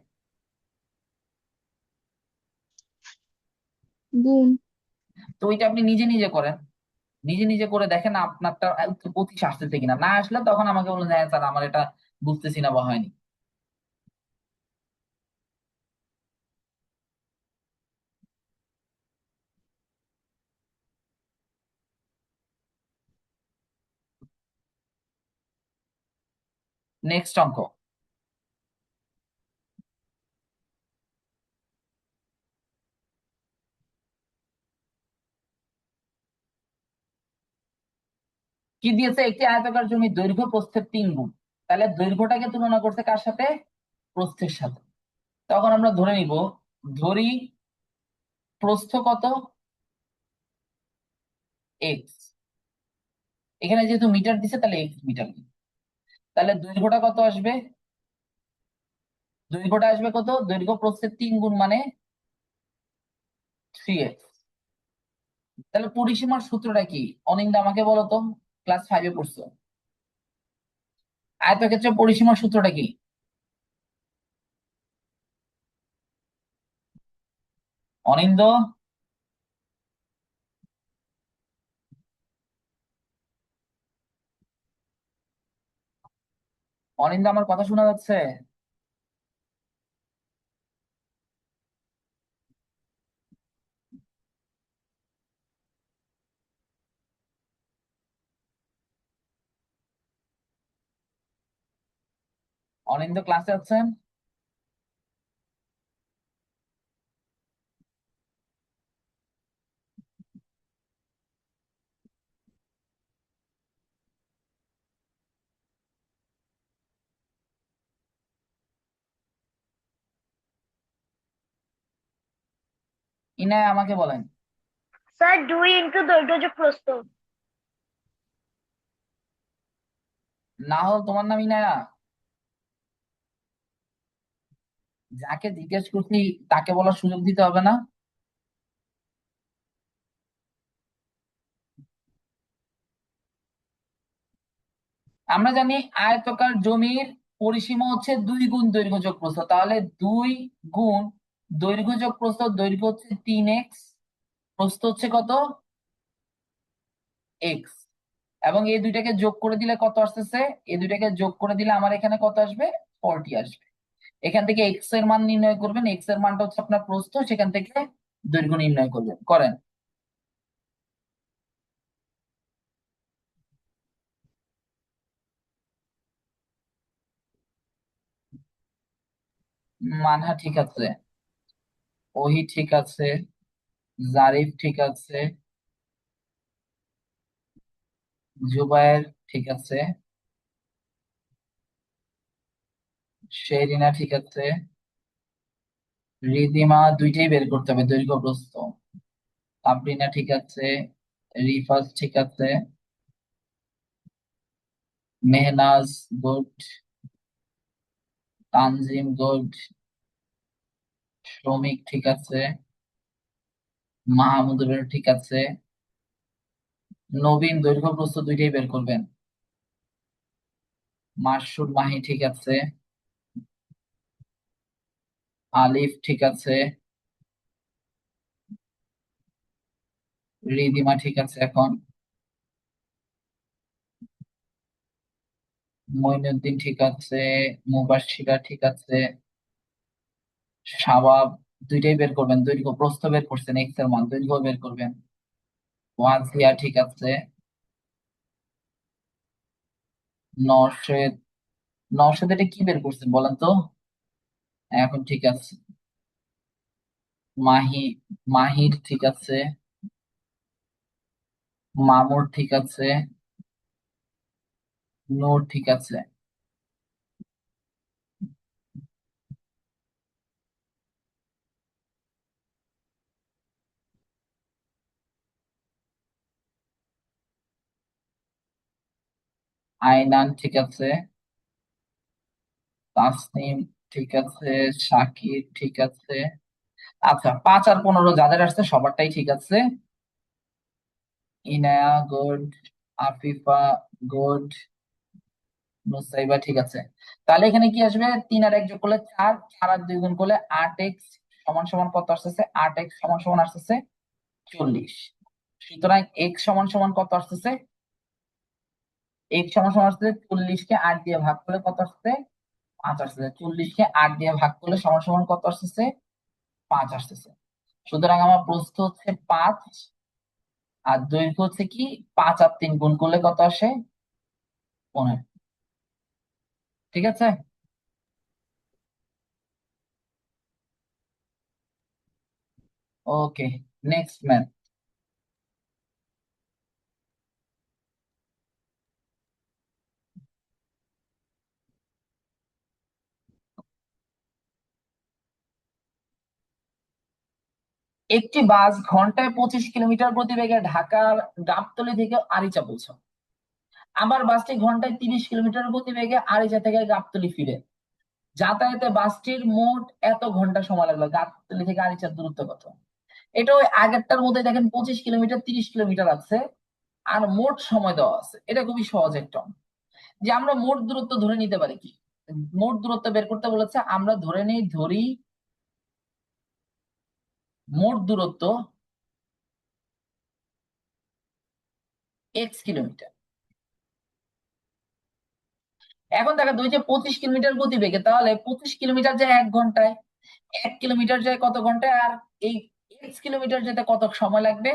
গুণ। তো ওইটা আপনি নিজে নিজে করেন। নিজে নিজে করে দেখেন আপনারটা উত্তর 25 আসতেছে কিনা। না আসলে তখন আমাকে বলুন, হ্যাঁ স্যার আমার এটা বুঝতেছি না বা হয়নি। নেক্সট অঙ্ক। কি দিয়েছে? একটি আয়তাকার জমির দৈর্ঘ্য প্রস্থের 3 গুণ। তাহলে দৈর্ঘ্যটাকে তুলনা করতে কার সাথে? প্রস্থের সাথে। তখন আমরা ধরে নিব, ধরি প্রস্থ কত? এক্স। এখানে যেহেতু মিটার দিছে তাহলে এক্স মিটার। তাহলে দৈর্ঘ্যটা কত আসবে? দৈর্ঘ্যটা আসবে কত? দৈর্ঘ্য প্রস্থের 3 গুণ মানে 3x। তাহলে পরিসীমার সূত্রটা কি অনিন্দা আমাকে বলো তো, ক্লাস 5-এ পড়ছো। আয়তক্ষেত্রের পরিসীমার সূত্রটা কি? অনিন্দ, অনিন্দ আমার কথা শোনা যাচ্ছে? অনিন্দ ক্লাসে আছেন? ইনায় আমাকে বলেন। স্যার 2 ইন্টু দৈর্ঘ্য যোগ প্রস্থ। না হল তোমার নাম ইনায়া? যাকে জিজ্ঞেস করছি তাকে বলার সুযোগ দিতে হবে না? আমরা জানি আয়তকার জমির পরিসীমা হচ্ছে 2 গুণ দৈর্ঘ্য যোগ প্রস্থ। তাহলে 2 গুণ দৈর্ঘ্য যোগ প্রস্থ। দৈর্ঘ্য হচ্ছে 3x, প্রস্থ হচ্ছে কত? x। এবং এই দুইটাকে যোগ করে দিলে কত আসতেছে? এই দুইটাকে যোগ করে দিলে আমার এখানে কত আসবে? 40 আসবে। এখান থেকে এক্স এর মান নির্ণয় করবেন। এক্স এর মানটা হচ্ছে আপনার প্রস্থ, সেখান থেকে দৈর্ঘ্য নির্ণয় করবেন। করেন। মানহা ঠিক আছে, ওহি ঠিক আছে, জারিফ ঠিক আছে, জুবায়ের ঠিক আছে, শেরিনা ঠিক আছে, রিদিমা দুইটাই বের করতে হবে দৈর্ঘ্য প্রস্থ, সাবরিনা ঠিক আছে, রিফাজ ঠিক আছে, মেহনাজ গুড, তানজিম গুড, শ্রমিক ঠিক আছে, মাহমুদুল ঠিক আছে, নবীন দৈর্ঘ্য প্রস্থ দুইটাই বের করবেন, মাসুদ মাহি ঠিক আছে, আলিফ ঠিক আছে, রিদিমা ঠিক আছে, এখন মঈনুদ্দিন ঠিক আছে, মুবাশশিরা ঠিক আছে, শাবাব দুইটাই বের করবেন। দৈর্ঘ্য প্রস্থ বের করছেন, এক্স এর মান, দৈর্ঘ্য বের করবেন। ওয়াজিয়া ঠিক আছে, নওশেদ, নওশেদ এটা কি বের করছেন বলেন তো? এখন ঠিক আছে। মাহি, মাহির ঠিক আছে, মামুর ঠিক আছে, নূর ঠিক আছে। আইনান ঠিক আছে, তাসনিম ঠিক আছে, শাকির ঠিক আছে। আচ্ছা, 5 আর 15 যাদের আসছে সবারটাই ঠিক আছে। ইনায়া গুড, আফিফা গুড, নুসাইবা ঠিক আছে। তাহলে এখানে কি আসবে? 3 আর 1 যোগ করলে 4, 4 আর 2 গুণ করলে 8x সমান সমান কত আসতেছে? 8x সমান সমান আসতেছে 40। সুতরাং x সমান সমান কত আসতেছে? x সমান সমান আসতেছে 40 কে 8 দিয়ে ভাগ করলে কত আসছে? 5 আসতেছে। 40 কে 8 দিয়ে ভাগ করলে সমান সমান কত আসতেছে? 5 আসতেছে। সুতরাং আমার প্রস্থ হচ্ছে 5 আর দৈর্ঘ্য হচ্ছে কি? 5 আর 3 গুণ করলে কত আসে? 15। ঠিক আছে? ওকে, নেক্সট ম্যাথ। একটি বাস ঘন্টায় 25 কিলোমিটার গতিবেগে ঢাকার গাবতলী থেকে আরিচা পৌঁছায়। আবার বাসটি ঘন্টায় 30 কিলোমিটার গতিবেগে আরিচা থেকে গাবতলী ফিরে। যাতায়াতে বাসটির মোট এত ঘন্টা সময় লাগলো। গাবতলী থেকে আরিচার দূরত্ব কত? এটা ওই আগেরটার মধ্যে দেখেন 25 কিলোমিটার 30 কিলোমিটার আছে, আর মোট সময় দেওয়া আছে। এটা খুবই সহজ একটা অঙ্ক। যে আমরা মোট দূরত্ব ধরে নিতে পারি কি? মোট দূরত্ব বের করতে বলেছে, আমরা ধরি মোট দূরত্ব x কিলোমিটার। এখন দেখা দুই যে 25 কিলোমিটার গতিবেগে, তাহলে 25 কিলোমিটার যায় 1 ঘন্টায়, 1 কিলোমিটার যায় কত ঘন্টায়, আর এই x কিলোমিটার যেতে কত সময় লাগবে?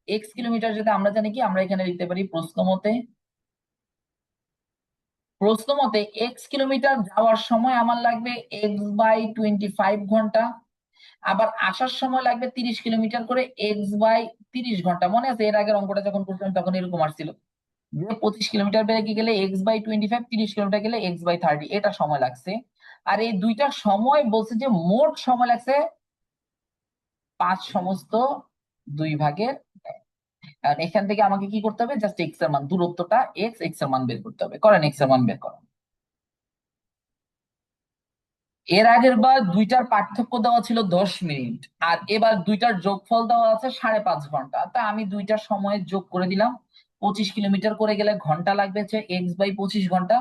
x কিলোমিটার যেতে আমরা জানি কি, আমরা এখানে লিখতে পারি প্রশ্ন মতে x কিলোমিটার যাওয়ার সময় আমার লাগবে x/25 ঘন্টা, আবার আসার সময় লাগবে 30 কিলোমিটার করে x/30 ঘন্টা। মনে আছে এর আগের অঙ্কটা যখন করছিলাম তখন এরকম আসছিল যে 25 কিলোমিটার বেগে গেলে x/25, 30 কিলোমিটার গেলে x/30, এটা সময় লাগছে। আর এই দুইটা সময় বলছে যে মোট সময় লাগছে 5/2 আর এখান থেকে আমাকে কি করতে হবে? জাস্ট এক্স এর মান, দূরত্বটা এক্স এর মান বের করতে হবে। করেন, এক্স এর মান বের করেন। এর আগের বার দুইটার পার্থক্য দেওয়া ছিল 10 মিনিট, আর এবার দুইটার যোগফল দেওয়া আছে 5.5 ঘন্টা। তা আমি দুইটার সময় যোগ করে দিলাম। 25 কিলোমিটার করে গেলে ঘন্টা লাগবে হচ্ছে x/25 ঘন্টা,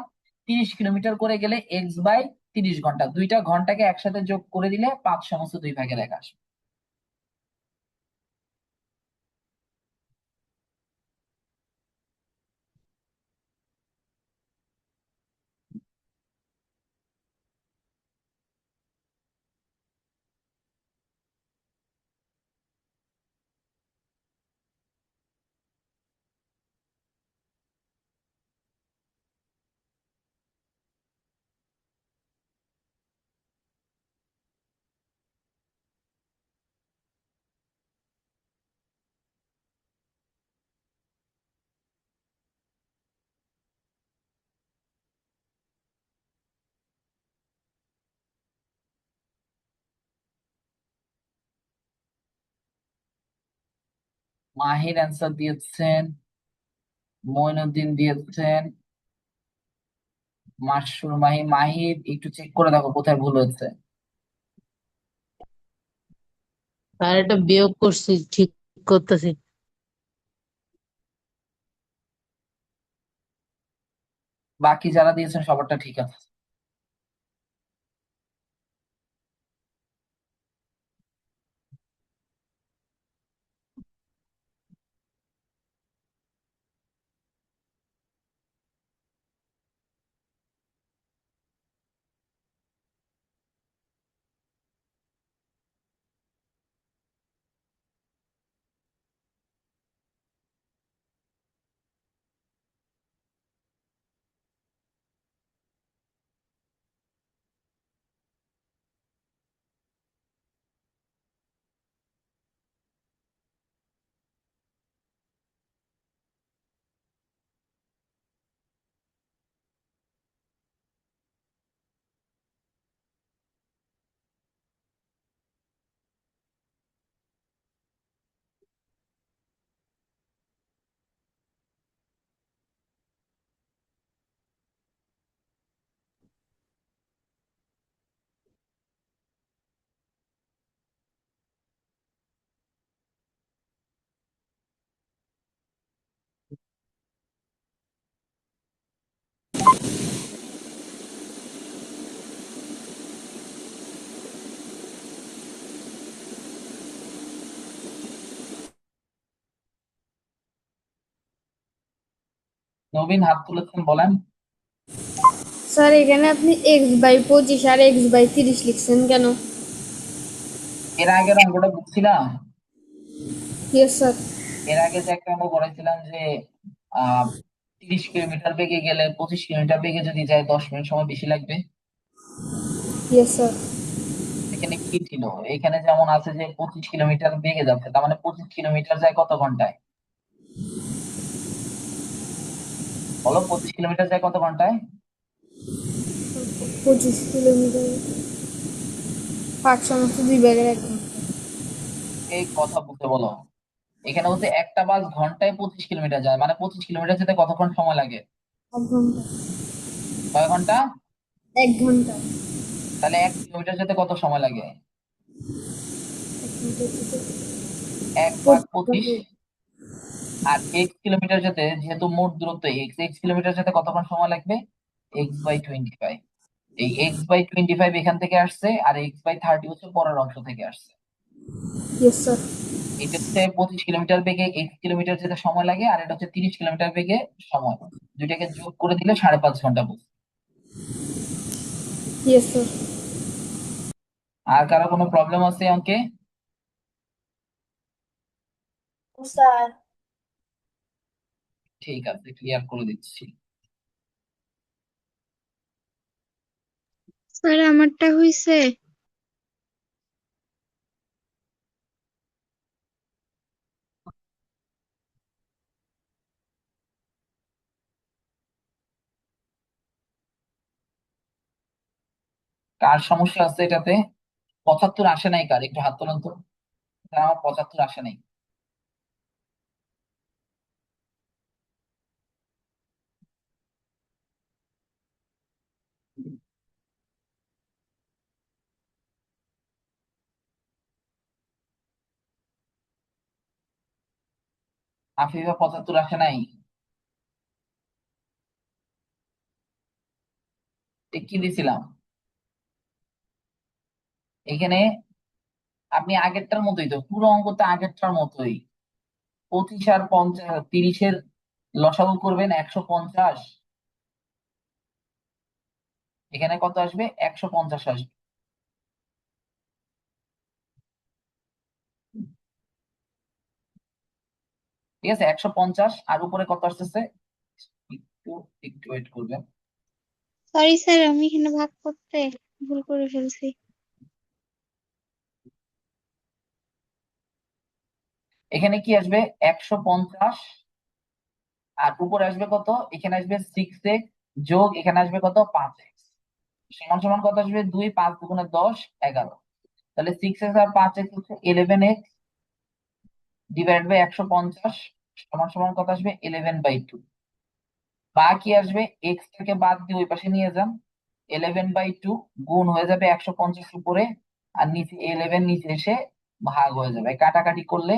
30 কিলোমিটার করে গেলে x/30 ঘন্টা। দুইটা ঘন্টাকে একসাথে যোগ করে দিলে 5/2 আসবে। মাহির অ্যান্সার দিয়েছেন, মঈনুদ্দিন দিয়েছেন, মাসুর মাহির একটু চেক করে দেখো কোথায় ভুল হয়েছে। আর এটা বিয়োগ করছি, ঠিক করতেছি। বাকি যারা দিয়েছেন সবারটা ঠিক আছে। নবীন হাত তুলেছেন, বলেন। স্যার এখানে আপনি x/25 আর x/30 লিখছেন কেন? এর আগের অঙ্কটা বুঝছিলাম। Yes sir. এর আগে যে একটা অঙ্ক করেছিলাম যে আহ 30 কিলোমিটার বেগে গেলে 25 কিলোমিটার বেগে যদি যায় 10 মিনিট সময় বেশি লাগবে। Yes sir. এখানে কি ছিল, এখানে যেমন আছে যে 25 কিলোমিটার বেগে যাচ্ছে, তার মানে 25 কিলোমিটার যায় কত ঘন্টায়? বলো, 25 কিলোমিটার যায় কত ঘন্টায়? 25 কিলোমিটার 5 2/1 ঘন্টা। এই কথা বলতে বলো, এখানে হচ্ছে একটা বাস ঘন্টায় 25 কিলোমিটার যায়, মানে 25 কিলোমিটার যেতে কতক্ষণ সময় লাগে? 1 ঘন্টা। কয় ঘন্টা? 1 ঘন্টা। তাহলে 1 কিলোমিটার যেতে কত সময় লাগে? 1 ঘন্টা থেকে 1/25। আর x কিলোমিটার যেতে, যেহেতু মোট দূরত্ব x কিলোমিটার যেতে কতক্ষণ সময় লাগবে? x/25। এই x/25 এখান থেকে আসছে, আর x/30 হচ্ছে পরের অংশ থেকে আসছে। Yes sir. এটা হচ্ছে 25 কিলোমিটার বেগে x কিলোমিটার যেতে সময় লাগে, আর এটা হচ্ছে 30 কিলোমিটার বেগে সময়। দুইটাকে যোগ করে দিলে 5.5 ঘন্টা বলছে। Yes sir. আর কারো কোনো প্রবলেম আছে এই অঙ্কে? স্যার। ঠিক আছে, ক্লিয়ার করে দিচ্ছি। স্যার আমারটা হইছে। কার সমস্যা আছে এটাতে? 75 আসে নাই কার? একটু হাত তোলেন তো। আমার 75 আসে নাই। আফিফা 75 আসে নাই? কি দিছিলাম এখানে? আপনি আগেরটার মতোই তো, পুরো অঙ্কটা আগেরটার মতোই। 25 আর 50, 30-এর লসাগু করবেন 150। এখানে কত আসবে? 150 আসবে। ঠিক আছে, 150 আর উপরে কত আসতেছে? একটু একটু ওয়েট করবেন। সরি স্যার, আমি এখানে ভাগ করতে ভুল করে ফেলছি। এখানে কি আসবে? 150, আর উপরে আসবে কত? এখানে আসবে 6x যোগ এখানে আসবে কত? 5x সমান সমান কত আসবে? 2, 5 দুগুণে 10, 11। তাহলে 6x আর 5x হচ্ছে 11x ডিভাইড বাই 150 সমান সমান কত আসবে? 11/2। বা কি আসবে? এক্স থেকে বাদ দিয়ে ওই পাশে নিয়ে যান, 11/2 গুণ হয়ে যাবে 150 উপরে, আর নিচে 11 নিচে এসে ভাগ হয়ে যাবে, কাটাকাটি করলে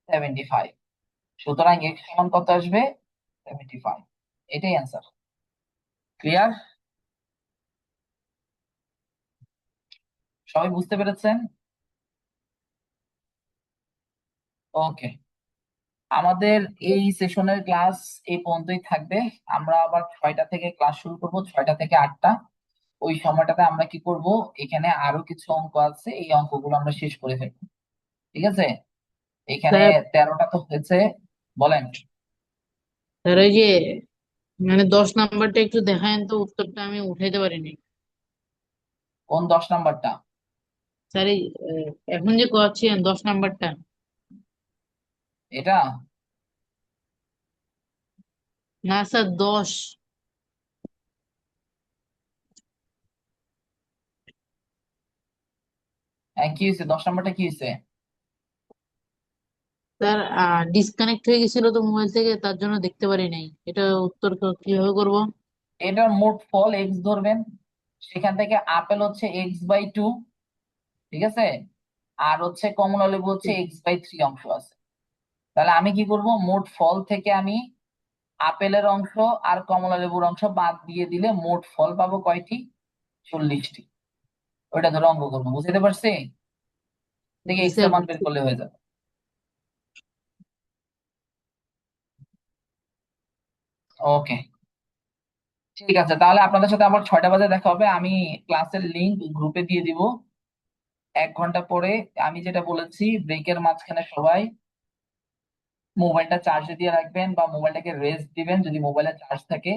75। সুতরাং এক্স সমান কত আসবে? 75। এটাই অ্যান্সার। ক্লিয়ার? সবাই বুঝতে পেরেছেন? ওকে, আমাদের এই সেশনের ক্লাস এই পর্যন্তই থাকবে। আমরা আবার 6টা থেকে ক্লাস শুরু করব, 6টা থেকে 8টা। ওই সময়টাতে আমরা কি করব, এখানে আরো কিছু অঙ্ক আছে, এই অঙ্কগুলো আমরা শেষ করে ফেলবো। ঠিক আছে? এখানে স্যার 13টা তো হয়েছে। বলেন। স্যার ওই যে মানে 10 নাম্বারটা একটু দেখায়েন তো, উত্তরটা আমি উঠাইতে পারিনি। কোন 10 নাম্বারটা? স্যার এই এখন যে করছেন 10 নাম্বারটা। এটা? না স্যার 10। কি হয়েছে? 10 নাম্বারটা কি হয়েছে? স্যার ডিসকানেক্ট হয়ে গেছিল তো মোবাইল থেকে, তার জন্য দেখতে পারি নাই। এটা উত্তর কিভাবে করব? এটার মোট ফল এক্স ধরবেন, সেখান থেকে আপেল হচ্ছে x/2, ঠিক আছে, আর হচ্ছে কমলা লেবু হচ্ছে x/3 অংশ আছে। তাহলে আমি কি করব, মোট ফল থেকে আমি আপেলের অংশ আর কমলা লেবুর অংশ বাদ দিয়ে দিলে মোট ফল পাবো কয়টি? 40টি। ওইটা ধরে অঙ্ক করবো, বুঝতে পারছি? দেখে জি এক্স স্যার এর মান বের বুঝছি। করলে হয়ে যাবে। ওকে, ঠিক আছে, তাহলে আপনাদের সাথে আবার 6টা বাজে দেখা হবে। আমি ক্লাসের লিংক গ্রুপে দিয়ে দিব 1 ঘন্টা পরে। আমি যেটা বলেছি, ব্রেকের মাঝখানে সবাই মোবাইলটা চার্জে দিয়ে রাখবেন বা মোবাইলটাকে রেস্ট দিবেন যদি মোবাইলে চার্জ থাকে।